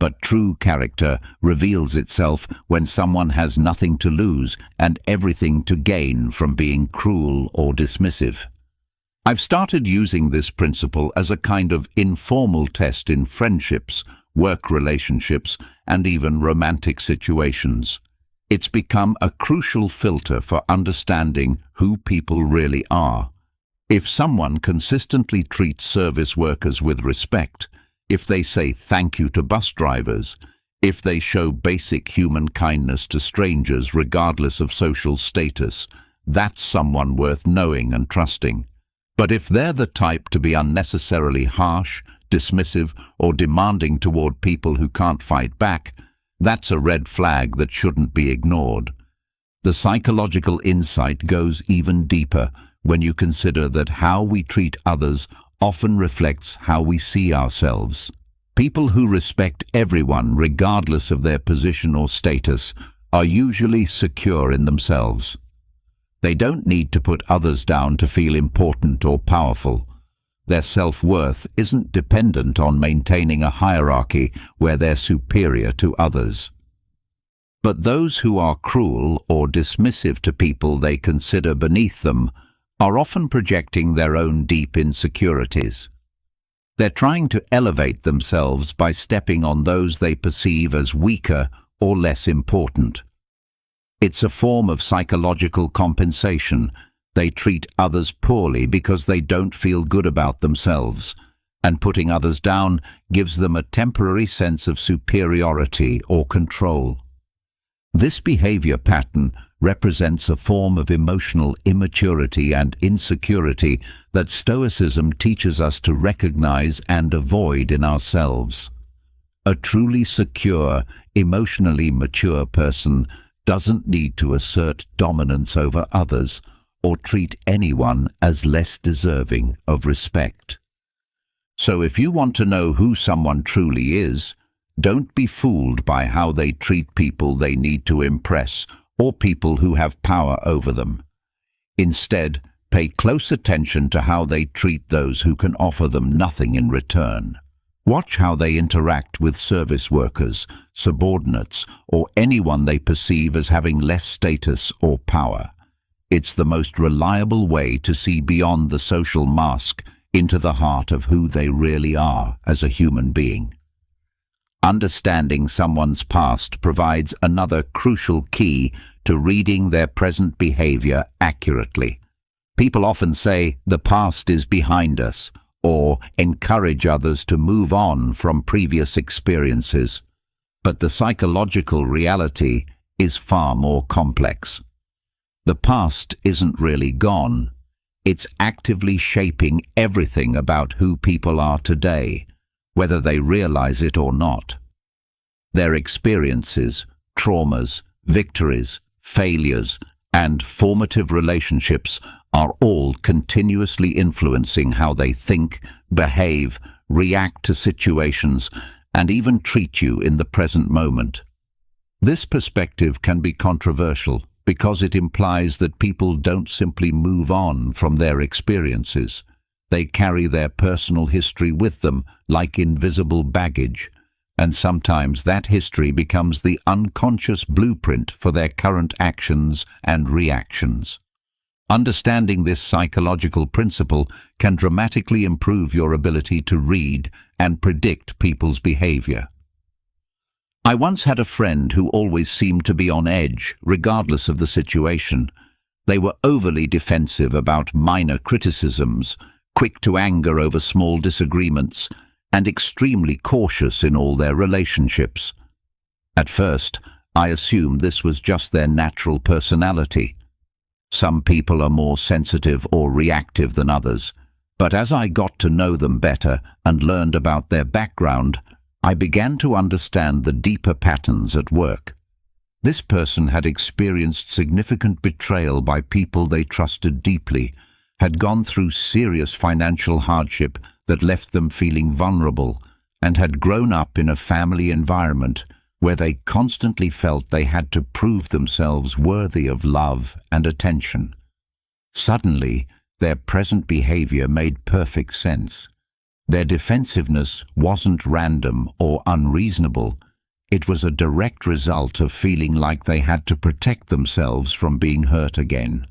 S1: But true character reveals itself when someone has nothing to lose and everything to gain from being cruel or dismissive. I've started using this principle as a kind of informal test in friendships, work relationships, and even romantic situations. It's become a crucial filter for understanding who people really are. If someone consistently treats service workers with respect, if they say thank you to bus drivers, if they show basic human kindness to strangers regardless of social status, that's someone worth knowing and trusting. But if they're the type to be unnecessarily harsh, dismissive, or demanding toward people who can't fight back, that's a red flag that shouldn't be ignored. The psychological insight goes even deeper when you consider that how we treat others often reflects how we see ourselves. People who respect everyone regardless of their position or status are usually secure in themselves. They don't need to put others down to feel important or powerful. Their self-worth isn't dependent on maintaining a hierarchy where they're superior to others. But those who are cruel or dismissive to people they consider beneath them are often projecting their own deep insecurities. They're trying to elevate themselves by stepping on those they perceive as weaker or less important. It's a form of psychological compensation. They treat others poorly because they don't feel good about themselves, and putting others down gives them a temporary sense of superiority or control. This behavior pattern represents a form of emotional immaturity and insecurity that Stoicism teaches us to recognize and avoid in ourselves. A truly secure, emotionally mature person doesn't need to assert dominance over others or treat anyone as less deserving of respect. So if you want to know who someone truly is, don't be fooled by how they treat people they need to impress or people who have power over them. Instead, pay close attention to how they treat those who can offer them nothing in return. Watch how they interact with service workers, subordinates, or anyone they perceive as having less status or power. It's the most reliable way to see beyond the social mask into the heart of who they really are as a human being. Understanding someone's past provides another crucial key to reading their present behavior accurately. People often say the past is behind us, or encourage others to move on from previous experiences. But the psychological reality is far more complex. The past isn't really gone. It's actively shaping everything about who people are today, whether they realize it or not. Their experiences, traumas, victories, failures, and formative relationships are all continuously influencing how they think, behave, react to situations, and even treat you in the present moment. This perspective can be controversial because it implies that people don't simply move on from their experiences. They carry their personal history with them like invisible baggage, and sometimes that history becomes the unconscious blueprint for their current actions and reactions. Understanding this psychological principle can dramatically improve your ability to read and predict people's behavior. I once had a friend who always seemed to be on edge, regardless of the situation. They were overly defensive about minor criticisms, quick to anger over small disagreements, and extremely cautious in all their relationships. At first, I assumed this was just their natural personality. Some people are more sensitive or reactive than others, but as I got to know them better and learned about their background, I began to understand the deeper patterns at work. This person had experienced significant betrayal by people they trusted deeply, had gone through serious financial hardship that left them feeling vulnerable, and had grown up in a family environment where they constantly felt they had to prove themselves worthy of love and attention. Suddenly, their present behavior made perfect sense. Their defensiveness wasn't random or unreasonable. It was a direct result of feeling like they had to protect themselves from being hurt again.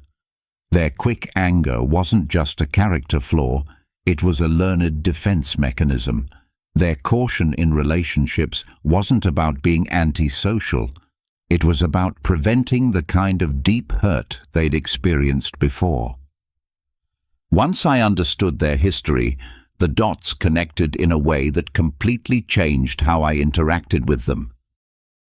S1: Their quick anger wasn't just a character flaw, it was a learned defense mechanism. Their caution in relationships wasn't about being antisocial. It was about preventing the kind of deep hurt they'd experienced before. Once I understood their history, the dots connected in a way that completely changed how I interacted with them.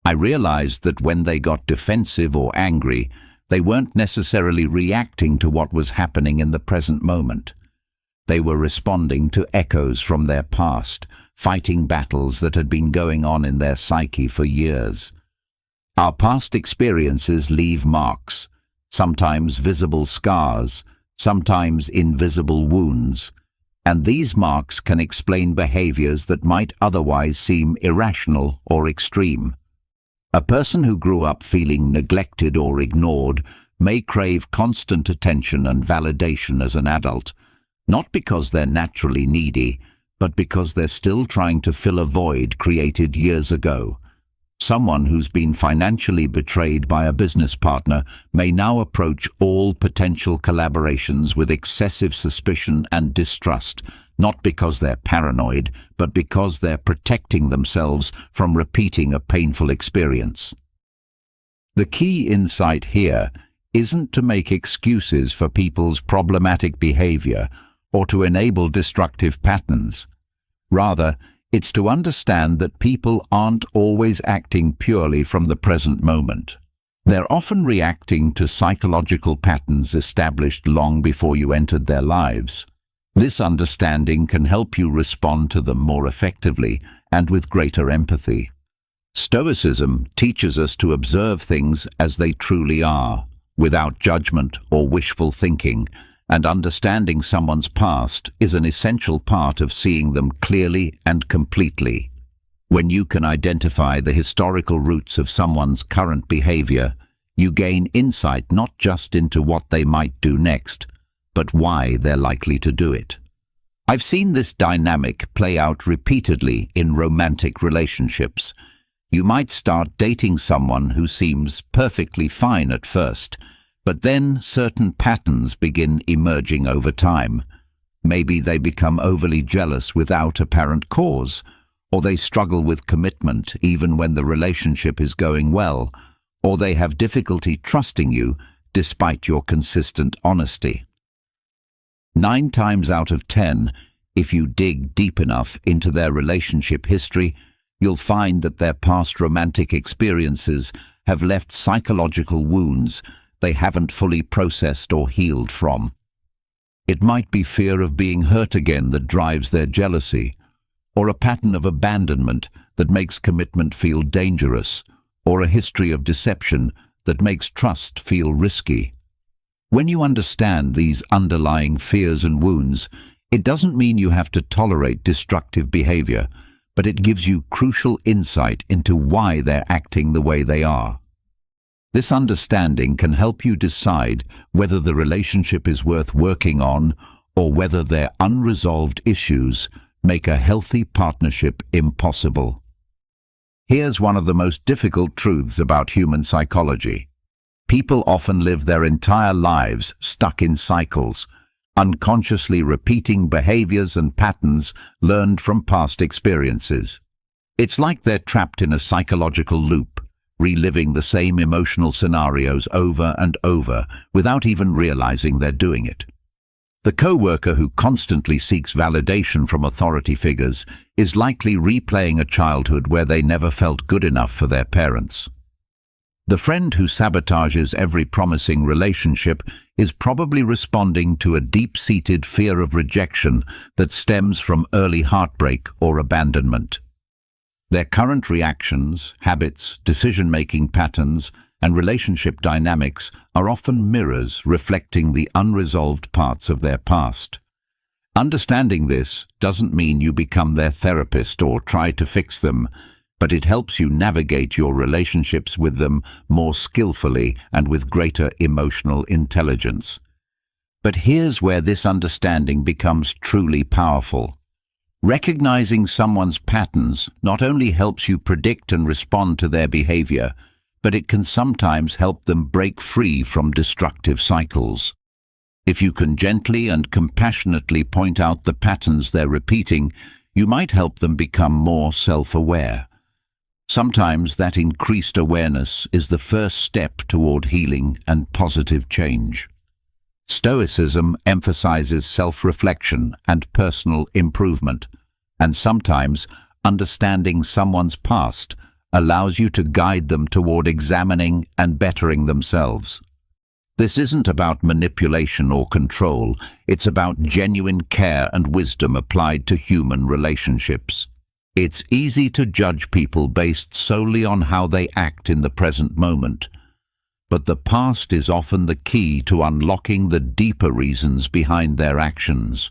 S1: I realized that when they got defensive or angry, they weren't necessarily reacting to what was happening in the present moment. They were responding to echoes from their past, fighting battles that had been going on in their psyche for years. Our past experiences leave marks, sometimes visible scars, sometimes invisible wounds, and these marks can explain behaviors that might otherwise seem irrational or extreme. A person who grew up feeling neglected or ignored may crave constant attention and validation as an adult, not because they're naturally needy, but because they're still trying to fill a void created years ago. Someone who's been financially betrayed by a business partner may now approach all potential collaborations with excessive suspicion and distrust, not because they're paranoid, but because they're protecting themselves from repeating a painful experience. The key insight here isn't to make excuses for people's problematic behavior or to enable destructive patterns. Rather, it's to understand that people aren't always acting purely from the present moment. They're often reacting to psychological patterns established long before you entered their lives. This understanding can help you respond to them more effectively and with greater empathy. Stoicism teaches us to observe things as they truly are, without judgment or wishful thinking, and understanding someone's past is an essential part of seeing them clearly and completely. When you can identify the historical roots of someone's current behavior, you gain insight not just into what they might do next, but why they're likely to do it. I've seen this dynamic play out repeatedly in romantic relationships. You might start dating someone who seems perfectly fine at first, but then certain patterns begin emerging over time. Maybe they become overly jealous without apparent cause, or they struggle with commitment even when the relationship is going well, or they have difficulty trusting you despite your consistent honesty. 9 times out of 10, if you dig deep enough into their relationship history, you'll find that their past romantic experiences have left psychological wounds they haven't fully processed or healed from. It might be fear of being hurt again that drives their jealousy, or a pattern of abandonment that makes commitment feel dangerous, or a history of deception that makes trust feel risky. When you understand these underlying fears and wounds, it doesn't mean you have to tolerate destructive behavior, but it gives you crucial insight into why they're acting the way they are. This understanding can help you decide whether the relationship is worth working on or whether their unresolved issues make a healthy partnership impossible. Here's one of the most difficult truths about human psychology. People often live their entire lives stuck in cycles, unconsciously repeating behaviors and patterns learned from past experiences. It's like they're trapped in a psychological loop, reliving the same emotional scenarios over and over without even realizing they're doing it. The coworker who constantly seeks validation from authority figures is likely replaying a childhood where they never felt good enough for their parents. The friend who sabotages every promising relationship is probably responding to a deep-seated fear of rejection that stems from early heartbreak or abandonment. Their current reactions, habits, decision-making patterns, and relationship dynamics are often mirrors reflecting the unresolved parts of their past. Understanding this doesn't mean you become their therapist or try to fix them, but it helps you navigate your relationships with them more skillfully and with greater emotional intelligence. But here's where this understanding becomes truly powerful. Recognizing someone's patterns not only helps you predict and respond to their behavior, but it can sometimes help them break free from destructive cycles. If you can gently and compassionately point out the patterns they're repeating, you might help them become more self-aware. Sometimes that increased awareness is the first step toward healing and positive change. Stoicism emphasizes self-reflection and personal improvement, and sometimes understanding someone's past allows you to guide them toward examining and bettering themselves. This isn't about manipulation or control, it's about genuine care and wisdom applied to human relationships. It's easy to judge people based solely on how they act in the present moment, but the past is often the key to unlocking the deeper reasons behind their actions.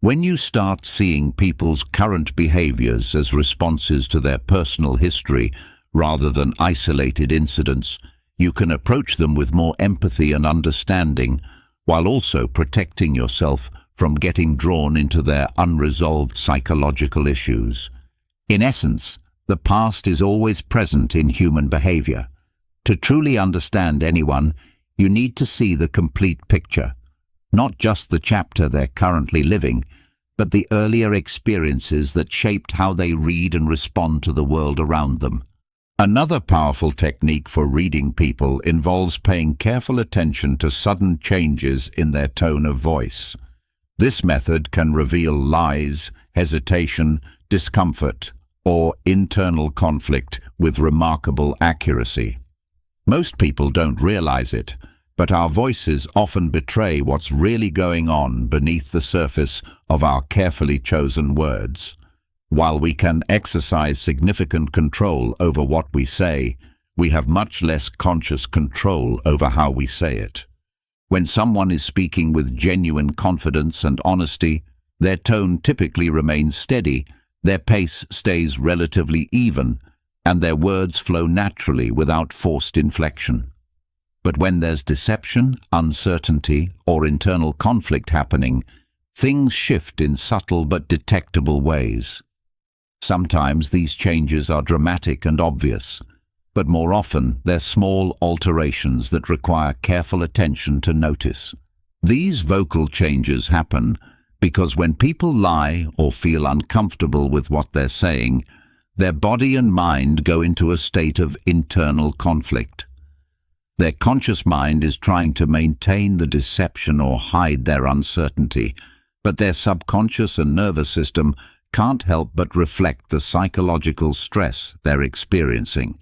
S1: When you start seeing people's current behaviors as responses to their personal history rather than isolated incidents, you can approach them with more empathy and understanding, while also protecting yourself from getting drawn into their unresolved psychological issues. In essence, the past is always present in human behavior. To truly understand anyone, you need to see the complete picture, not just the chapter they're currently living, but the earlier experiences that shaped how they read and respond to the world around them. Another powerful technique for reading people involves paying careful attention to sudden changes in their tone of voice. This method can reveal lies, hesitation, discomfort, or internal conflict with remarkable accuracy. Most people don't realize it, but our voices often betray what's really going on beneath the surface of our carefully chosen words. While we can exercise significant control over what we say, we have much less conscious control over how we say it. When someone is speaking with genuine confidence and honesty, their tone typically remains steady, their pace stays relatively even, and their words flow naturally without forced inflection. But when there's deception, uncertainty, or internal conflict happening, things shift in subtle but detectable ways. Sometimes these changes are dramatic and obvious, but more often they're small alterations that require careful attention to notice. These vocal changes happen Because when people lie or feel uncomfortable with what they're saying, their body and mind go into a state of internal conflict. Their conscious mind is trying to maintain the deception or hide their uncertainty, but their subconscious and nervous system can't help but reflect the psychological stress they're experiencing.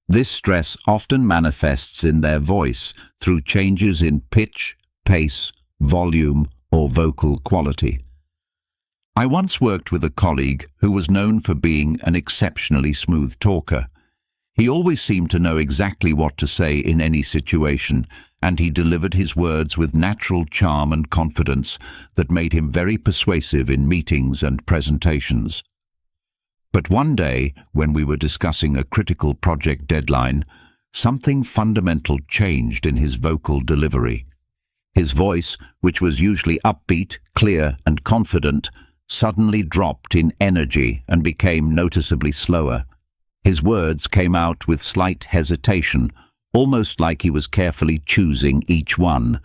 S1: This stress often manifests in their voice through changes in pitch, pace, volume, or vocal quality. I once worked with a colleague who was known for being an exceptionally smooth talker. He always seemed to know exactly what to say in any situation, and he delivered his words with natural charm and confidence that made him very persuasive in meetings and presentations. But one day, when we were discussing a critical project deadline, something fundamental changed in his vocal delivery. His voice, which was usually upbeat, clear, and confident, suddenly dropped in energy and became noticeably slower. His words came out with slight hesitation, almost like he was carefully choosing each one,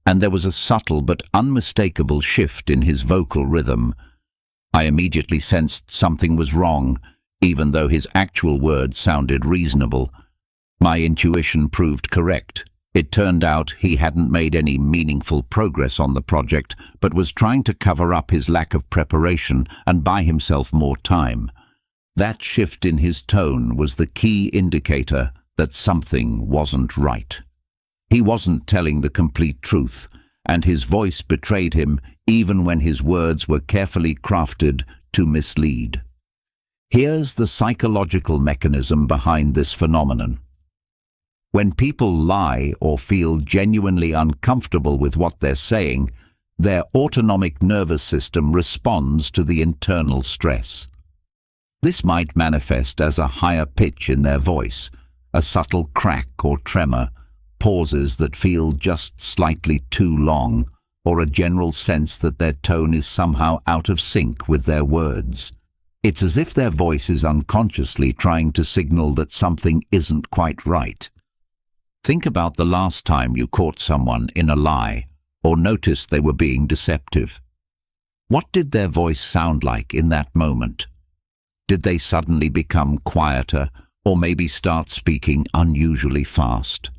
S1: and there was a subtle but unmistakable shift in his vocal rhythm. I immediately sensed something was wrong, even though his actual words sounded reasonable. My intuition proved correct. It turned out he hadn't made any meaningful progress on the project, but was trying to cover up his lack of preparation and buy himself more time. That shift in his tone was the key indicator that something wasn't right. He wasn't telling the complete truth, and his voice betrayed him even when his words were carefully crafted to mislead. Here's the psychological mechanism behind this phenomenon. When people lie or feel genuinely uncomfortable with what they're saying, their autonomic nervous system responds to the internal stress. This might manifest as a higher pitch in their voice, a subtle crack or tremor, pauses that feel just slightly too long, or a general sense that their tone is somehow out of sync with their words. It's as if their voice is unconsciously trying to signal that something isn't quite right. Think about the last time you caught someone in a lie or noticed they were being deceptive. What did their voice sound like in that moment? Did they suddenly become quieter or maybe start speaking unusually fast?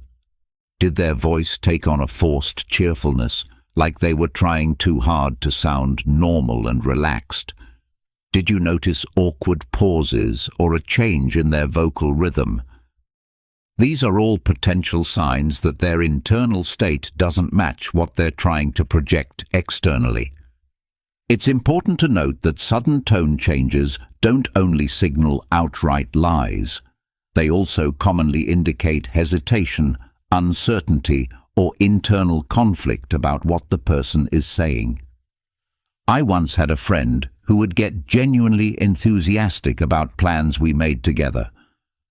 S1: Did their voice take on a forced cheerfulness, like they were trying too hard to sound normal and relaxed? Did you notice awkward pauses or a change in their vocal rhythm? These are all potential signs that their internal state doesn't match what they're trying to project externally. It's important to note that sudden tone changes don't only signal outright lies. They also commonly indicate hesitation, uncertainty, or internal conflict about what the person is saying. I once had a friend who would get genuinely enthusiastic about plans we made together.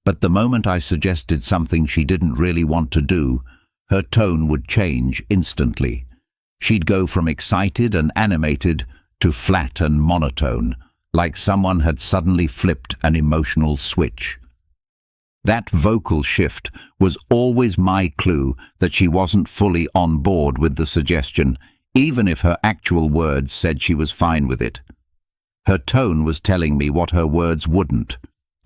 S1: But the moment I suggested something she didn't really want to do, her tone would change instantly. She'd go from excited and animated to flat and monotone, like someone had suddenly flipped an emotional switch. That vocal shift was always my clue that she wasn't fully on board with the suggestion, even if her actual words said she was fine with it. Her tone was telling me what her words wouldn't,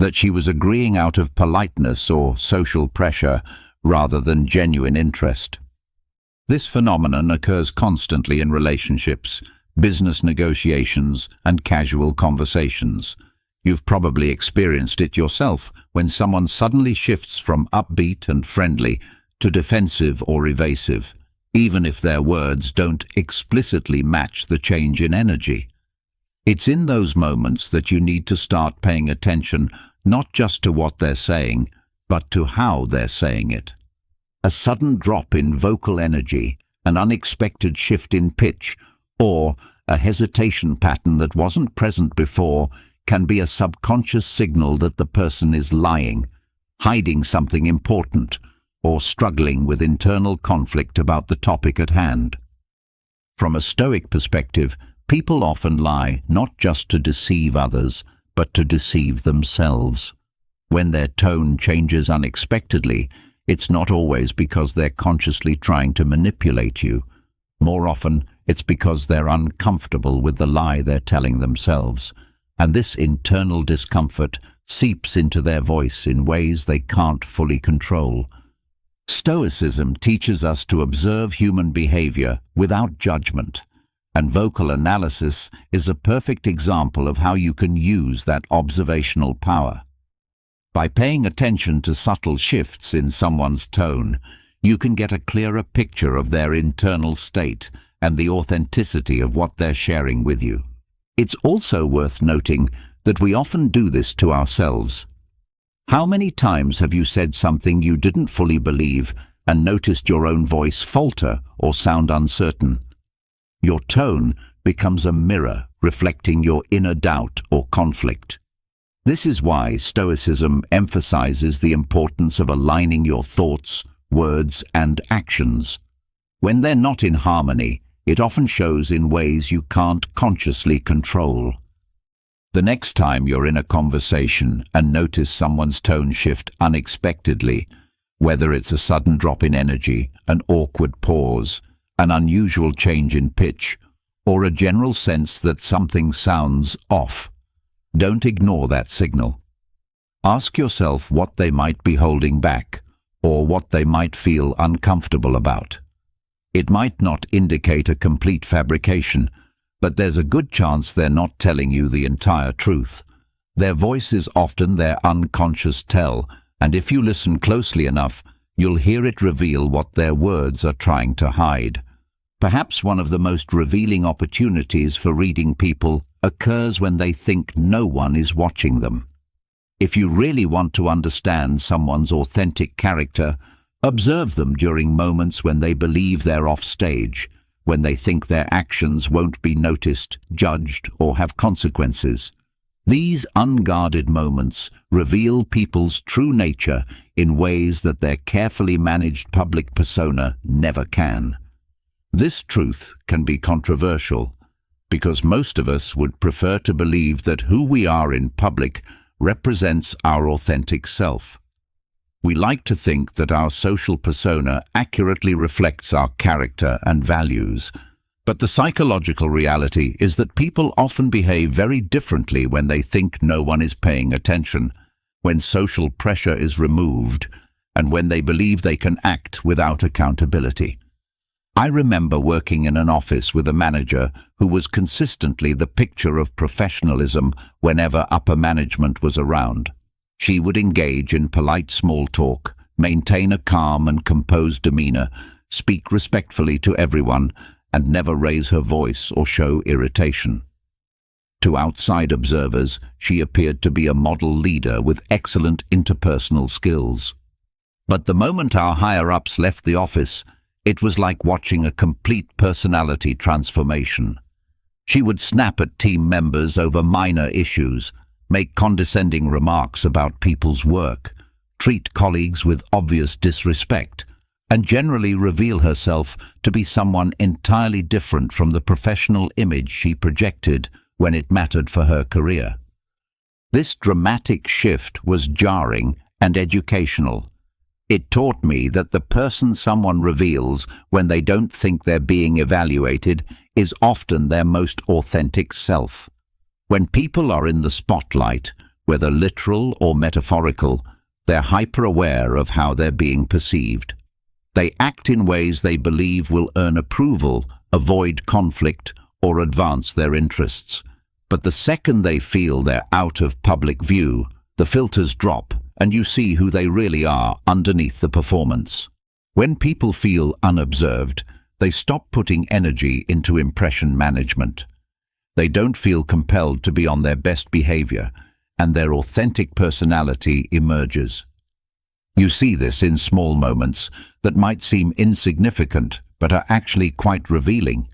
S1: that she was agreeing out of politeness or social pressure rather than genuine interest. This phenomenon occurs constantly in relationships, business negotiations, and casual conversations. You've probably experienced it yourself when someone suddenly shifts from upbeat and friendly to defensive or evasive, even if their words don't explicitly match the change in energy. It's in those moments that you need to start paying attention not just to what they're saying, but to how they're saying it. A sudden drop in vocal energy, an unexpected shift in pitch, or a hesitation pattern that wasn't present before can be a subconscious signal that the person is lying, hiding something important, or struggling with internal conflict about the topic at hand. From a Stoic perspective, people often lie not just to deceive others, but to deceive themselves. When their tone changes unexpectedly, it's not always because they're consciously trying to manipulate you. More often, it's because they're uncomfortable with the lie they're telling themselves, and this internal discomfort seeps into their voice in ways they can't fully control. Stoicism teaches us to observe human behavior without judgment, and vocal analysis is a perfect example of how you can use that observational power. By paying attention to subtle shifts in someone's tone, you can get a clearer picture of their internal state and the authenticity of what they're sharing with you. It's also worth noting that we often do this to ourselves. How many times have you said something you didn't fully believe and noticed your own voice falter or sound uncertain? Your tone becomes a mirror reflecting your inner doubt or conflict. This is why Stoicism emphasizes the importance of aligning your thoughts, words, and actions. When they're not in harmony, it often shows in ways you can't consciously control. The next time you're in a conversation and notice someone's tone shift unexpectedly, whether it's a sudden drop in energy, an awkward pause, an unusual change in pitch, or a general sense that something sounds off, don't ignore that signal. Ask yourself what they might be holding back, or what they might feel uncomfortable about. It might not indicate a complete fabrication, but there's a good chance they're not telling you the entire truth. Their voice is often their unconscious tell, and if you listen closely enough, you'll hear it reveal what their words are trying to hide. Perhaps one of the most revealing opportunities for reading people occurs when they think no one is watching them. If you really want to understand someone's authentic character, observe them during moments when they believe they're off stage, when they think their actions won't be noticed, judged, or have consequences. These unguarded moments reveal people's true nature in ways that their carefully managed public persona never can. This truth can be controversial, because most of us would prefer to believe that who we are in public represents our authentic self. We like to think that our social persona accurately reflects our character and values, but the psychological reality is that people often behave very differently when they think no one is paying attention, when social pressure is removed, and when they believe they can act without accountability. I remember working in an office with a manager who was consistently the picture of professionalism whenever upper management was around. She would engage in polite small talk, maintain a calm and composed demeanor, speak respectfully to everyone, and never raise her voice or show irritation. To outside observers, she appeared to be a model leader with excellent interpersonal skills. But the moment our higher-ups left the office, it was like watching a complete personality transformation. She would snap at team members over minor issues, make condescending remarks about people's work, treat colleagues with obvious disrespect, and generally reveal herself to be someone entirely different from the professional image she projected when it mattered for her career. This dramatic shift was jarring and educational. It taught me that the person someone reveals when they don't think they're being evaluated is often their most authentic self. When people are in the spotlight, whether literal or metaphorical, they're hyper-aware of how they're being perceived. They act in ways they believe will earn approval, avoid conflict, or advance their interests. But the second they feel they're out of public view, the filters drop, and you see who they really are underneath the performance. When people feel unobserved, they stop putting energy into impression management. They don't feel compelled to be on their best behavior, and their authentic personality emerges. You see this in small moments that might seem insignificant but are actually quite revealing.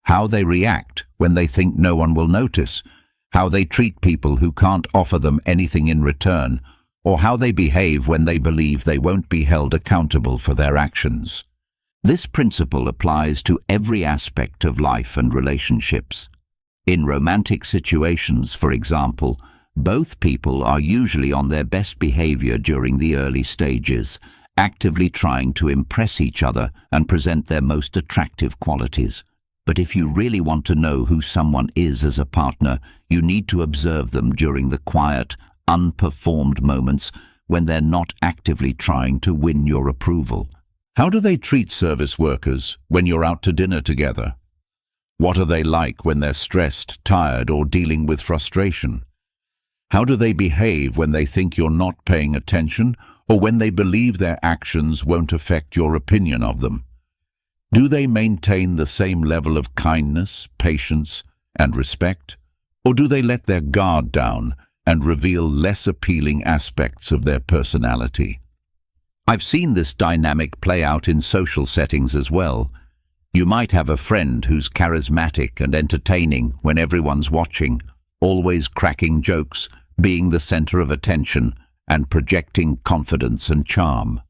S1: How they react when they think no one will notice, how they treat people who can't offer them anything in return, or how they behave when they believe they won't be held accountable for their actions. This principle applies to every aspect of life and relationships. In romantic situations, for example, both people are usually on their best behavior during the early stages, actively trying to impress each other and present their most attractive qualities. But if you really want to know who someone is as a partner, you need to observe them during the quiet, unperformed moments when they're not actively trying to win your approval. How do they treat service workers when you're out to dinner together? What are they like when they're stressed, tired, or dealing with frustration? How do they behave when they think you're not paying attention, or when they believe their actions won't affect your opinion of them? Do they maintain the same level of kindness, patience, and respect? Or do they let their guard down and reveal less appealing aspects of their personality? I've seen this dynamic play out in social settings as well. You might have a friend who's charismatic and entertaining when everyone's watching, always cracking jokes, being the center of attention, and projecting confidence and charm.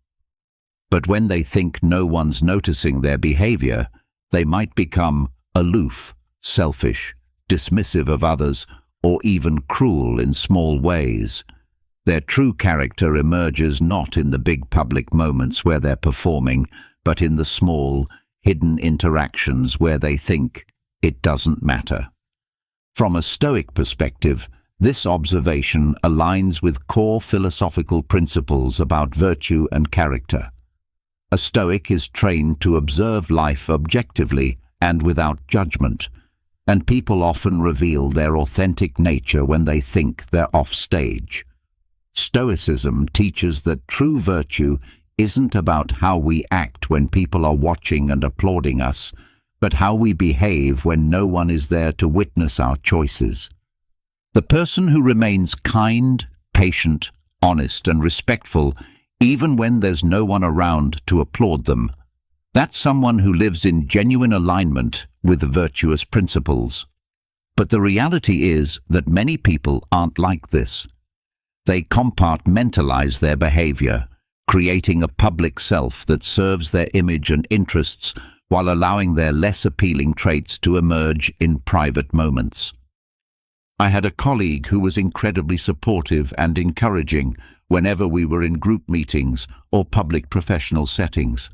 S1: But when they think no one's noticing their behavior, they might become aloof, selfish, dismissive of others, or even cruel in small ways. Their true character emerges not in the big public moments where they're performing, but in the small, hidden interactions where they think it doesn't matter. From a Stoic perspective, this observation aligns with core philosophical principles about virtue and character. A Stoic is trained to observe life objectively and without judgment, and people often reveal their authentic nature when they think they're off stage. Stoicism teaches that true virtue isn't about how we act when people are watching and applauding us, but how we behave when no one is there to witness our choices. The person who remains kind, patient, honest, and respectful, even when there's no one around to applaud them, that's someone who lives in genuine alignment with virtuous principles. But the reality is that many people aren't like this. They compartmentalize their behavior, creating a public self that serves their image and interests while allowing their less appealing traits to emerge in private moments. I had a colleague who was incredibly supportive and encouraging whenever we were in group meetings or public professional settings.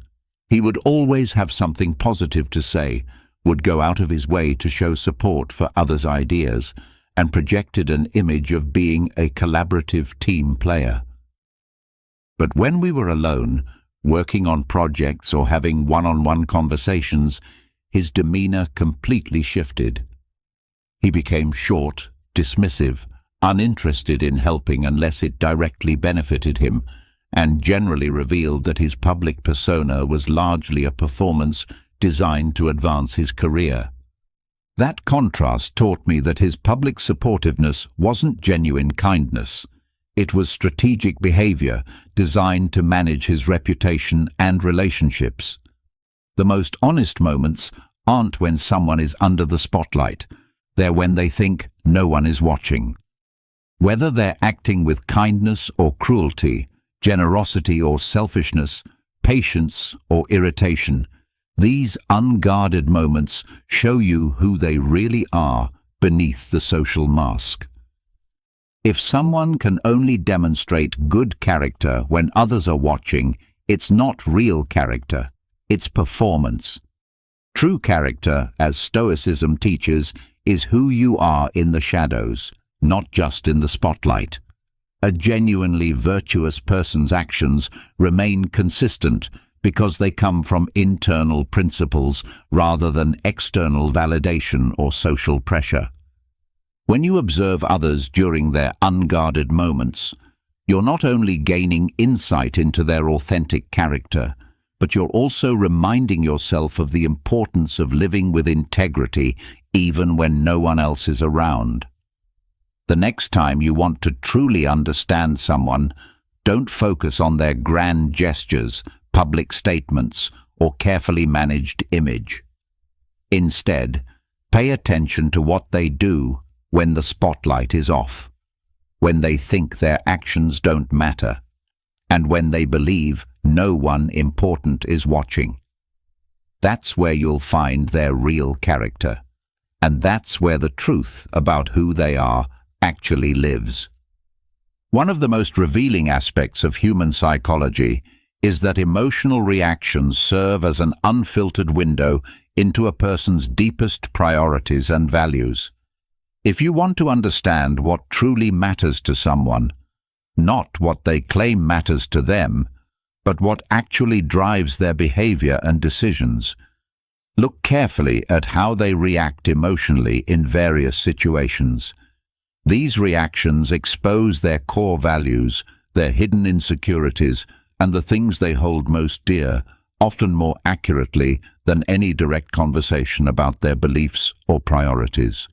S1: He would always have something positive to say, would go out of his way to show support for others' ideas, and projected an image of being a collaborative team player. But when we were alone, working on projects or having one-on-one conversations, his demeanor completely shifted. He became short, dismissive, uninterested in helping unless it directly benefited him, and generally revealed that his public persona was largely a performance designed to advance his career. That contrast taught me that his public supportiveness wasn't genuine kindness. It was strategic behavior designed to manage his reputation and relationships. The most honest moments aren't when someone is under the spotlight. They're when they think no one is watching. Whether they're acting with kindness or cruelty, generosity or selfishness, patience or irritation, these unguarded moments show you who they really are beneath the social mask. If someone can only demonstrate good character when others are watching, it's not real character, it's performance. True character, as Stoicism teaches, is who you are in the shadows, not just in the spotlight. A genuinely virtuous person's actions remain consistent because they come from internal principles rather than external validation or social pressure. When you observe others during their unguarded moments, you're not only gaining insight into their authentic character, but you're also reminding yourself of the importance of living with integrity even when no one else is around. The next time you want to truly understand someone, don't focus on their grand gestures, public statements, or carefully managed image. Instead, pay attention to what they do when the spotlight is off, when they think their actions don't matter, and when they believe no one important is watching. That's where you'll find their real character, and that's where the truth about who they are actually lives. One of the most revealing aspects of human psychology is that emotional reactions serve as an unfiltered window into a person's deepest priorities and values. If you want to understand what truly matters to someone, not what they claim matters to them, but what actually drives their behavior and decisions, look carefully at how they react emotionally in various situations. These reactions expose their core values, their hidden insecurities, and the things they hold most dear, often more accurately than any direct conversation about their beliefs or priorities.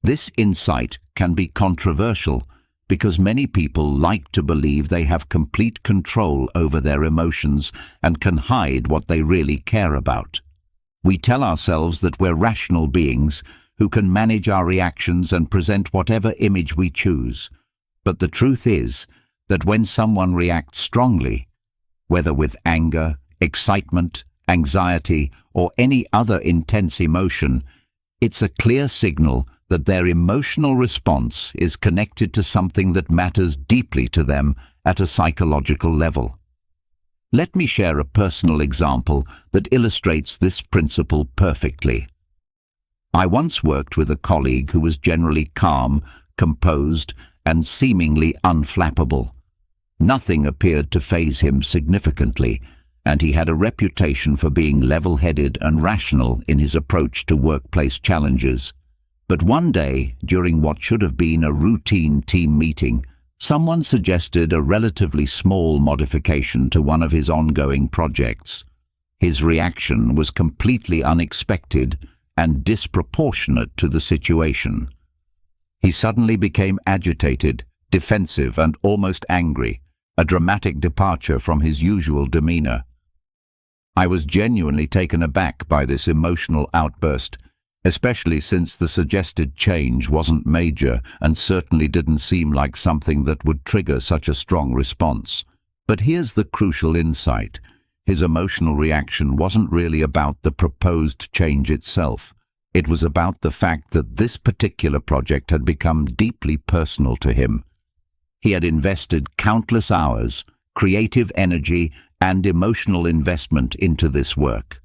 S1: This insight can be controversial because many people like to believe they have complete control over their emotions and can hide what they really care about. We tell ourselves that we're rational beings who can manage our reactions and present whatever image we choose. But the truth is that when someone reacts strongly, whether with anger, excitement, anxiety, or any other intense emotion, it's a clear signal that their emotional response is connected to something that matters deeply to them at a psychological level. Let me share a personal example that illustrates this principle perfectly. I once worked with a colleague who was generally calm, composed, and seemingly unflappable. Nothing appeared to faze him significantly, and he had a reputation for being level-headed and rational in his approach to workplace challenges. But one day, during what should have been a routine team meeting, someone suggested a relatively small modification to one of his ongoing projects. His reaction was completely unexpected and disproportionate to the situation. He suddenly became agitated, defensive, and almost angry, a dramatic departure from his usual demeanor. I was genuinely taken aback by this emotional outburst, especially since the suggested change wasn't major and certainly didn't seem like something that would trigger such a strong response. But here's the crucial insight. His emotional reaction wasn't really about the proposed change itself. It was about the fact that this particular project had become deeply personal to him. He had invested countless hours, creative energy, and emotional investment into this work.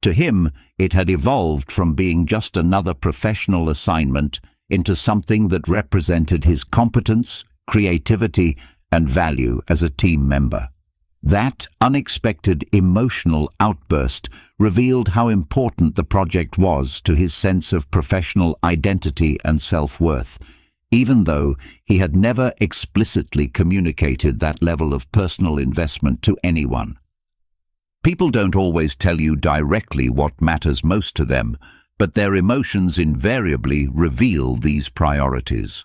S1: To him, it had evolved from being just another professional assignment into something that represented his competence, creativity, and value as a team member. That unexpected emotional outburst revealed how important the project was to his sense of professional identity and self-worth, even though he had never explicitly communicated that level of personal investment to anyone. People don't always tell you directly what matters most to them, but their emotions invariably reveal these priorities.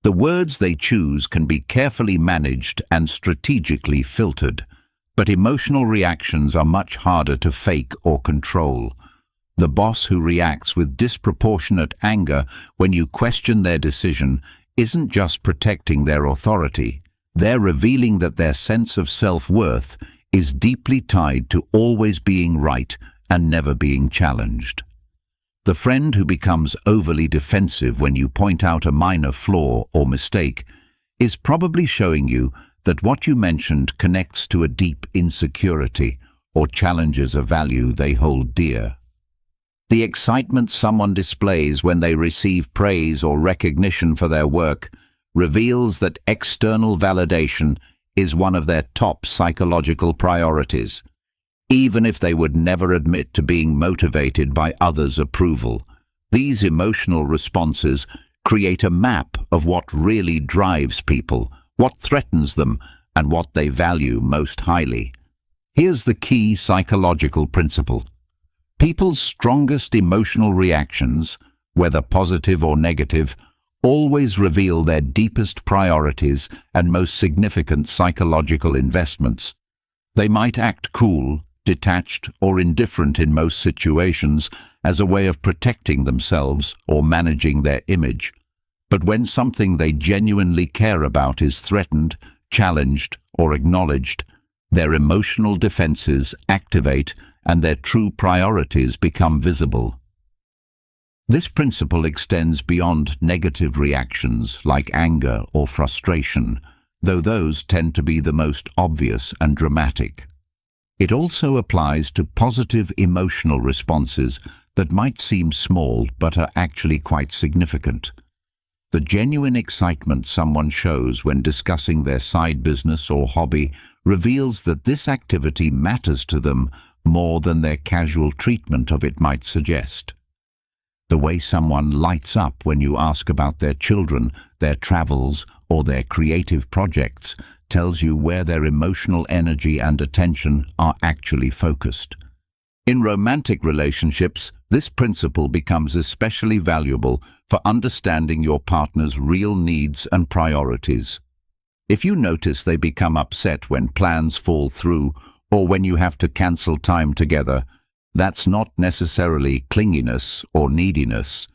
S1: The words they choose can be carefully managed and strategically filtered, but emotional reactions are much harder to fake or control. The boss who reacts with disproportionate anger when you question their decision isn't just protecting their authority. They're revealing that their sense of self-worth is deeply tied to always being right and never being challenged. The friend who becomes overly defensive when you point out a minor flaw or mistake is probably showing you that what you mentioned connects to a deep insecurity or challenges a value they hold dear. The excitement someone displays when they receive praise or recognition for their work reveals that external validation is one of their top psychological priorities, even if they would never admit to being motivated by others' approval. These emotional responses create a map of what really drives people, what threatens them, and what they value most highly. Here's the key psychological principle. People's strongest emotional reactions, whether positive or negative, always reveal their deepest priorities and most significant psychological investments. They might act cool, detached, or indifferent in most situations as a way of protecting themselves or managing their image. But when something they genuinely care about is threatened, challenged, or acknowledged, their emotional defenses activate and their true priorities become visible. This principle extends beyond negative reactions like anger or frustration, though those tend to be the most obvious and dramatic. It also applies to positive emotional responses that might seem small but are actually quite significant. The genuine excitement someone shows when discussing their side business or hobby reveals that this activity matters to them more than their casual treatment of it might suggest. The way someone lights up when you ask about their children, their travels, or their creative projects tells you where their emotional energy and attention are actually focused. In romantic relationships, this principle becomes especially valuable for understanding your partner's real needs and priorities. If you notice they become upset when plans fall through or when you have to cancel time together, that's not necessarily clinginess or neediness.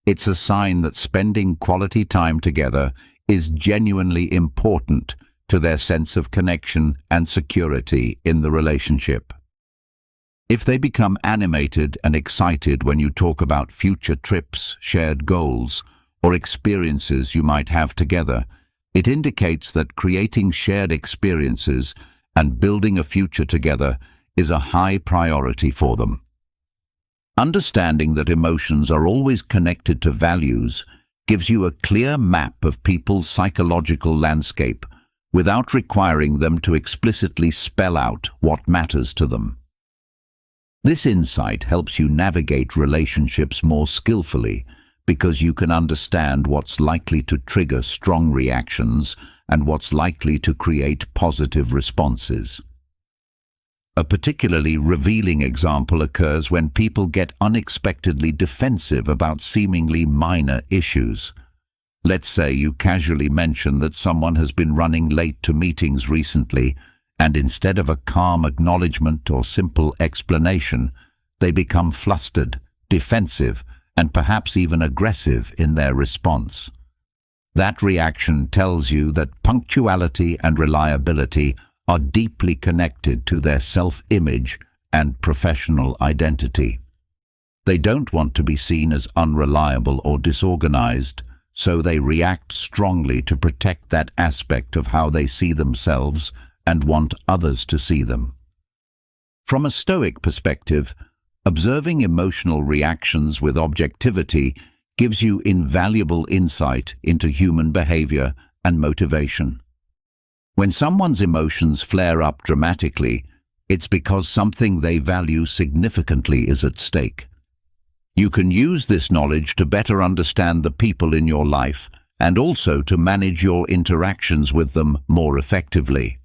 S1: It's a sign that spending quality time together is genuinely important to their sense of connection and security in the relationship. If they become animated and excited when you talk about future trips, shared goals, or experiences you might have together, it indicates that creating shared experiences and building a future together is a high priority for them. Understanding that emotions are always connected to values gives you a clear map of people's psychological landscape without requiring them to explicitly spell out what matters to them. This insight helps you navigate relationships more skillfully because you can understand what's likely to trigger strong reactions and what's likely to create positive responses. A particularly revealing example occurs when people get unexpectedly defensive about seemingly minor issues. Let's say you casually mention that someone has been running late to meetings recently, and instead of a calm acknowledgement or simple explanation, they become flustered, defensive, and perhaps even aggressive in their response. That reaction tells you that punctuality and reliability are deeply connected to their self-image and professional identity. They don't want to be seen as unreliable or disorganized, so they react strongly to protect that aspect of how they see themselves and want others to see them. From a Stoic perspective, observing emotional reactions with objectivity gives you invaluable insight into human behavior and motivation. When someone's emotions flare up dramatically, it's because something they value significantly is at stake. You can use this knowledge to better understand the people in your life and also to manage your interactions with them more effectively.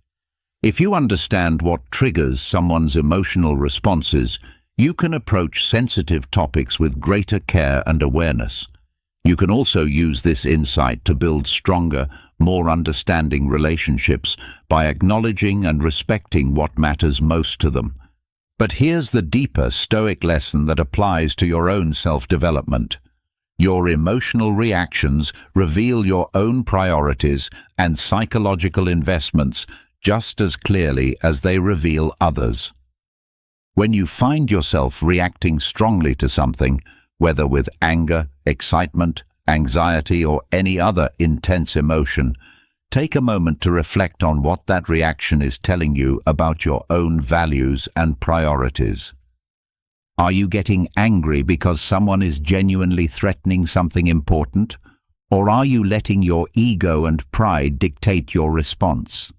S1: If you understand what triggers someone's emotional responses, you can approach sensitive topics with greater care and awareness. You can also use this insight to build stronger, more understanding relationships by acknowledging and respecting what matters most to them. But here's the deeper Stoic lesson that applies to your own self-development. Your emotional reactions reveal your own priorities and psychological investments just as clearly as they reveal others. When you find yourself reacting strongly to something, whether with anger, excitement, anxiety, or any other intense emotion, take a moment to reflect on what that reaction is telling you about your own values and priorities. Are you getting angry because someone is genuinely threatening something important, or are you letting your ego and pride dictate your response?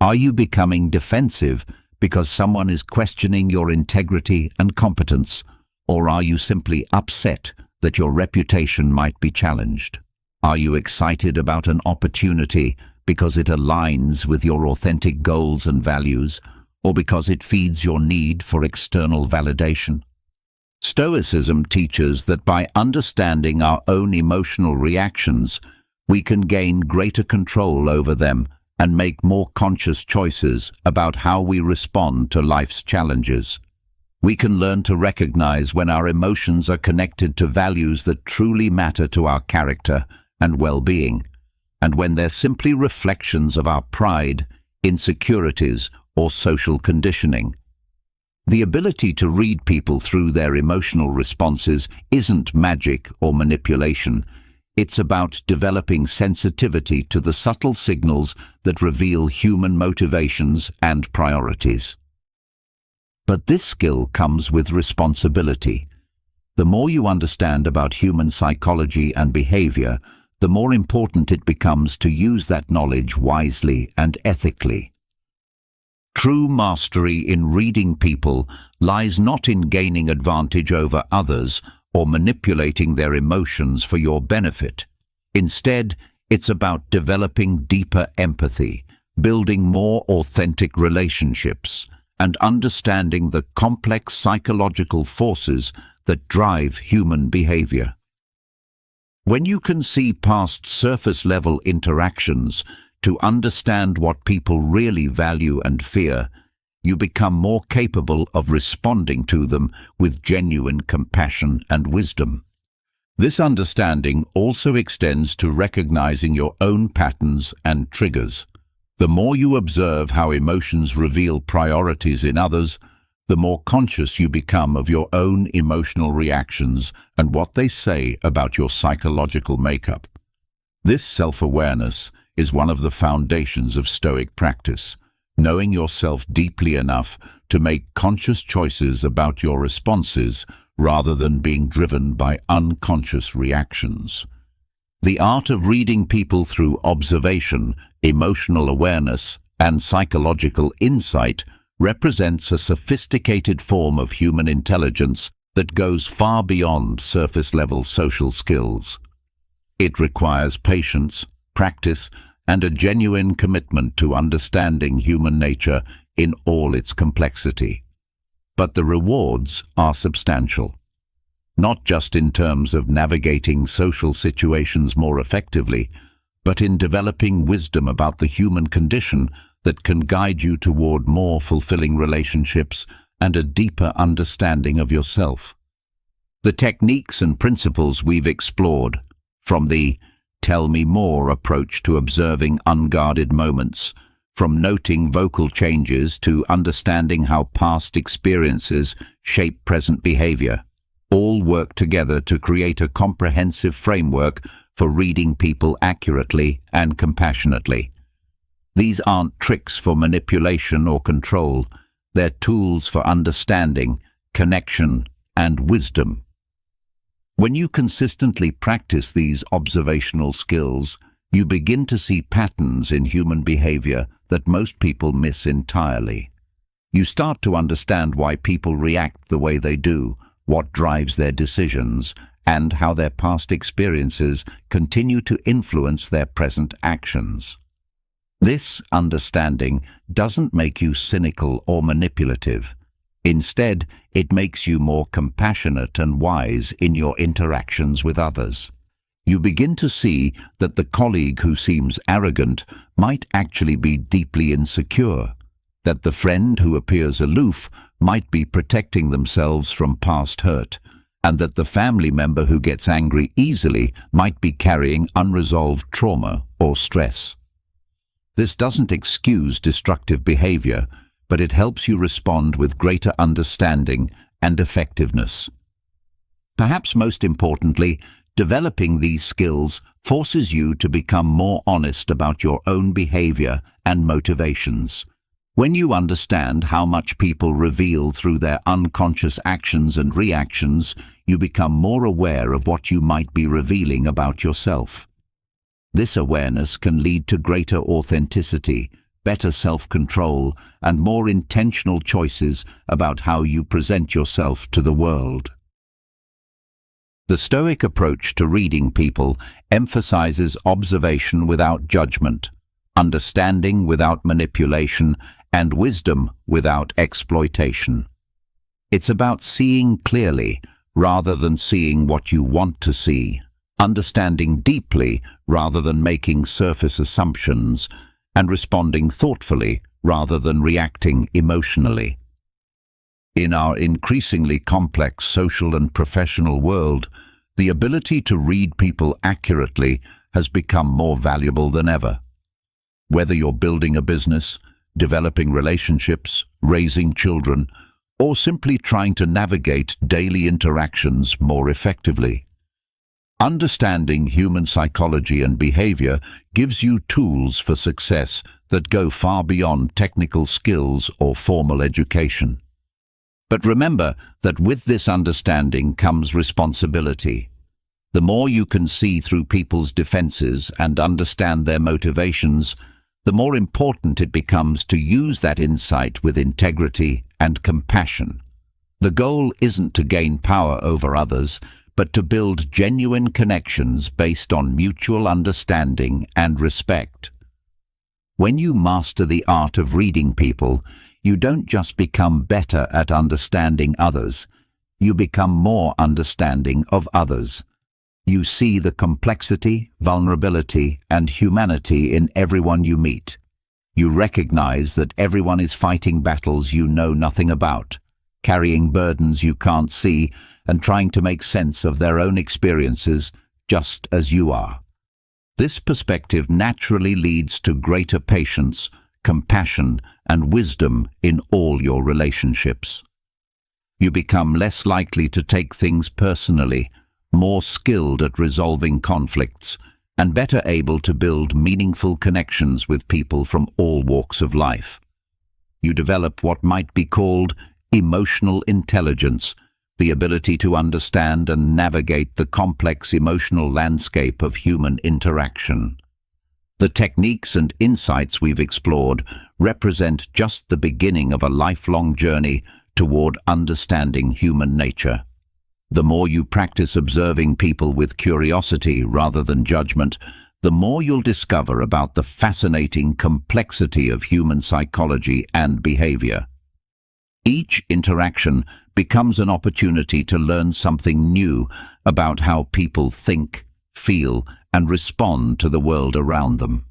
S1: Are you becoming defensive because someone is questioning your integrity and competence, or are you simply upset that your reputation might be challenged? Are you excited about an opportunity because it aligns with your authentic goals and values, or because it feeds your need for external validation? Stoicism teaches that by understanding our own emotional reactions, we can gain greater control over them and make more conscious choices about how we respond to life's challenges. We can learn to recognize when our emotions are connected to values that truly matter to our character and well-being, and when they're simply reflections of our pride, insecurities, or social conditioning. The ability to read people through their emotional responses isn't magic or manipulation. It's about developing sensitivity to the subtle signals that reveal human motivations and priorities. But this skill comes with responsibility. The more you understand about human psychology and behavior, the more important it becomes to use that knowledge wisely and ethically. True mastery in reading people lies not in gaining advantage over others or manipulating their emotions for your benefit. Instead, it's about developing deeper empathy, building more authentic relationships, and understanding the complex psychological forces that drive human behavior. When you can see past surface-level interactions to understand what people really value and fear, you become more capable of responding to them with genuine compassion and wisdom. This understanding also extends to recognizing your own patterns and triggers. The more you observe how emotions reveal priorities in others, the more conscious you become of your own emotional reactions and what they say about your psychological makeup. This self-awareness is one of the foundations of Stoic practice, knowing yourself deeply enough to make conscious choices about your responses rather than being driven by unconscious reactions. The art of reading people through observation, emotional awareness, and psychological insight represents a sophisticated form of human intelligence that goes far beyond surface-level social skills. It requires patience, practice, and a genuine commitment to understanding human nature in all its complexity. But the rewards are substantial, not just in terms of navigating social situations more effectively, but in developing wisdom about the human condition that can guide you toward more fulfilling relationships and a deeper understanding of yourself. The techniques and principles we've explored, from the "tell me more" approach to observing unguarded moments, from noting vocal changes to understanding how past experiences shape present behavior, all work together to create a comprehensive framework for reading people accurately and compassionately. These aren't tricks for manipulation or control, they're tools for understanding, connection, and wisdom. When you consistently practice these observational skills, you begin to see patterns in human behavior that most people miss entirely. You start to understand why people react the way they do, what drives their decisions, and how their past experiences continue to influence their present actions. This understanding doesn't make you cynical or manipulative. Instead, it makes you more compassionate and wise in your interactions with others. You begin to see that the colleague who seems arrogant might actually be deeply insecure, that the friend who appears aloof might be protecting themselves from past hurt, and that the family member who gets angry easily might be carrying unresolved trauma or stress. This doesn't excuse destructive behavior, but it helps you respond with greater understanding and effectiveness. Perhaps most importantly, developing these skills forces you to become more honest about your own behavior and motivations. When you understand how much people reveal through their unconscious actions and reactions, you become more aware of what you might be revealing about yourself. This awareness can lead to greater authenticity, better self-control, and more intentional choices about how you present yourself to the world. The Stoic approach to reading people emphasizes observation without judgment, understanding without manipulation, and wisdom without exploitation. It's about seeing clearly rather than seeing what you want to see, understanding deeply rather than making surface assumptions, and responding thoughtfully rather than reacting emotionally. In our increasingly complex social and professional world, the ability to read people accurately has become more valuable than ever. Whether you're building a business, developing relationships, raising children, or simply trying to navigate daily interactions more effectively, understanding human psychology and behavior gives you tools for success that go far beyond technical skills or formal education. But remember that with this understanding comes responsibility. The more you can see through people's defenses and understand their motivations, the more important it becomes to use that insight with integrity and compassion. The goal isn't to gain power over others, but to build genuine connections based on mutual understanding and respect. When you master the art of reading people, you don't just become better at understanding others, you become more understanding of others. You see the complexity, vulnerability, and humanity in everyone you meet. You recognize that everyone is fighting battles you know nothing about, carrying burdens you can't see, and trying to make sense of their own experiences just as you are. This perspective naturally leads to greater patience, compassion, and wisdom in all your relationships. You become less likely to take things personally, more skilled at resolving conflicts, and better able to build meaningful connections with people from all walks of life. You develop what might be called emotional intelligence, the ability to understand and navigate the complex emotional landscape of human interaction. The techniques and insights we've explored represent just the beginning of a lifelong journey toward understanding human nature. The more you practice observing people with curiosity rather than judgment, the more you'll discover about the fascinating complexity of human psychology and behavior. Each interaction becomes an opportunity to learn something new about how people think, feel, and respond to the world around them.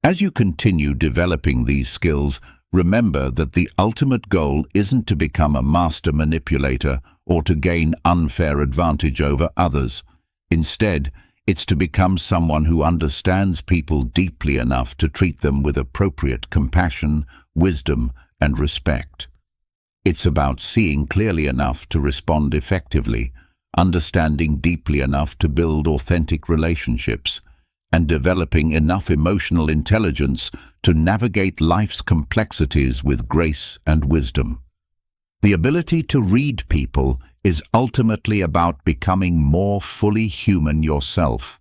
S1: As you continue developing these skills, remember that the ultimate goal isn't to become a master manipulator or to gain unfair advantage over others. Instead, it's to become someone who understands people deeply enough to treat them with appropriate compassion, wisdom, and respect. It's about seeing clearly enough to respond effectively, understanding deeply enough to build authentic relationships, and developing enough emotional intelligence to navigate life's complexities with grace and wisdom. The ability to read people is ultimately about becoming more fully human yourself,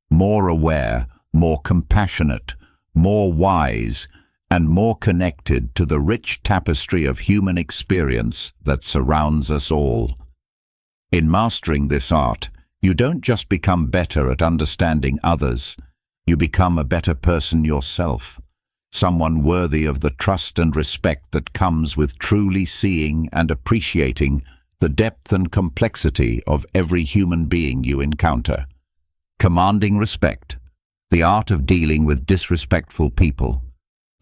S1: more aware, more compassionate, more wise, and more connected to the rich tapestry of human experience that surrounds us all. In mastering this art, you don't just become better at understanding others, you become a better person yourself, someone worthy of the trust and respect that comes with truly seeing and appreciating the depth and complexity of every human being you encounter. Commanding respect, the art of dealing with disrespectful people.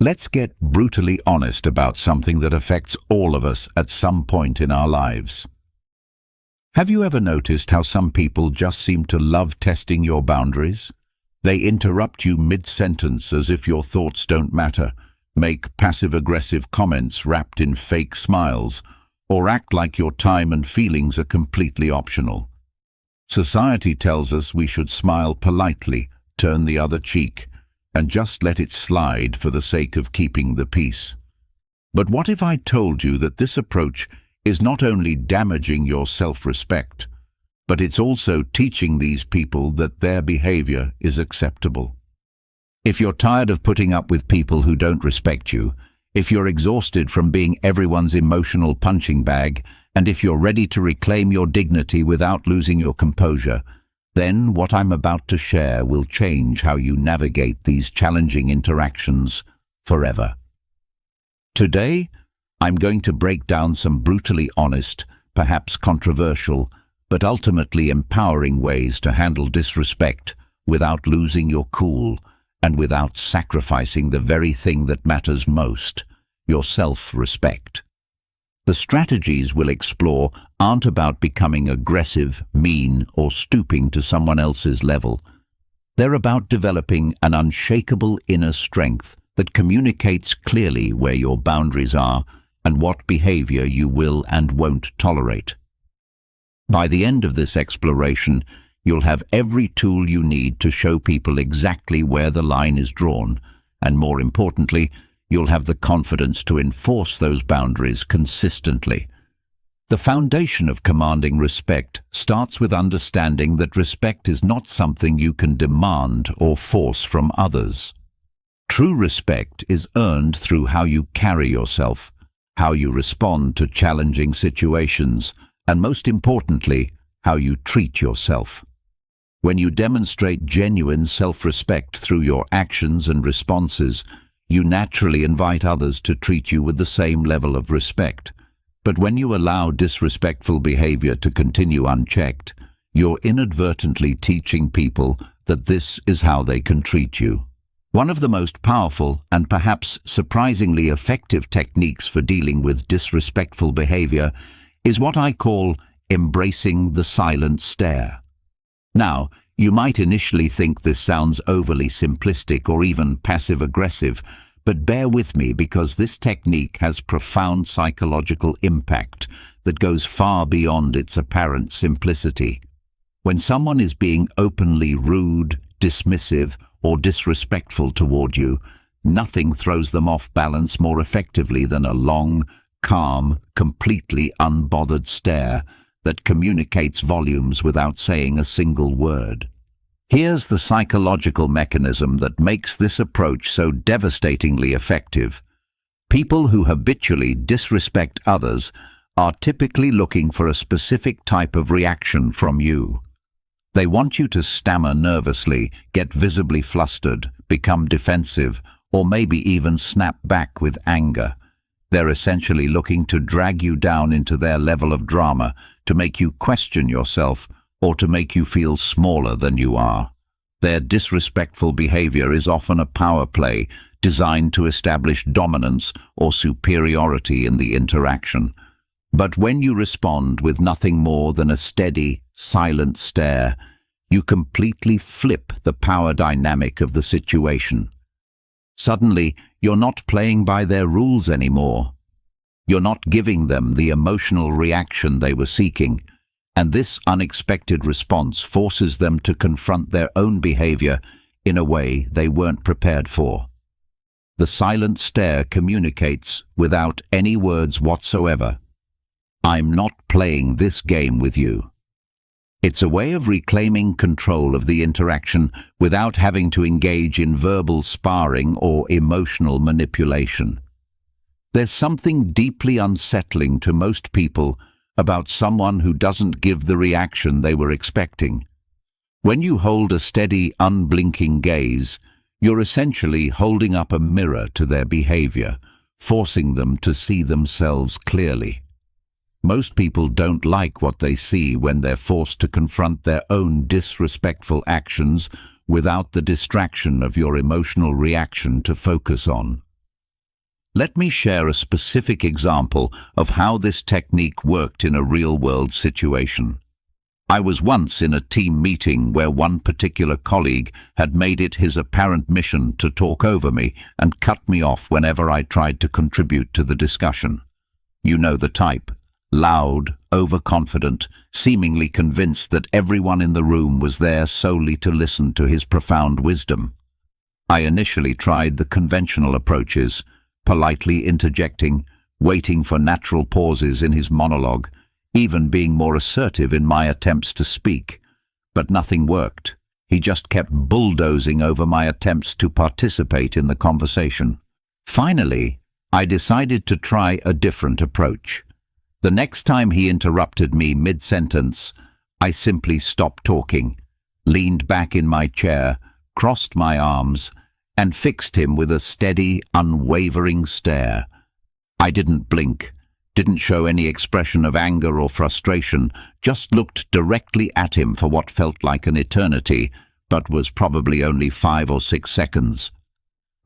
S1: Let's get brutally honest about something that affects all of us at some point in our lives. Have you ever noticed how some people just seem to love testing your boundaries? They interrupt you mid-sentence as if your thoughts don't matter, make passive-aggressive comments wrapped in fake smiles, or act like your time and feelings are completely optional. Society tells us we should smile politely, turn the other cheek, and just let it slide for the sake of keeping the peace. But what if I told you that this approach is not only damaging your self-respect, but it's also teaching these people that their behavior is acceptable? If you're tired of putting up with people who don't respect you, if you're exhausted from being everyone's emotional punching bag, and if you're ready to reclaim your dignity without losing your composure, then what I'm about to share will change how you navigate these challenging interactions forever. Today, I'm going to break down some brutally honest, perhaps controversial, but ultimately empowering ways to handle disrespect without losing your cool and without sacrificing the very thing that matters most, your self-respect. The strategies we'll explore aren't about becoming aggressive, mean, or stooping to someone else's level. They're about developing an unshakable inner strength that communicates clearly where your boundaries are and what behavior you will and won't tolerate. By the end of this exploration, you'll have every tool you need to show people exactly where the line is drawn, and more importantly, you'll have the confidence to enforce those boundaries consistently, The foundation of commanding respect starts with understanding that respect is not something you can demand or force from others. True respect is earned through how you carry yourself, how you respond to challenging situations, and most importantly, how you treat yourself. When you demonstrate genuine self-respect through your actions and responses, you naturally invite others to treat you with the same level of respect. But when you allow disrespectful behavior to continue unchecked, you're inadvertently teaching people that this is how they can treat you. One of the most powerful and perhaps surprisingly effective techniques for dealing with disrespectful behavior is what I call embracing the silent stare. Now, you might initially think this sounds overly simplistic or even passive-aggressive, but bear with me because this technique has profound psychological impact that goes far beyond its apparent simplicity. When someone is being openly rude, dismissive, or disrespectful toward you, nothing throws them off balance more effectively than a long, calm, completely unbothered stare that communicates volumes without saying a single word. Here's the psychological mechanism that makes this approach so devastatingly effective. People who habitually disrespect others are typically looking for a specific type of reaction from you. They want you to stammer nervously, get visibly flustered, become defensive, or maybe even snap back with anger. They're essentially looking to drag you down into their level of drama, to make you question yourself, or to make you feel smaller than you are. Their disrespectful behavior is often a power play designed to establish dominance or superiority in the interaction. But when you respond with nothing more than a steady, silent stare, you completely flip the power dynamic of the situation. Suddenly, you're not playing by their rules anymore. You're not giving them the emotional reaction they were seeking, and this unexpected response forces them to confront their own behavior in a way they weren't prepared for. The silent stare communicates without any words whatsoever. I'm not playing this game with you. It's a way of reclaiming control of the interaction without having to engage in verbal sparring or emotional manipulation. There's something deeply unsettling to most people about someone who doesn't give the reaction they were expecting. When you hold a steady, unblinking gaze, you're essentially holding up a mirror to their behavior, forcing them to see themselves clearly. Most people don't like what they see when they're forced to confront their own disrespectful actions without the distraction of your emotional reaction to focus on. Let me share a specific example of how this technique worked in a real-world situation. I was once in a team meeting where one particular colleague had made it his apparent mission to talk over me and cut me off whenever I tried to contribute to the discussion. You know the type. Loud, overconfident, seemingly convinced that everyone in the room was there solely to listen to his profound wisdom. I initially tried the conventional approaches, politely interjecting, waiting for natural pauses in his monologue, even being more assertive in my attempts to speak. But nothing worked. He just kept bulldozing over my attempts to participate in the conversation. Finally, I decided to try a different approach. The next time he interrupted me mid-sentence, I simply stopped talking, leaned back in my chair, crossed my arms, and fixed him with a steady, unwavering stare. I didn't blink, didn't show any expression of anger or frustration, just looked directly at him for what felt like an eternity, but was probably only 5 or 6 seconds.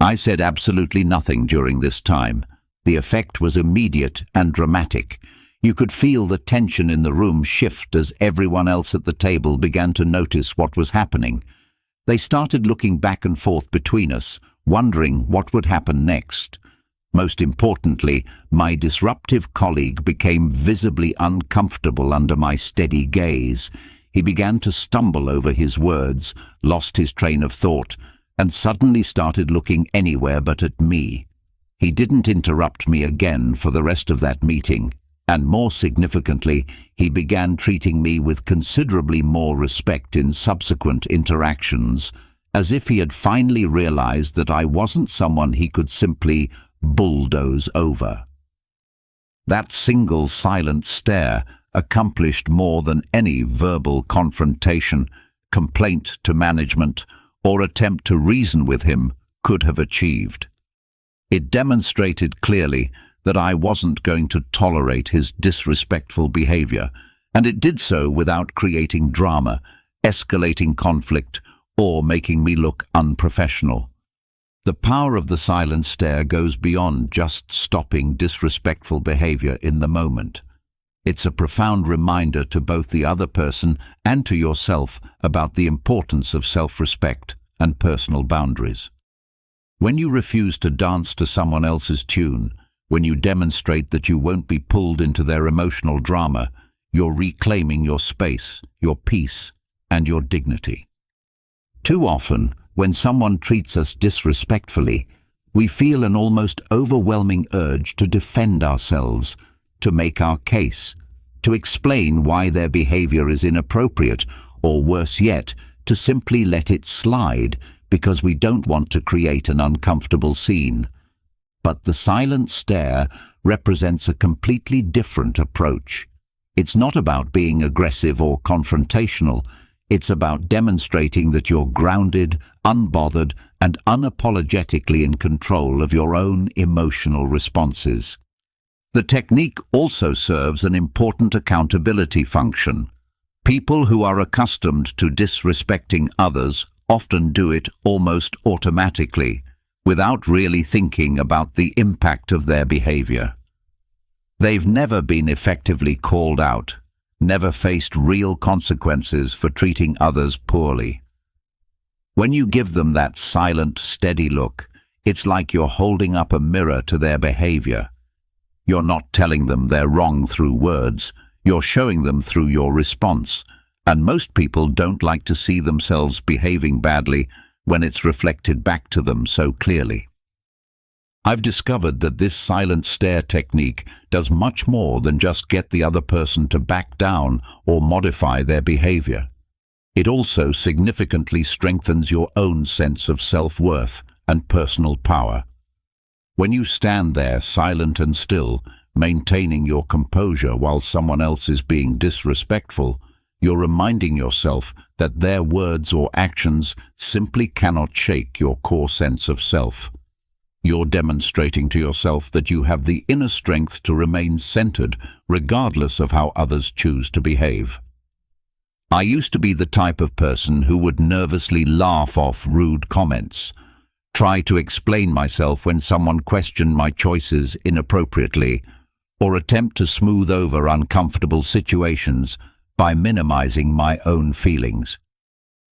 S1: I said absolutely nothing during this time. The effect was immediate and dramatic. You could feel the tension in the room shift as everyone else at the table began to notice what was happening. They started looking back and forth between us, wondering what would happen next. Most importantly, my disruptive colleague became visibly uncomfortable under my steady gaze. He began to stumble over his words, lost his train of thought, and suddenly started looking anywhere but at me. He didn't interrupt me again for the rest of that meeting. And more significantly, he began treating me with considerably more respect in subsequent interactions, as if he had finally realized that I wasn't someone he could simply bulldoze over. That single silent stare accomplished more than any verbal confrontation, complaint to management, or attempt to reason with him could have achieved. It demonstrated clearly that I wasn't going to tolerate his disrespectful behavior, and it did so without creating drama, escalating conflict, or making me look unprofessional. The power of the silent stare goes beyond just stopping disrespectful behavior in the moment. It's a profound reminder to both the other person and to yourself about the importance of self-respect and personal boundaries. When you refuse to dance to someone else's tune, when you demonstrate that you won't be pulled into their emotional drama, you're reclaiming your space, your peace, and your dignity. Too often, when someone treats us disrespectfully, we feel an almost overwhelming urge to defend ourselves, to make our case, to explain why their behavior is inappropriate, or worse yet, to simply let it slide because we don't want to create an uncomfortable scene. But the silent stare represents a completely different approach. It's not about being aggressive or confrontational. It's about demonstrating that you're grounded, unbothered, and unapologetically in control of your own emotional responses. The technique also serves an important accountability function. People who are accustomed to disrespecting others often do it almost automatically, without really thinking about the impact of their behavior. They've never been effectively called out, never faced real consequences for treating others poorly. When you give them that silent, steady look, it's like you're holding up a mirror to their behavior. You're not telling them they're wrong through words, you're showing them through your response, and most people don't like to see themselves behaving badly when it's reflected back to them so clearly. I've discovered that this silent stare technique does much more than just get the other person to back down or modify their behavior. It also significantly strengthens your own sense of self-worth and personal power. When you stand there silent and still, maintaining your composure while someone else is being disrespectful, you're reminding yourself that their words or actions simply cannot shake your core sense of self. You're demonstrating to yourself that you have the inner strength to remain centered regardless of how others choose to behave. I used to be the type of person who would nervously laugh off rude comments, try to explain myself when someone questioned my choices inappropriately, or attempt to smooth over uncomfortable situations by minimizing my own feelings.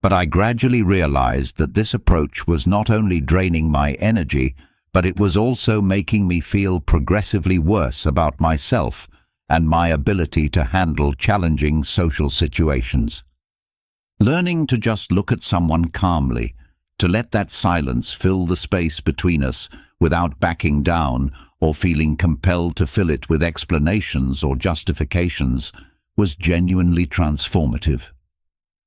S1: But I gradually realized that this approach was not only draining my energy, but it was also making me feel progressively worse about myself and my ability to handle challenging social situations. Learning to just look at someone calmly, to let that silence fill the space between us without backing down or feeling compelled to fill it with explanations or justifications, was genuinely transformative.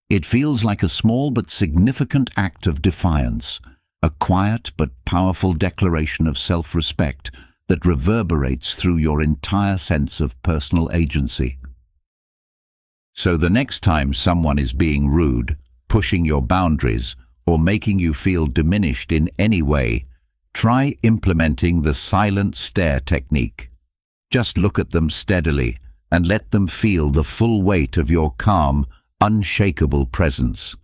S1: It feels like a small but significant act of defiance, a quiet but powerful declaration of self-respect that reverberates through your entire sense of personal agency. So the next time someone is being rude, pushing your boundaries, or making you feel diminished in any way, try implementing the silent stare technique. Just look at them steadily and let them feel the full weight of your calm, unshakable presence.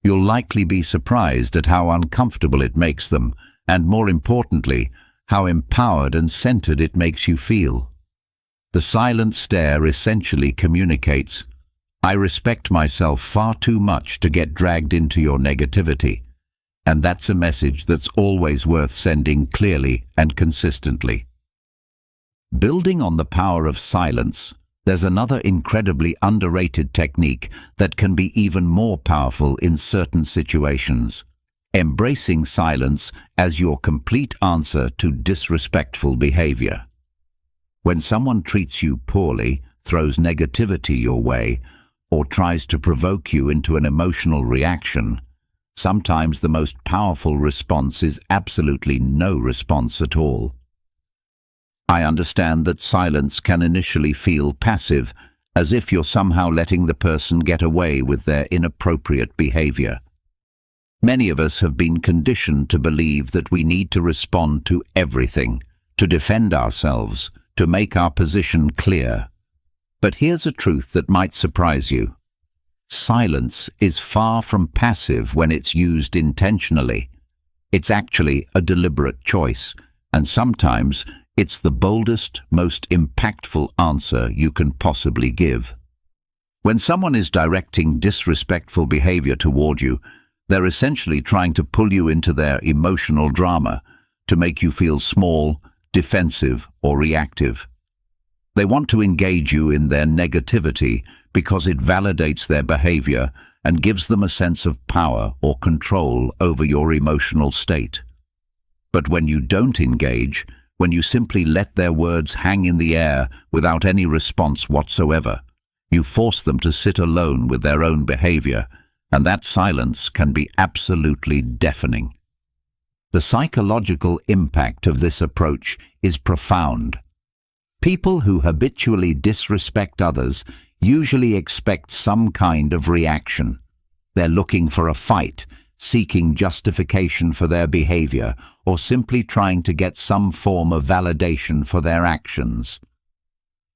S1: You'll likely be surprised at how uncomfortable it makes them, and more importantly, how empowered and centered it makes you feel. The silent stare essentially communicates, "I respect myself far too much to get dragged into your negativity," and that's a message that's always worth sending clearly and consistently. Building on the power of silence, there's another incredibly underrated technique that can be even more powerful in certain situations: embracing silence as your complete answer to disrespectful behavior. When someone treats you poorly, throws negativity your way, or tries to provoke you into an emotional reaction, sometimes the most powerful response is absolutely no response at all. I understand that silence can initially feel passive, as if you're somehow letting the person get away with their inappropriate behavior. Many of us have been conditioned to believe that we need to respond to everything, to defend ourselves, to make our position clear. But here's a truth that might surprise you. Silence is far from passive when it's used intentionally. It's actually a deliberate choice, and sometimes it's the boldest, most impactful answer you can possibly give. When someone is directing disrespectful behavior toward you, they're essentially trying to pull you into their emotional drama, to make you feel small, defensive, or reactive. They want to engage you in their negativity because it validates their behavior and gives them a sense of power or control over your emotional state. But when you don't engage, when you simply let their words hang in the air without any response whatsoever, you force them to sit alone with their own behavior, and that silence can be absolutely deafening. The psychological impact of this approach is profound. People who habitually disrespect others usually expect some kind of reaction. They're looking for a fight, seeking justification for their behavior, or simply trying to get some form of validation for their actions.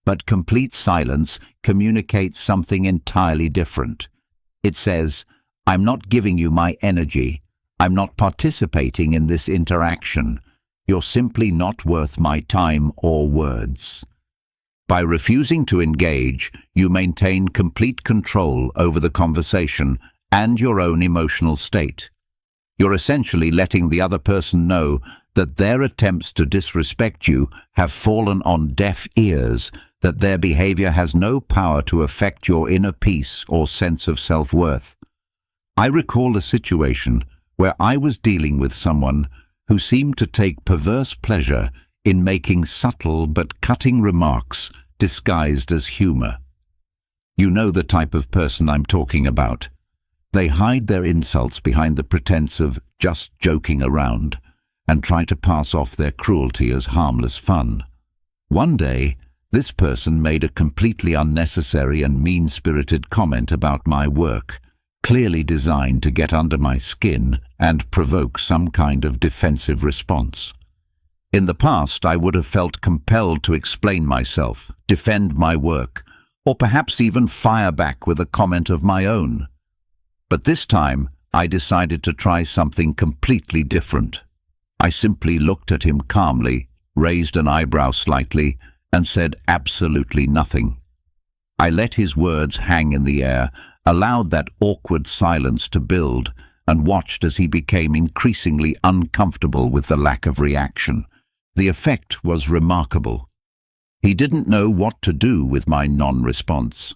S1: But complete silence communicates something entirely different. It says, "I'm not giving you my energy. I'm not participating in this interaction. You're simply not worth my time or words." By refusing to engage, you maintain complete control over the conversation and your own emotional state. You're essentially letting the other person know that their attempts to disrespect you have fallen on deaf ears, that their behavior has no power to affect your inner peace or sense of self-worth. I recall a situation where I was dealing with someone who seemed to take perverse pleasure in making subtle but cutting remarks disguised as humor. You know the type of person I'm talking about. They hide their insults behind the pretense of just joking around and try to pass off their cruelty as harmless fun. One day, this person made a completely unnecessary and mean-spirited comment about my work, clearly designed to get under my skin and provoke some kind of defensive response. In the past, I would have felt compelled to explain myself, defend my work, or perhaps even fire back with a comment of my own. But this time, I decided to try something completely different. I simply looked at him calmly, raised an eyebrow slightly, and said absolutely nothing. I let his words hang in the air, allowed that awkward silence to build, and watched as he became increasingly uncomfortable with the lack of reaction. The effect was remarkable. He didn't know what to do with my non-response.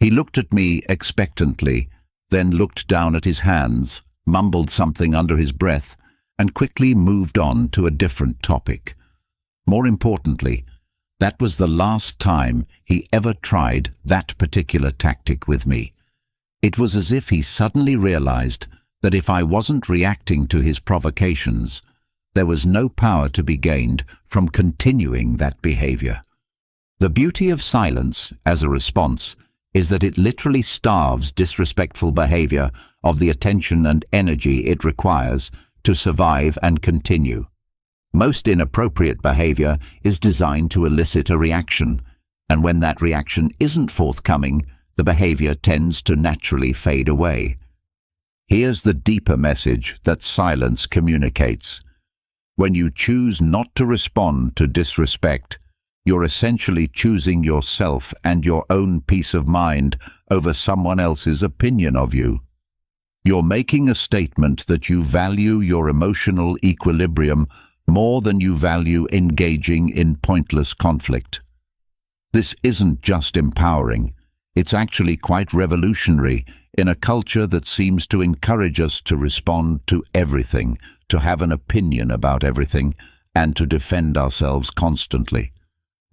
S1: He looked at me expectantly, then looked down at his hands, mumbled something under his breath, and quickly moved on to a different topic. More importantly, that was the last time he ever tried that particular tactic with me. It was as if he suddenly realized that if I wasn't reacting to his provocations, there was no power to be gained from continuing that behavior. The beauty of silence as a response is that it literally starves disrespectful behavior of the attention and energy it requires to survive and continue. Most inappropriate behavior is designed to elicit a reaction, and when that reaction isn't forthcoming, the behavior tends to naturally fade away. Here's the deeper message that silence communicates. When you choose not to respond to disrespect, you're essentially choosing yourself and your own peace of mind over someone else's opinion of you. You're making a statement that you value your emotional equilibrium more than you value engaging in pointless conflict. This isn't just empowering, it's actually quite revolutionary in a culture that seems to encourage us to respond to everything, to have an opinion about everything, and to defend ourselves constantly.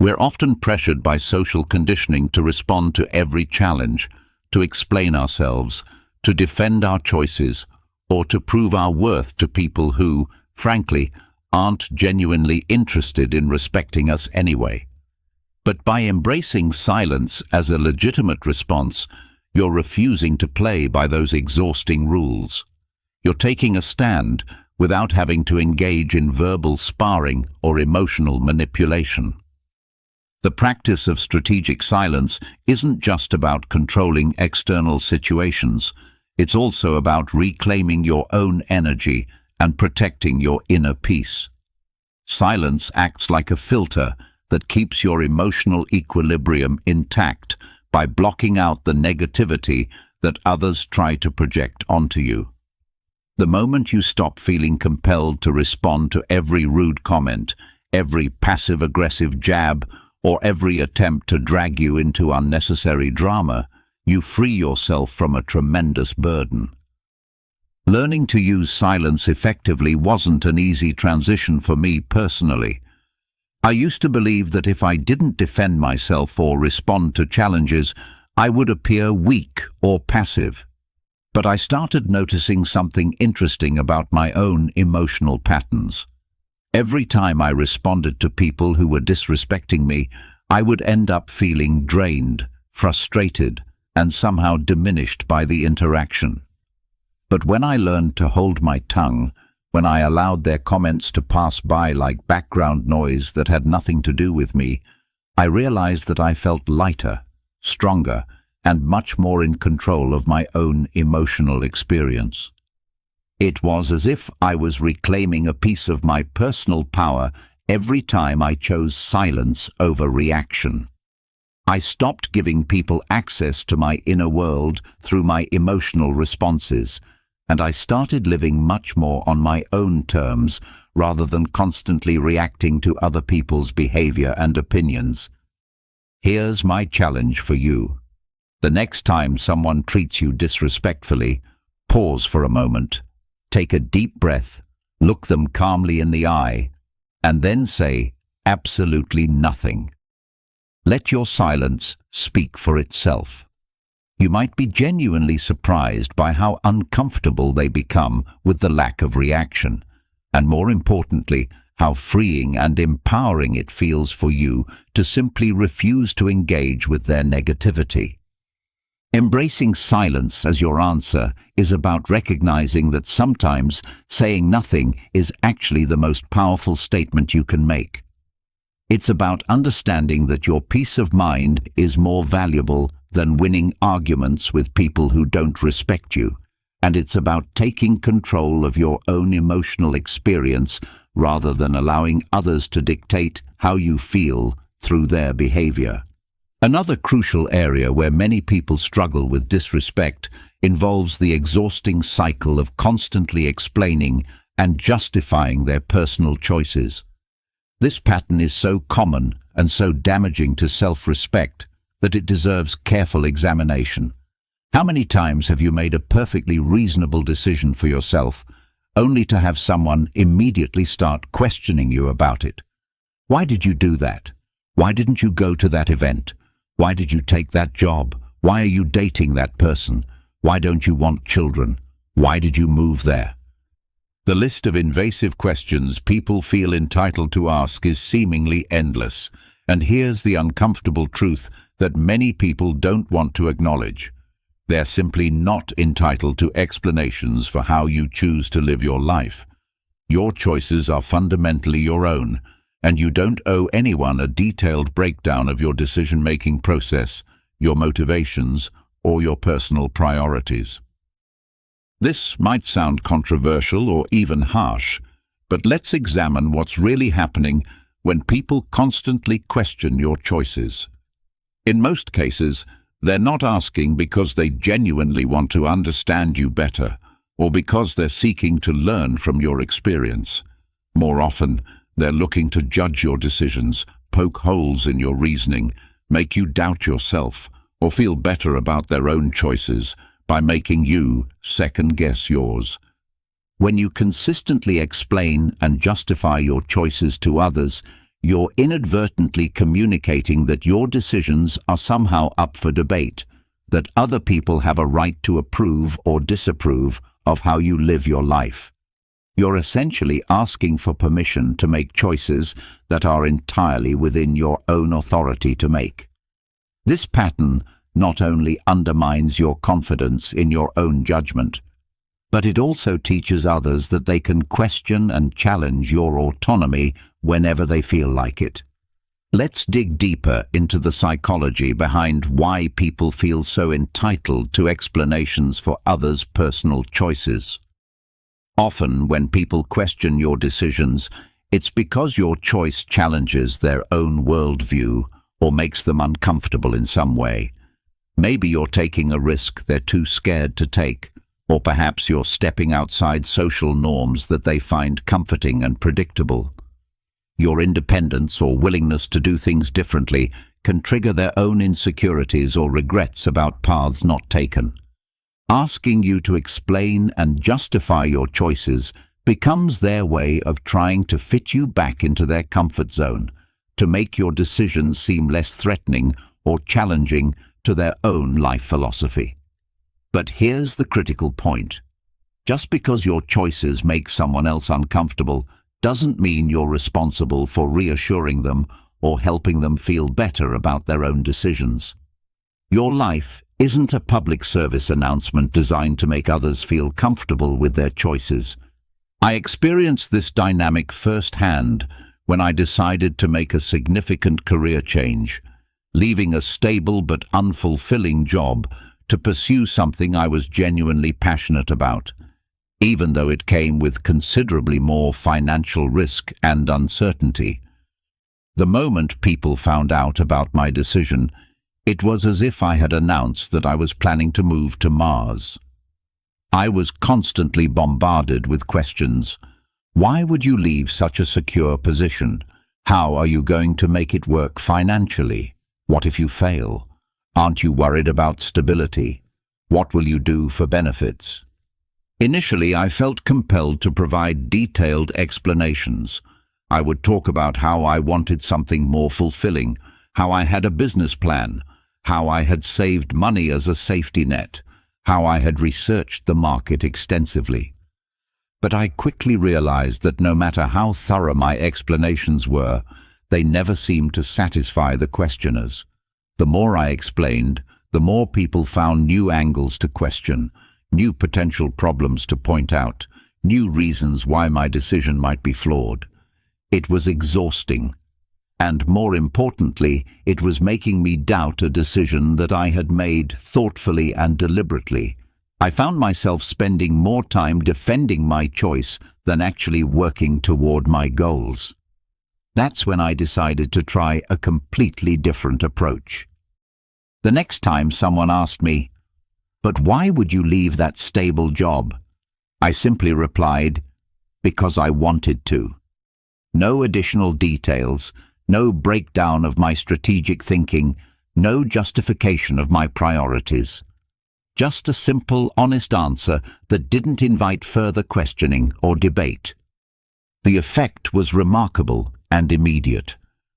S1: We're often pressured by social conditioning to respond to every challenge, to explain ourselves, to defend our choices, or to prove our worth to people who, frankly, aren't genuinely interested in respecting us anyway. But by embracing silence as a legitimate response, you're refusing to play by those exhausting rules. You're taking a stand without having to engage in verbal sparring or emotional manipulation. The practice of strategic silence isn't just about controlling external situations. It's also about reclaiming your own energy and protecting your inner peace. Silence acts like a filter that keeps your emotional equilibrium intact by blocking out the negativity that others try to project onto you. The moment you stop feeling compelled to respond to every rude comment, every passive-aggressive jab, or every attempt to drag you into unnecessary drama, you free yourself from a tremendous burden. Learning to use silence effectively wasn't an easy transition for me personally. I used to believe that if I didn't defend myself or respond to challenges, I would appear weak or passive. But I started noticing something interesting about my own emotional patterns. Every time I responded to people who were disrespecting me, I would end up feeling drained, frustrated, and somehow diminished by the interaction. But when I learned to hold my tongue, when I allowed their comments to pass by like background noise that had nothing to do with me, I realized that I felt lighter, stronger, and much more in control of my own emotional experience. It was as if I was reclaiming a piece of my personal power every time I chose silence over reaction. I stopped giving people access to my inner world through my emotional responses, and I started living much more on my own terms rather than constantly reacting to other people's behavior and opinions. Here's my challenge for you. The next time someone treats you disrespectfully, pause for a moment, take a deep breath, look them calmly in the eye, and then say absolutely nothing. Let your silence speak for itself. You might be genuinely surprised by how uncomfortable they become with the lack of reaction, and more importantly, how freeing and empowering it feels for you to simply refuse to engage with their negativity. Embracing silence as your answer is about recognizing that sometimes saying nothing is actually the most powerful statement you can make. It's about understanding that your peace of mind is more valuable than winning arguments with people who don't respect you, and it's about taking control of your own emotional experience rather than allowing others to dictate how you feel through their behavior. Another crucial area where many people struggle with disrespect involves the exhausting cycle of constantly explaining and justifying their personal choices. This pattern is so common and so damaging to self-respect that it deserves careful examination. How many times have you made a perfectly reasonable decision for yourself, only to have someone immediately start questioning you about it? Why did you do that? Why didn't you go to that event? Why did you take that job? Why are you dating that person? Why don't you want children? Why did you move there? The list of invasive questions people feel entitled to ask is seemingly endless, and here's the uncomfortable truth that many people don't want to acknowledge. They're simply not entitled to explanations for how you choose to live your life. Your choices are fundamentally your own, and you don't owe anyone a detailed breakdown of your decision-making process, your motivations, or your personal priorities. This might sound controversial or even harsh, but let's examine what's really happening when people constantly question your choices. In most cases, they're not asking because they genuinely want to understand you better, or because they're seeking to learn from your experience. More often, they're looking to judge your decisions, poke holes in your reasoning, make you doubt yourself, or feel better about their own choices by making you second-guess yours. When you consistently explain and justify your choices to others, you're inadvertently communicating that your decisions are somehow up for debate, that other people have a right to approve or disapprove of how you live your life. You're essentially asking for permission to make choices that are entirely within your own authority to make. This pattern not only undermines your confidence in your own judgment, but it also teaches others that they can question and challenge your autonomy whenever they feel like it. Let's dig deeper into the psychology behind why people feel so entitled to explanations for others' personal choices. Often, when people question your decisions, it's because your choice challenges their own worldview or makes them uncomfortable in some way. Maybe you're taking a risk they're too scared to take, or perhaps you're stepping outside social norms that they find comforting and predictable. Your independence or willingness to do things differently can trigger their own insecurities or regrets about paths not taken. Asking you to explain and justify your choices becomes their way of trying to fit you back into their comfort zone, to make your decisions seem less threatening or challenging to their own life philosophy. But here's the critical point. Just because your choices make someone else uncomfortable doesn't mean you're responsible for reassuring them or helping them feel better about their own decisions. Your life isn't a public service announcement designed to make others feel comfortable with their choices. I experienced this dynamic firsthand when I decided to make a significant career change, leaving a stable but unfulfilling job to pursue something I was genuinely passionate about, even though it came with considerably more financial risk and uncertainty. The moment people found out about my decision, it was as if I had announced that I was planning to move to Mars. I was constantly bombarded with questions. Why would you leave such a secure position? How are you going to make it work financially? What if you fail? Aren't you worried about stability? What will you do for benefits? Initially, I felt compelled to provide detailed explanations. I would talk about how I wanted something more fulfilling, how I had a business plan, how I had saved money as a safety net, how I had researched the market extensively. But I quickly realized that no matter how thorough my explanations were, they never seemed to satisfy the questioners. The more I explained, the more people found new angles to question, new potential problems to point out, new reasons why my decision might be flawed. It was exhausting, and more importantly, it was making me doubt a decision that I had made thoughtfully and deliberately. I found myself spending more time defending my choice than actually working toward my goals. That's when I decided to try a completely different approach. The next time someone asked me, "But why would you leave that stable job?" I simply replied, "Because I wanted to." No additional details, no breakdown of my strategic thinking, no justification of my priorities. Just a simple, honest answer that didn't invite further questioning or debate. The effect was remarkable and immediate.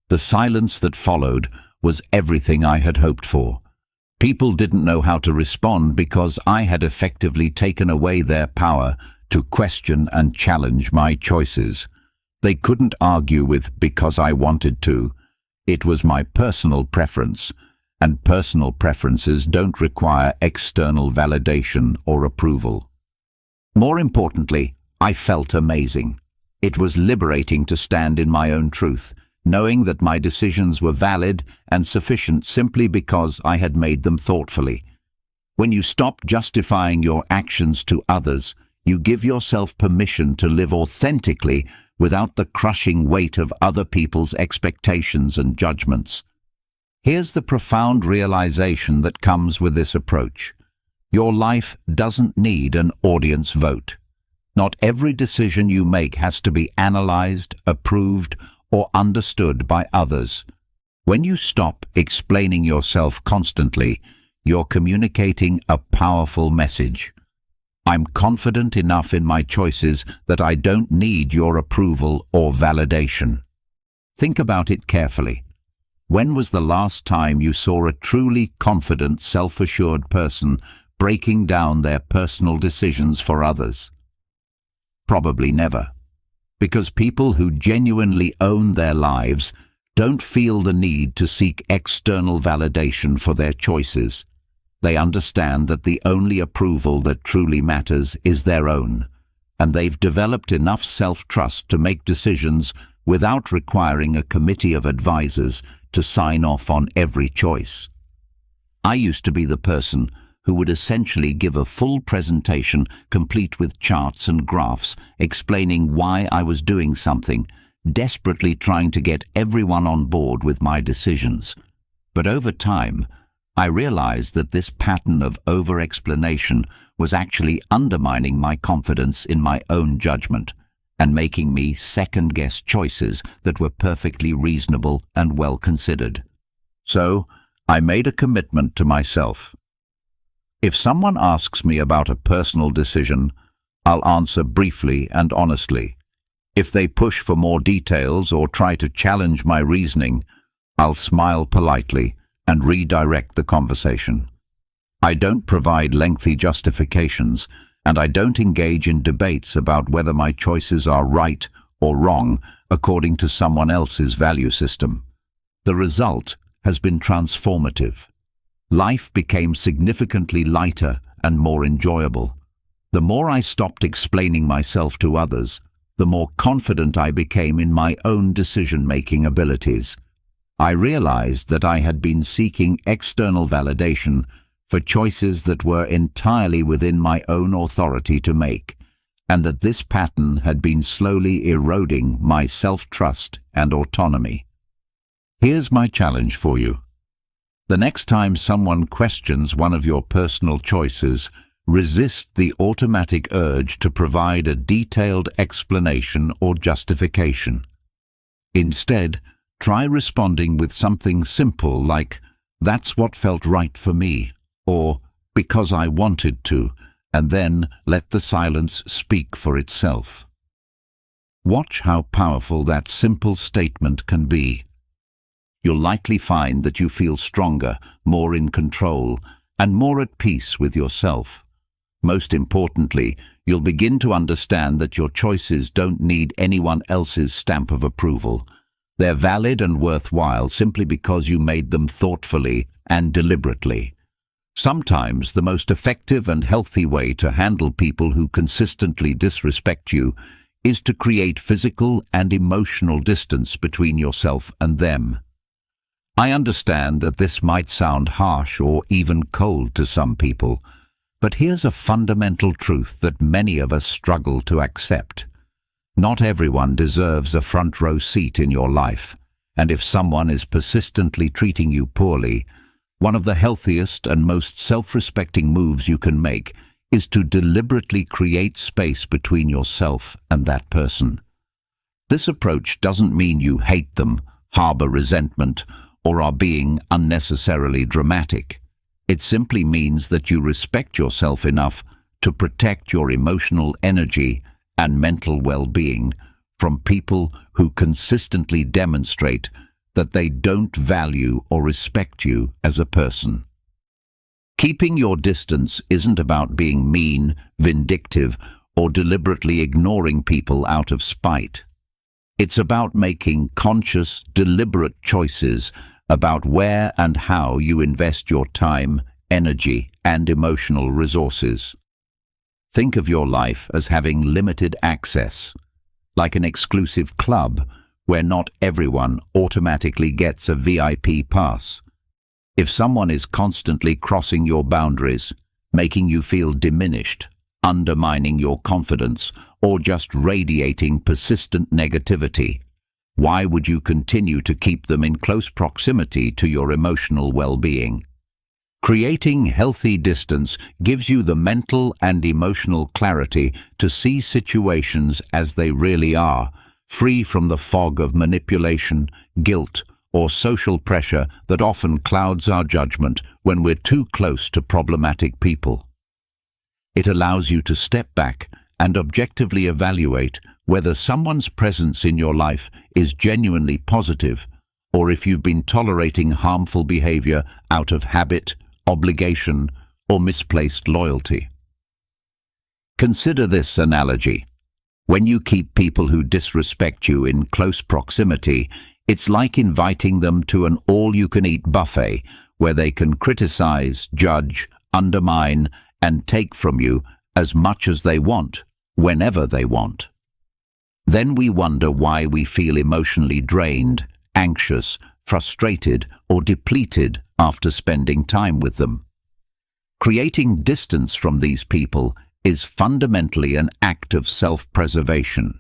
S1: The silence that followed was everything I had hoped for. People didn't know how to respond because I had effectively taken away their power to question and challenge my choices. They couldn't argue with "because I wanted to." It was my personal preference, and personal preferences don't require external validation or approval. More importantly, I felt amazing. It was liberating to stand in my own truth, knowing that my decisions were valid and sufficient simply because I had made them thoughtfully. When you stop justifying your actions to others, you give yourself permission to live authentically without the crushing weight of other people's expectations and judgments. Here's the profound realization that comes with this approach. Your life doesn't need an audience vote. Not every decision you make has to be analyzed, approved, or understood by others. When you stop explaining yourself constantly, you're communicating a powerful message. I'm confident enough in my choices that I don't need your approval or validation. Think about it carefully. When was the last time you saw a truly confident, self-assured person breaking down their personal decisions for others? Probably never. Because people who genuinely own their lives don't feel the need to seek external validation for their choices. They understand that the only approval that truly matters is their own, and they've developed enough self-trust to make decisions without requiring a committee of advisors to sign off on every choice. I used to be the person who would essentially give a full presentation complete with charts and graphs explaining why I was doing something, desperately trying to get everyone on board with my decisions. But over time, I realized that this pattern of over-explanation was actually undermining my confidence in my own judgment and making me second-guess choices that were perfectly reasonable and well-considered. So, I made a commitment to myself. If someone asks me about a personal decision, I'll answer briefly and honestly. If they push for more details or try to challenge my reasoning, I'll smile politely and redirect the conversation. I don't provide lengthy justifications, and I don't engage in debates about whether my choices are right or wrong according to someone else's value system. The result has been transformative. Life became significantly lighter and more enjoyable. The more I stopped explaining myself to others, the more confident I became in my own decision-making abilities. I realized that I had been seeking external validation for choices that were entirely within my own authority to make, and that this pattern had been slowly eroding my self-trust and autonomy. Here's my challenge for you. The next time someone questions one of your personal choices, resist the automatic urge to provide a detailed explanation or justification. Instead, try responding with something simple like, "That's what felt right for me," or "because I wanted to," and then let the silence speak for itself. Watch how powerful that simple statement can be. You'll likely find that you feel stronger, more in control, and more at peace with yourself. Most importantly, you'll begin to understand that your choices don't need anyone else's stamp of approval. They're valid and worthwhile simply because you made them thoughtfully and deliberately. Sometimes the most effective and healthy way to handle people who consistently disrespect you is to create physical and emotional distance between yourself and them. I understand that this might sound harsh or even cold to some people, but here's a fundamental truth that many of us struggle to accept. Not everyone deserves a front row seat in your life, and if someone is persistently treating you poorly, one of the healthiest and most self-respecting moves you can make is to deliberately create space between yourself and that person. This approach doesn't mean you hate them, harbor resentment, or are being unnecessarily dramatic. It simply means that you respect yourself enough to protect your emotional energy and mental well-being from people who consistently demonstrate that they don't value or respect you as a person. Keeping your distance isn't about being mean, vindictive, or deliberately ignoring people out of spite. It's about making conscious, deliberate choices about where and how you invest your time, energy, and emotional resources. Think of your life as having limited access, like an exclusive club where not everyone automatically gets a VIP pass. If someone is constantly crossing your boundaries, making you feel diminished, undermining your confidence, or just radiating persistent negativity, why would you continue to keep them in close proximity to your emotional well-being? Creating healthy distance gives you the mental and emotional clarity to see situations as they really are, free from the fog of manipulation, guilt, or social pressure that often clouds our judgment when we're too close to problematic people. It allows you to step back and objectively evaluate whether someone's presence in your life is genuinely positive or if you've been tolerating harmful behavior out of habit, obligation, or misplaced loyalty. Consider this analogy. When you keep people who disrespect you in close proximity, it's like inviting them to an all-you-can-eat buffet where they can criticize, judge, undermine, and take from you as much as they want, whenever they want. Then we wonder why we feel emotionally drained, anxious, frustrated, or depleted after spending time with them. Creating distance from these people is fundamentally an act of self-preservation.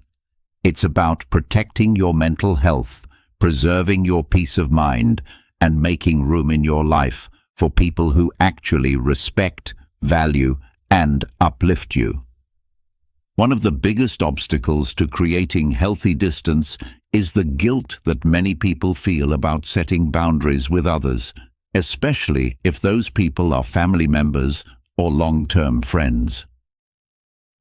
S1: It's about protecting your mental health, preserving your peace of mind, and making room in your life for people who actually respect, value, and uplift you. One of the biggest obstacles to creating healthy distance is the guilt that many people feel about setting boundaries with others, especially if those people are family members or long-term friends.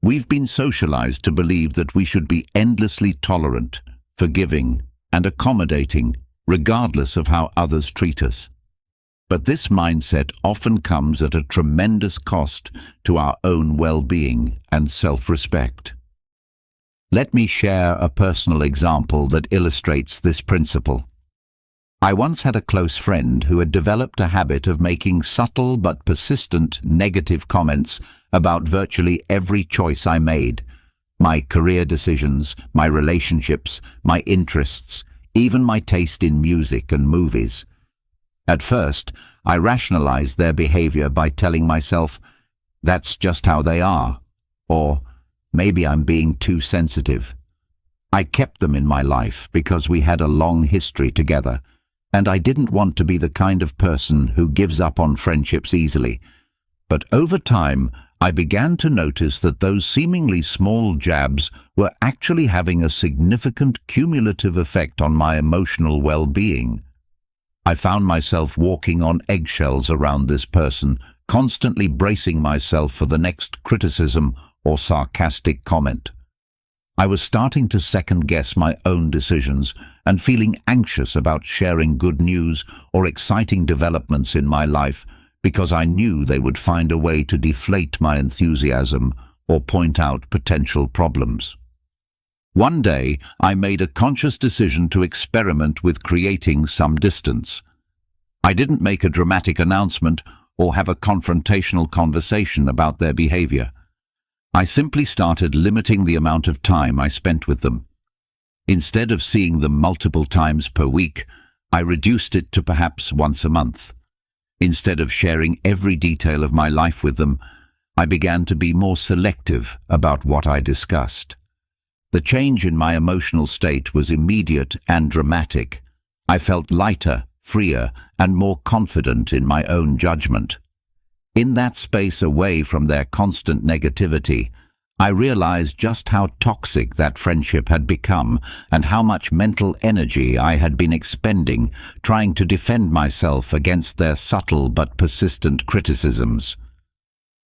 S1: We've been socialized to believe that we should be endlessly tolerant, forgiving, and accommodating, regardless of how others treat us. But this mindset often comes at a tremendous cost to our own well-being and self-respect. Let me share a personal example that illustrates this principle. I once had a close friend who had developed a habit of making subtle but persistent negative comments about virtually every choice I made: my career decisions, my relationships, my interests, even my taste in music and movies. At first, I rationalized their behavior by telling myself, "That's just how they are," or "Maybe I'm being too sensitive." I kept them in my life because we had a long history together, and I didn't want to be the kind of person who gives up on friendships easily. But over time, I began to notice that those seemingly small jabs were actually having a significant cumulative effect on my emotional well-being. I found myself walking on eggshells around this person, constantly bracing myself for the next criticism or sarcastic comment. I was starting to second-guess my own decisions and feeling anxious about sharing good news or exciting developments in my life because I knew they would find a way to deflate my enthusiasm or point out potential problems. One day, I made a conscious decision to experiment with creating some distance. I didn't make a dramatic announcement or have a confrontational conversation about their behavior. I simply started limiting the amount of time I spent with them. Instead of seeing them multiple times per week, I reduced it to perhaps once a month. Instead of sharing every detail of my life with them, I began to be more selective about what I discussed. The change in my emotional state was immediate and dramatic. I felt lighter, freer, and more confident in my own judgment. In that space away from their constant negativity, I realized just how toxic that friendship had become and how much mental energy I had been expending trying to defend myself against their subtle but persistent criticisms.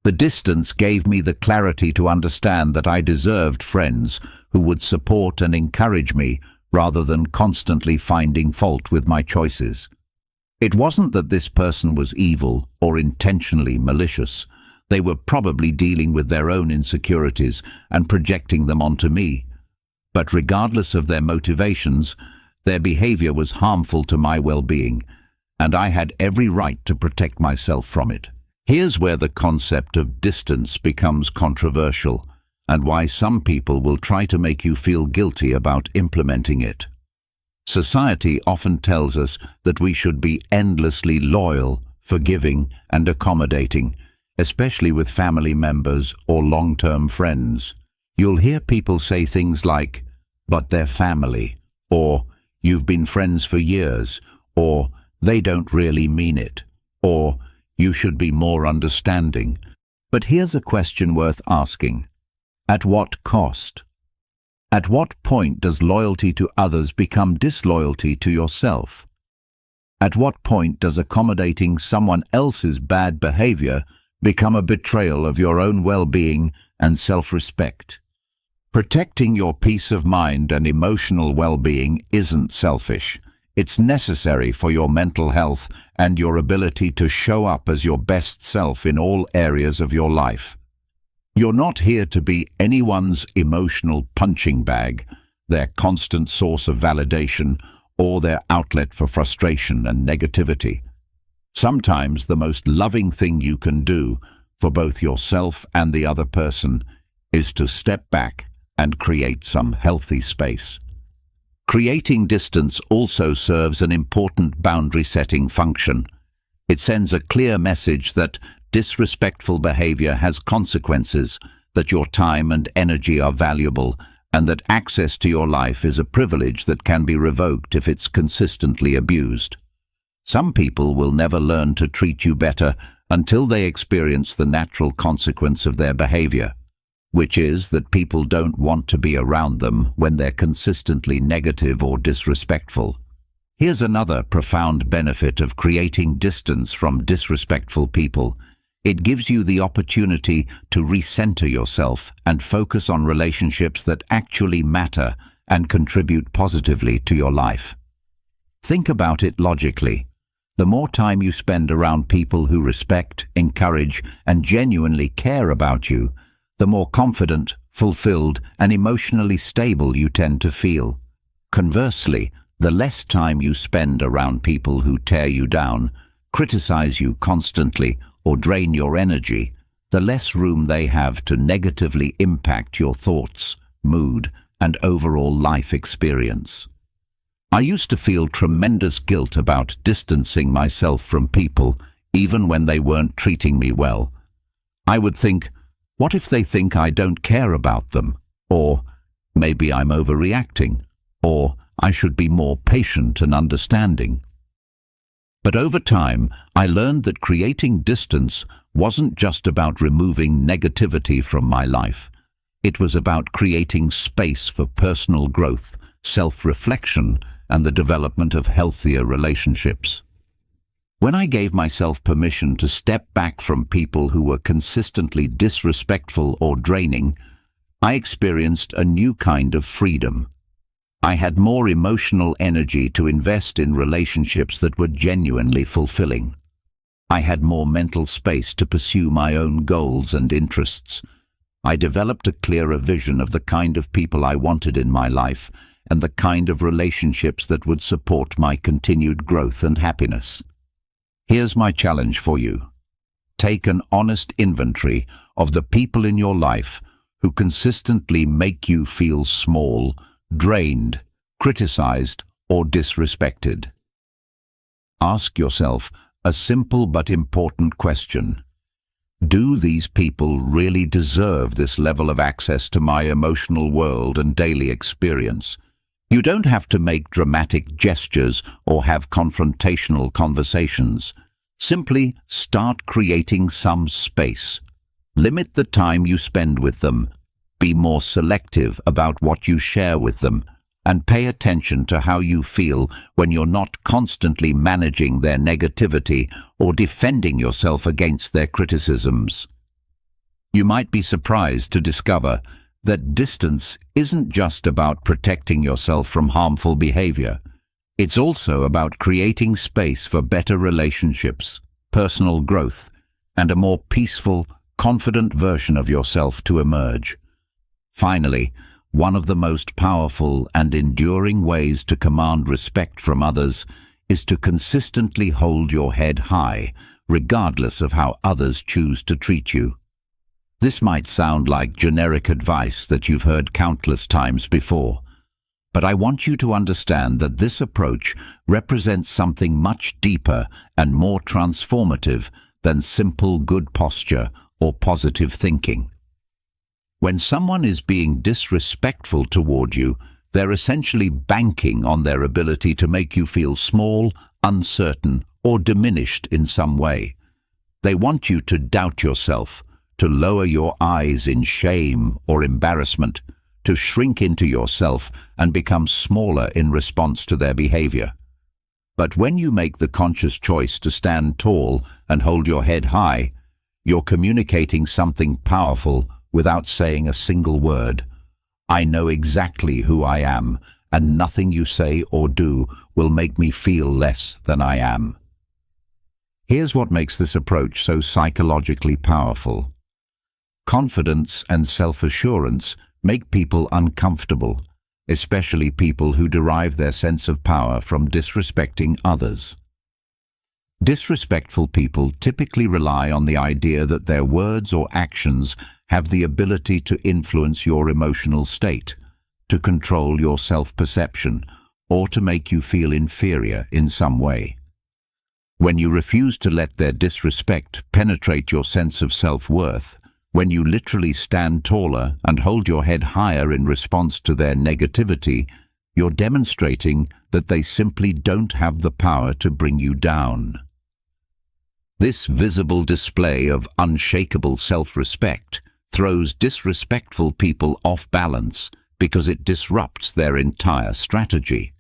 S1: The distance gave me the clarity to understand that I deserved friends who would support and encourage me rather than constantly finding fault with my choices. It wasn't that this person was evil or intentionally malicious. They were probably dealing with their own insecurities and projecting them onto me. But regardless of their motivations, their behavior was harmful to my well-being, and I had every right to protect myself from it. Here's where the concept of distance becomes controversial, and why some people will try to make you feel guilty about implementing it. Society often tells us that we should be endlessly loyal, forgiving, and accommodating, especially with family members or long-term friends. You'll hear people say things like, "But they're family," or "You've been friends for years," or "They don't really mean it," or "You should be more understanding." But here's a question worth asking. At what cost? At what point does loyalty to others become disloyalty to yourself? At what point does accommodating someone else's bad behavior become a betrayal of your own well-being and self-respect. Protecting your peace of mind and emotional well-being isn't selfish. It's necessary for your mental health and your ability to show up as your best self in all areas of your life. You're not here to be anyone's emotional punching bag, their constant source of validation, or their outlet for frustration and negativity. Sometimes the most loving thing you can do for both yourself and the other person is to step back and create some healthy space. Creating distance also serves an important boundary-setting function. It sends a clear message that disrespectful behavior has consequences, that your time and energy are valuable, and that access to your life is a privilege that can be revoked if it's consistently abused. Some people will never learn to treat you better until they experience the natural consequence of their behavior, which is that people don't want to be around them when they're consistently negative or disrespectful. Here's another profound benefit of creating distance from disrespectful people. It gives you the opportunity to recenter yourself and focus on relationships that actually matter and contribute positively to your life. Think about it logically. The more time you spend around people who respect, encourage, and genuinely care about you, the more confident, fulfilled, and emotionally stable you tend to feel. Conversely, the less time you spend around people who tear you down, criticize you constantly, or drain your energy, the less room they have to negatively impact your thoughts, mood, and overall life experience. I used to feel tremendous guilt about distancing myself from people, even when they weren't treating me well. I would think, what if they think I don't care about them? Or maybe I'm overreacting? Or I should be more patient and understanding? But over time, I learned that creating distance wasn't just about removing negativity from my life. It was about creating space for personal growth, self-reflection, and the development of healthier relationships. When I gave myself permission to step back from people who were consistently disrespectful or draining, I experienced a new kind of freedom. I had more emotional energy to invest in relationships that were genuinely fulfilling. I had more mental space to pursue my own goals and interests. I developed a clearer vision of the kind of people I wanted in my life and the kind of relationships that would support my continued growth and happiness. Here's my challenge for you. Take an honest inventory of the people in your life who consistently make you feel small, drained, criticized, or disrespected. Ask yourself a simple but important question. Do these people really deserve this level of access to my emotional world and daily experience? You don't have to make dramatic gestures or have confrontational conversations. Simply start creating some space. Limit the time you spend with them. Be more selective about what you share with them, and pay attention to how you feel when you're not constantly managing their negativity or defending yourself against their criticisms. You might be surprised to discover that distance isn't just about protecting yourself from harmful behavior. It's also about creating space for better relationships, personal growth, and a more peaceful, confident version of yourself to emerge. Finally, one of the most powerful and enduring ways to command respect from others is to consistently hold your head high, regardless of how others choose to treat you. This might sound like generic advice that you've heard countless times before, but I want you to understand that this approach represents something much deeper and more transformative than simple good posture or positive thinking. When someone is being disrespectful toward you, they're essentially banking on their ability to make you feel small, uncertain, or diminished in some way. They want you to doubt yourself, to lower your eyes in shame or embarrassment, to shrink into yourself and become smaller in response to their behavior. But when you make the conscious choice to stand tall and hold your head high, you're communicating something powerful without saying a single word. I know exactly who I am, and nothing you say or do will make me feel less than I am. Here's what makes this approach so psychologically powerful. Confidence and self-assurance make people uncomfortable, especially people who derive their sense of power from disrespecting others. Disrespectful people typically rely on the idea that their words or actions have the ability to influence your emotional state, to control your self-perception, or to make you feel inferior in some way. When you refuse to let their disrespect penetrate your sense of self-worth, when you literally stand taller and hold your head higher in response to their negativity, you're demonstrating that they simply don't have the power to bring you down. This visible display of unshakable self-respect throws disrespectful people off balance because it disrupts their entire strategy.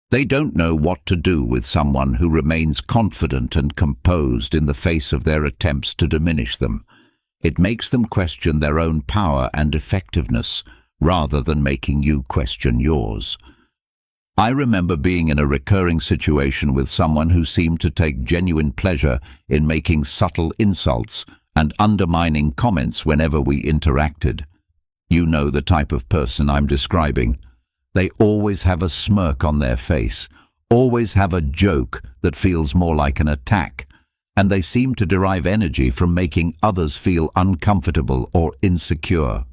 S1: They don't know what to do with someone who remains confident and composed in the face of their attempts to diminish them. It makes them question their own power and effectiveness, rather than making you question yours. I remember being in a recurring situation with someone who seemed to take genuine pleasure in making subtle insults and undermining comments whenever we interacted. You know the type of person I'm describing. They always have a smirk on their face, always have a joke that feels more like an attack, and they seem to derive energy from making others feel uncomfortable or insecure.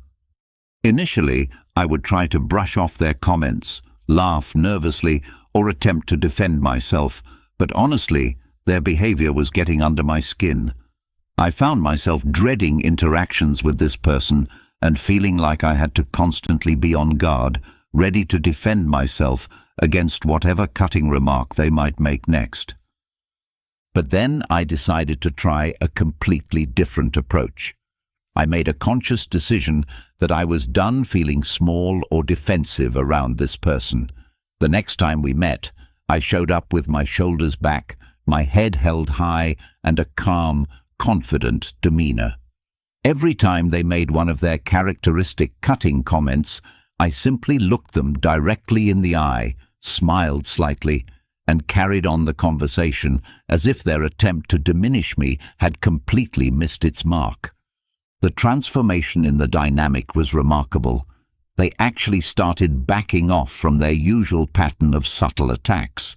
S1: Initially, I would try to brush off their comments, laugh nervously, or attempt to defend myself, but honestly, their behavior was getting under my skin. I found myself dreading interactions with this person and feeling like I had to constantly be on guard, ready to defend myself against whatever cutting remark they might make next. But then I decided to try a completely different approach. I made a conscious decision that I was done feeling small or defensive around this person. The next time we met, I showed up with my shoulders back, my head held high, and a calm, confident demeanor. Every time they made one of their characteristic cutting comments, I simply looked them directly in the eye, smiled slightly, and carried on the conversation as if their attempt to diminish me had completely missed its mark. The transformation in the dynamic was remarkable. They actually started backing off from their usual pattern of subtle attacks.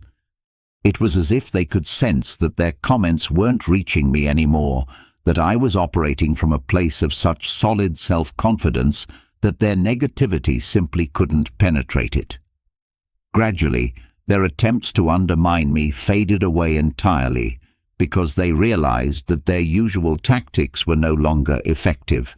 S1: It was as if they could sense that their comments weren't reaching me anymore, that I was operating from a place of such solid self-confidence that their negativity simply couldn't penetrate it. Gradually, their attempts to undermine me faded away entirely because they realized that their usual tactics were no longer effective.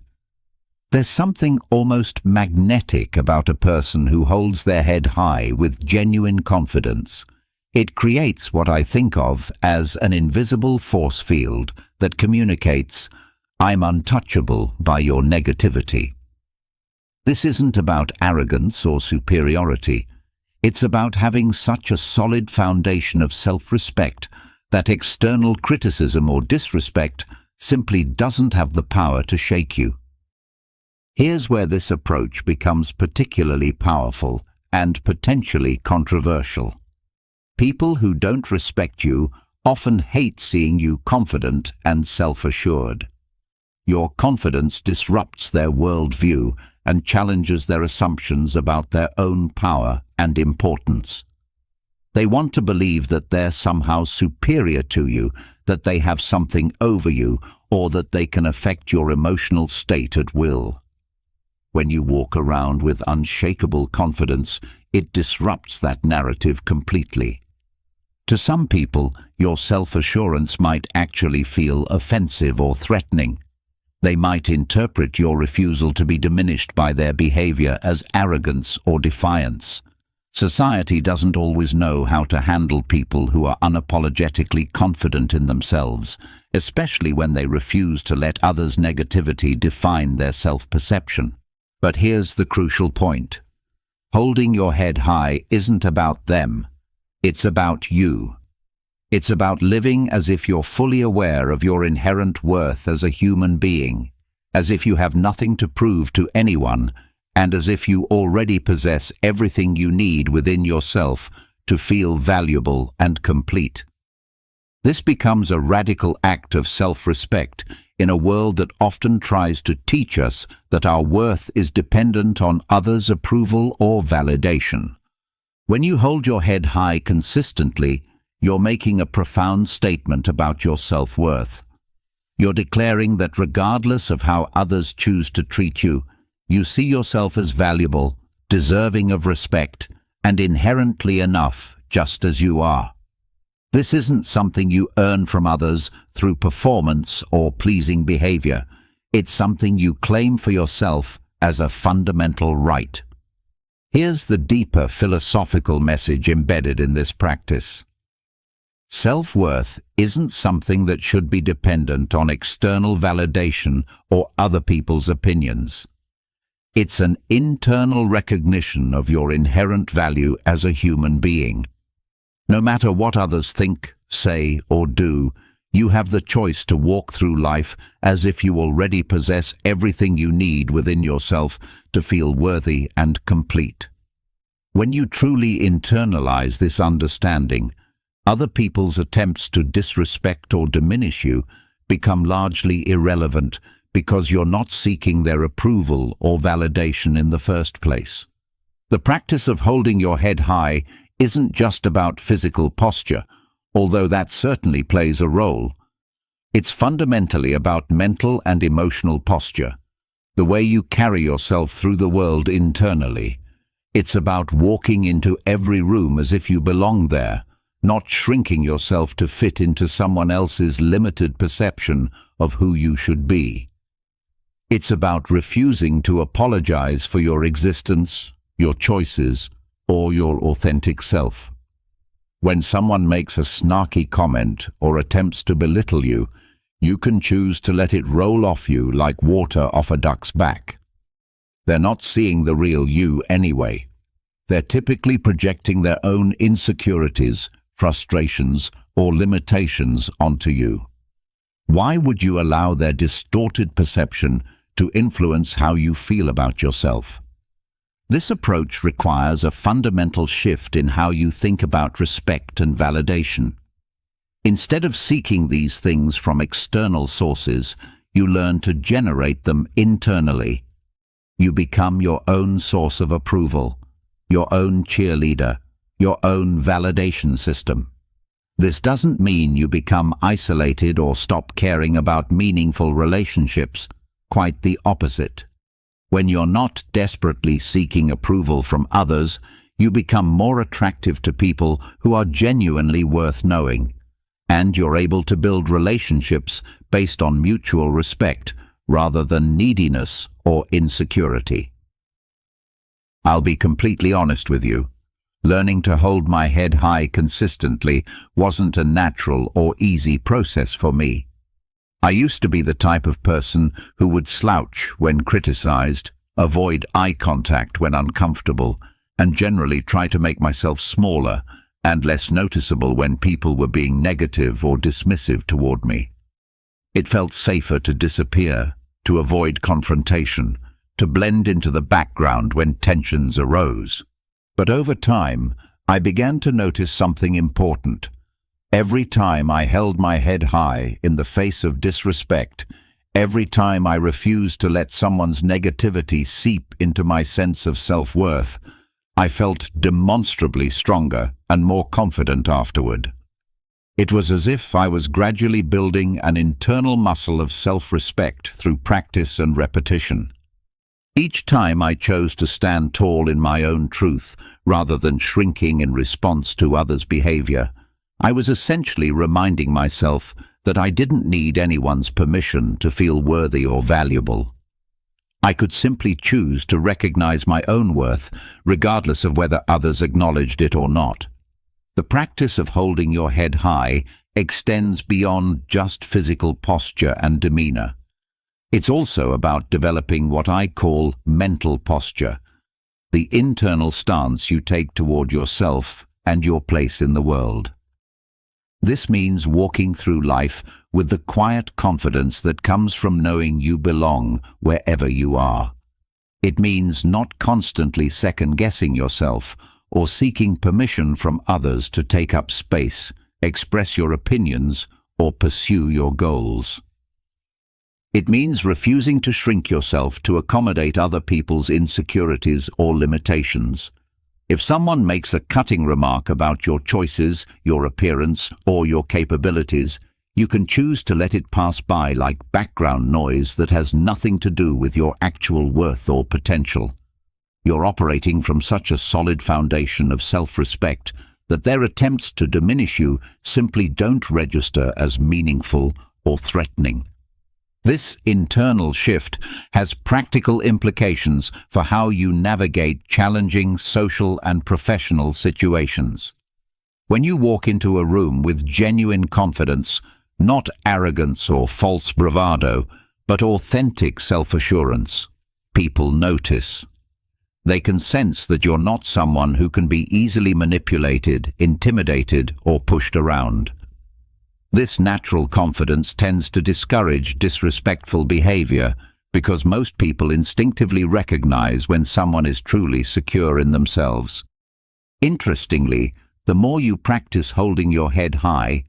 S1: There's something almost magnetic about a person who holds their head high with genuine confidence. It creates what I think of as an invisible force field that communicates, "I'm untouchable by your negativity." This isn't about arrogance or superiority. It's about having such a solid foundation of self-respect that external criticism or disrespect simply doesn't have the power to shake you. Here's where this approach becomes particularly powerful and potentially controversial. People who don't respect you often hate seeing you confident and self-assured. Your confidence disrupts their worldview and challenges their assumptions about their own power and importance. They want to believe that they're somehow superior to you, that they have something over you, or that they can affect your emotional state at will. When you walk around with unshakable confidence, it disrupts that narrative completely. To some people, your self-assurance might actually feel offensive or threatening. They might interpret your refusal to be diminished by their behavior as arrogance or defiance. Society doesn't always know how to handle people who are unapologetically confident in themselves, especially when they refuse to let others' negativity define their self-perception. But here's the crucial point. Holding your head high isn't about them. It's about you. It's about living as if you're fully aware of your inherent worth as a human being. as if you have nothing to prove to anyone, and as if you already possess everything you need within yourself to feel valuable and complete. This becomes a radical act of self-respect in a world that often tries to teach us that our worth is dependent on others' approval or validation. When you hold your head high consistently, you're making a profound statement about your self-worth. You're declaring that regardless of how others choose to treat you, you see yourself as valuable, deserving of respect, and inherently enough just as you are. This isn't something you earn from others through performance or pleasing behavior. It's something you claim for yourself as a fundamental right. Here's the deeper philosophical message embedded in this practice. Self-worth isn't something that should be dependent on external validation or other people's opinions. It's an internal recognition of your inherent value as a human being. No matter what others think, say, or do, you have the choice to walk through life as if you already possess everything you need within yourself to feel worthy and complete. When you truly internalize this understanding, other people's attempts to disrespect or diminish you become largely irrelevant because you're not seeking their approval or validation in the first place. The practice of holding your head high isn't just about physical posture, although that certainly plays a role. It's fundamentally about mental and emotional posture, the way you carry yourself through the world internally. It's about walking into every room as if you belong there, not shrinking yourself to fit into someone else's limited perception of who you should be. It's about refusing to apologize for your existence, your choices, or your authentic self. When someone makes a snarky comment or attempts to belittle you, you can choose to let it roll off you like water off a duck's back. They're not seeing the real you anyway. They're typically projecting their own insecurities, frustrations, or limitations onto you. Why would you allow their distorted perception to influence how you feel about yourself? This approach requires a fundamental shift in how you think about respect and validation. Instead of seeking these things from external sources, you learn to generate them internally. You become your own source of approval, your own cheerleader, your own validation system. This doesn't mean you become isolated or stop caring about meaningful relationships. Quite the opposite. When you're not desperately seeking approval from others, you become more attractive to people who are genuinely worth knowing, and you're able to build relationships based on mutual respect rather than neediness or insecurity. I'll be completely honest with you. Learning to hold my head high consistently wasn't a natural or easy process for me. I used to be the type of person who would slouch when criticized, avoid eye contact when uncomfortable, and generally try to make myself smaller and less noticeable when people were being negative or dismissive toward me. It felt safer to disappear, to avoid confrontation, to blend into the background when tensions arose. But over time, I began to notice something important. Every time I held my head high in the face of disrespect, every time I refused to let someone's negativity seep into my sense of self-worth, I felt demonstrably stronger and more confident afterward. It was as if I was gradually building an internal muscle of self-respect through practice and repetition. Each time I chose to stand tall in my own truth rather than shrinking in response to others' behavior, I was essentially reminding myself that I didn't need anyone's permission to feel worthy or valuable. I could simply choose to recognize my own worth, regardless of whether others acknowledged it or not. The practice of holding your head high extends beyond just physical posture and demeanor. It's also about developing what I call mental posture, the internal stance you take toward yourself and your place in the world. This means walking through life with the quiet confidence that comes from knowing you belong wherever you are. It means not constantly second-guessing yourself or seeking permission from others to take up space, express your opinions, or pursue your goals. It means refusing to shrink yourself to accommodate other people's insecurities or limitations. If someone makes a cutting remark about your choices, your appearance, or your capabilities, you can choose to let it pass by like background noise that has nothing to do with your actual worth or potential. You're operating from such a solid foundation of self-respect that their attempts to diminish you simply don't register as meaningful or threatening. This internal shift has practical implications for how you navigate challenging social and professional situations. When you walk into a room with genuine confidence, not arrogance or false bravado, but authentic self-assurance, people notice. They can sense that you're not someone who can be easily manipulated, intimidated, or pushed around. This natural confidence tends to discourage disrespectful behavior because most people instinctively recognize when someone is truly secure in themselves. Interestingly, the more you practice holding your head high,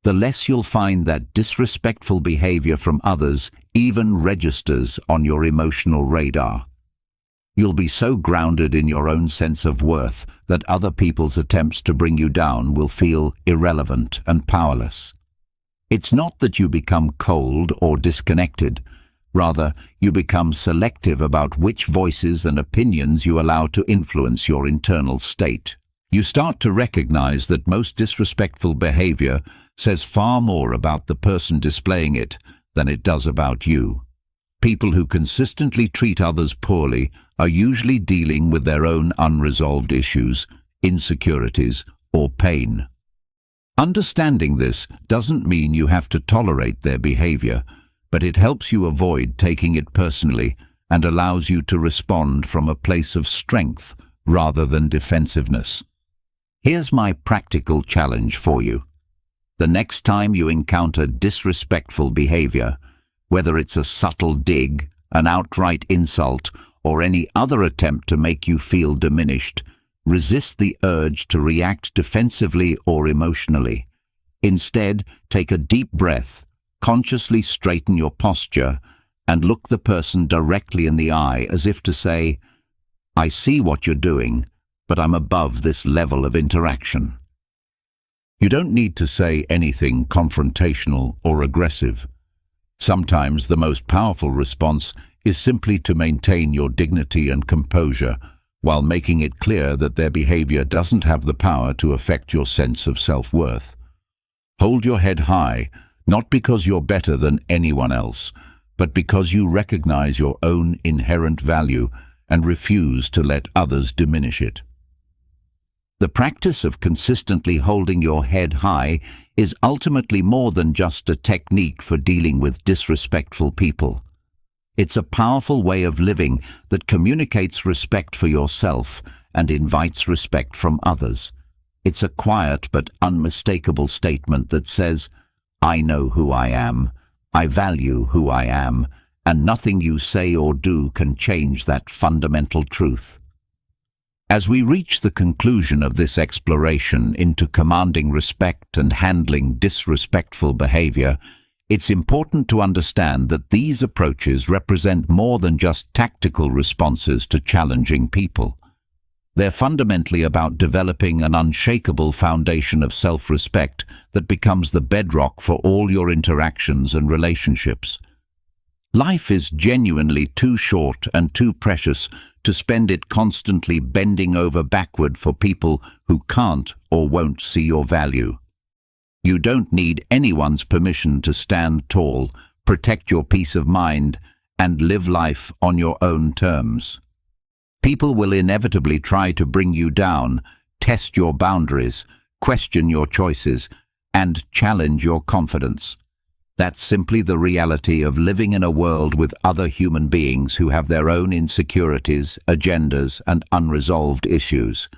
S1: the less you'll find that disrespectful behavior from others even registers on your emotional radar. You'll be so grounded in your own sense of worth that other people's attempts to bring you down will feel irrelevant and powerless. It's not that you become cold or disconnected. Rather, you become selective about which voices and opinions you allow to influence your internal state. You start to recognize that most disrespectful behavior says far more about the person displaying it than it does about you. People who consistently treat others poorly are usually dealing with their own unresolved issues, insecurities, or pain. Understanding this doesn't mean you have to tolerate their behavior, but it helps you avoid taking it personally and allows you to respond from a place of strength rather than defensiveness. Here's my practical challenge for you. The next time you encounter disrespectful behavior, whether it's a subtle dig, an outright insult, or any other attempt to make you feel diminished, resist the urge to react defensively or emotionally. Instead, take a deep breath, consciously straighten your posture, and look the person directly in the eye as if to say, "I see what you're doing, but I'm above this level of interaction." You don't need to say anything confrontational or aggressive. Sometimes the most powerful response is simply to maintain your dignity and composure while making it clear that their behavior doesn't have the power to affect your sense of self-worth. Hold your head high, not because you're better than anyone else, but because you recognize your own inherent value and refuse to let others diminish it. The practice of consistently holding your head high is ultimately more than just a technique for dealing with disrespectful people. It's a powerful way of living that communicates respect for yourself and invites respect from others. It's a quiet but unmistakable statement that says, "I know who I am, I value who I am, and nothing you say or do can change that fundamental truth." As we reach the conclusion of this exploration into commanding respect and handling disrespectful behavior, it's important to understand that these approaches represent more than just tactical responses to challenging people. They're fundamentally about developing an unshakable foundation of self-respect that becomes the bedrock for all your interactions and relationships. Life is genuinely too short and too precious to spend it constantly bending over backward for people who can't or won't see your value. You don't need anyone's permission to stand tall, protect your peace of mind, and live life on your own terms. People will inevitably try to bring you down, test your boundaries, question your choices, and challenge your confidence. That's simply the reality of living in a world with other human beings who have their own insecurities, agendas, and unresolved issues.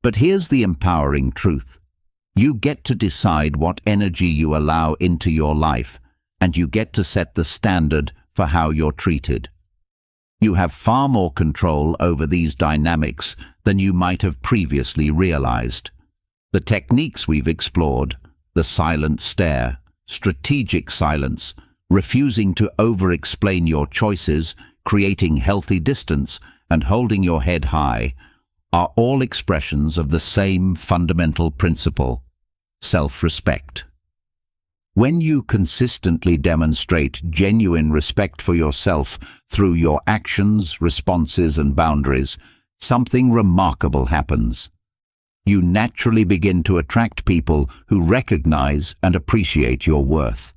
S1: But here's the empowering truth. You get to decide what energy you allow into your life, and you get to set the standard for how you're treated. You have far more control over these dynamics than you might have previously realized. The techniques we've explored, the silent stare, strategic silence, refusing to over-explain your choices, creating healthy distance, and holding your head high, are all expressions of the same fundamental principle: self-respect. When you consistently demonstrate genuine respect for yourself through your actions, responses, and boundaries, something remarkable happens. You naturally begin to attract people who recognize and appreciate your worth.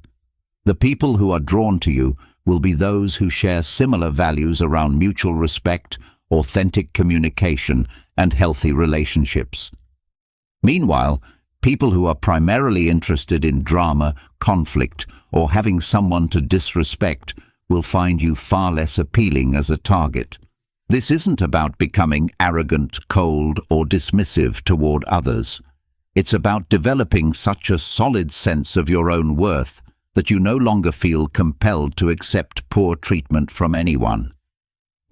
S1: The people who are drawn to you will be those who share similar values around mutual respect, authentic communication, and healthy relationships. Meanwhile, people who are primarily interested in drama, conflict, or having someone to disrespect will find you far less appealing as a target. This isn't about becoming arrogant, cold, or dismissive toward others. It's about developing such a solid sense of your own worth that you no longer feel compelled to accept poor treatment from anyone.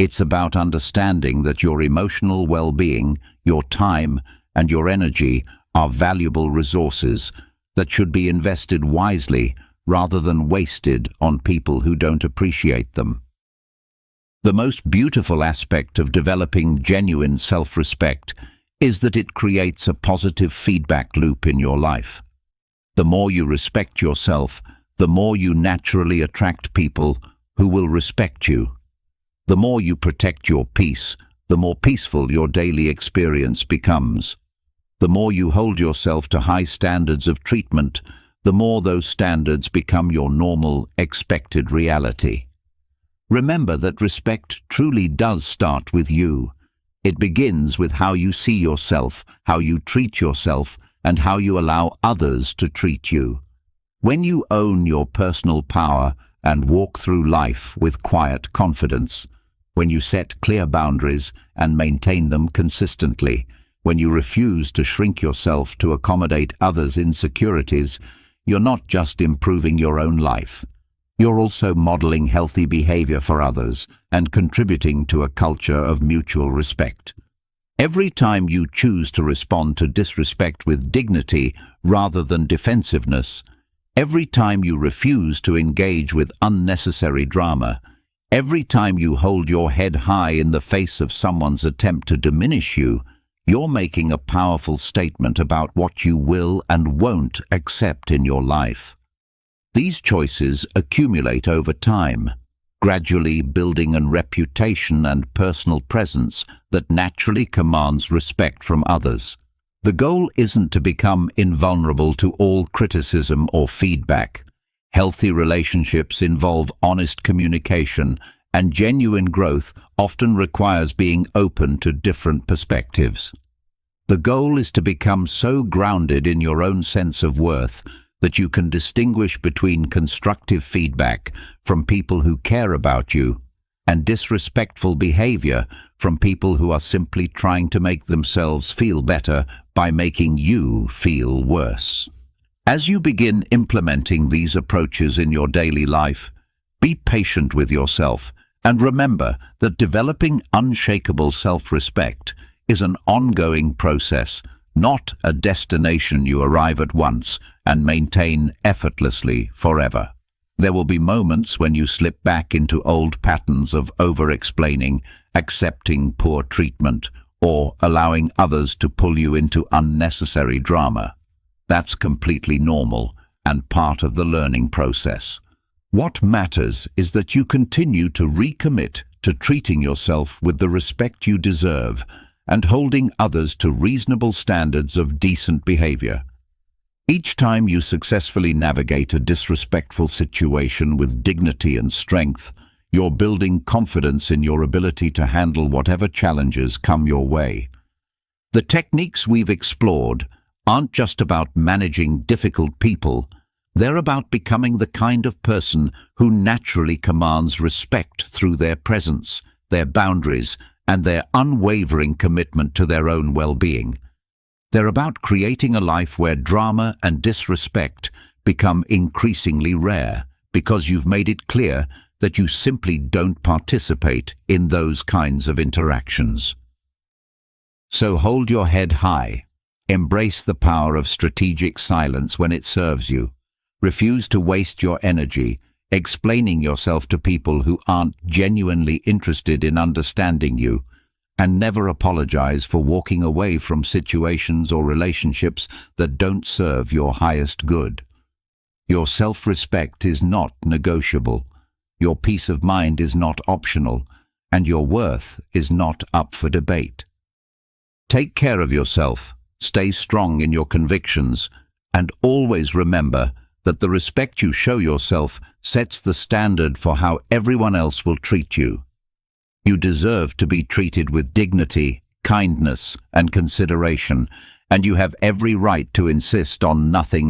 S1: It's about understanding that your emotional well-being, your time, and your energy are valuable resources that should be invested wisely rather than wasted on people who don't appreciate them. The most beautiful aspect of developing genuine self-respect is that it creates a positive feedback loop in your life. The more you respect yourself, the more you naturally attract people who will respect you. The more you protect your peace, the more peaceful your daily experience becomes. The more you hold yourself to high standards of treatment, the more those standards become your normal, expected reality. Remember that respect truly does start with you. It begins with how you see yourself, how you treat yourself, and how you allow others to treat you. When you own your personal power and walk through life with quiet confidence, when you set clear boundaries and maintain them consistently, when you refuse to shrink yourself to accommodate others' insecurities, you're not just improving your own life. You're also modeling healthy behavior for others and contributing to a culture of mutual respect. Every time you choose to respond to disrespect with dignity rather than defensiveness, every time you refuse to engage with unnecessary drama, every time you hold your head high in the face of someone's attempt to diminish you, you're making a powerful statement about what you will and won't accept in your life. These choices accumulate over time, gradually building a reputation and personal presence that naturally commands respect from others. The goal isn't to become invulnerable to all criticism or feedback. Healthy relationships involve honest communication, and genuine growth often requires being open to different perspectives. The goal is to become so grounded in your own sense of worth that you can distinguish between constructive feedback from people who care about you and disrespectful behavior from people who are simply trying to make themselves feel better by making you feel worse. As you begin implementing these approaches in your daily life, be patient with yourself and remember that developing unshakable self-respect is an ongoing process, not a destination you arrive at once and maintain effortlessly forever. There will be moments when you slip back into old patterns of over-explaining, accepting poor treatment, or allowing others to pull you into unnecessary drama. That's completely normal and part of the learning process. What matters is that you continue to recommit to treating yourself with the respect you deserve and holding others to reasonable standards of decent behavior. Each time you successfully navigate a disrespectful situation with dignity and strength, you're building confidence in your ability to handle whatever challenges come your way. The techniques we've explored aren't just about managing difficult people, they're about becoming the kind of person who naturally commands respect through their presence, their boundaries, and their unwavering commitment to their own well-being. They're about creating a life where drama and disrespect become increasingly rare because you've made it clear that you simply don't participate in those kinds of interactions. So hold your head high. Embrace the power of strategic silence when it serves you. Refuse to waste your energy explaining yourself to people who aren't genuinely interested in understanding you, and never apologize for walking away from situations or relationships that don't serve your highest good. Your self-respect is not negotiable. Your peace of mind is not optional, and your worth is not up for debate. Take care of yourself, stay strong in your convictions, and always remember that the respect you show yourself sets the standard for how everyone else will treat you. You deserve to be treated with dignity, kindness, and consideration, and you have every right to insist on nothing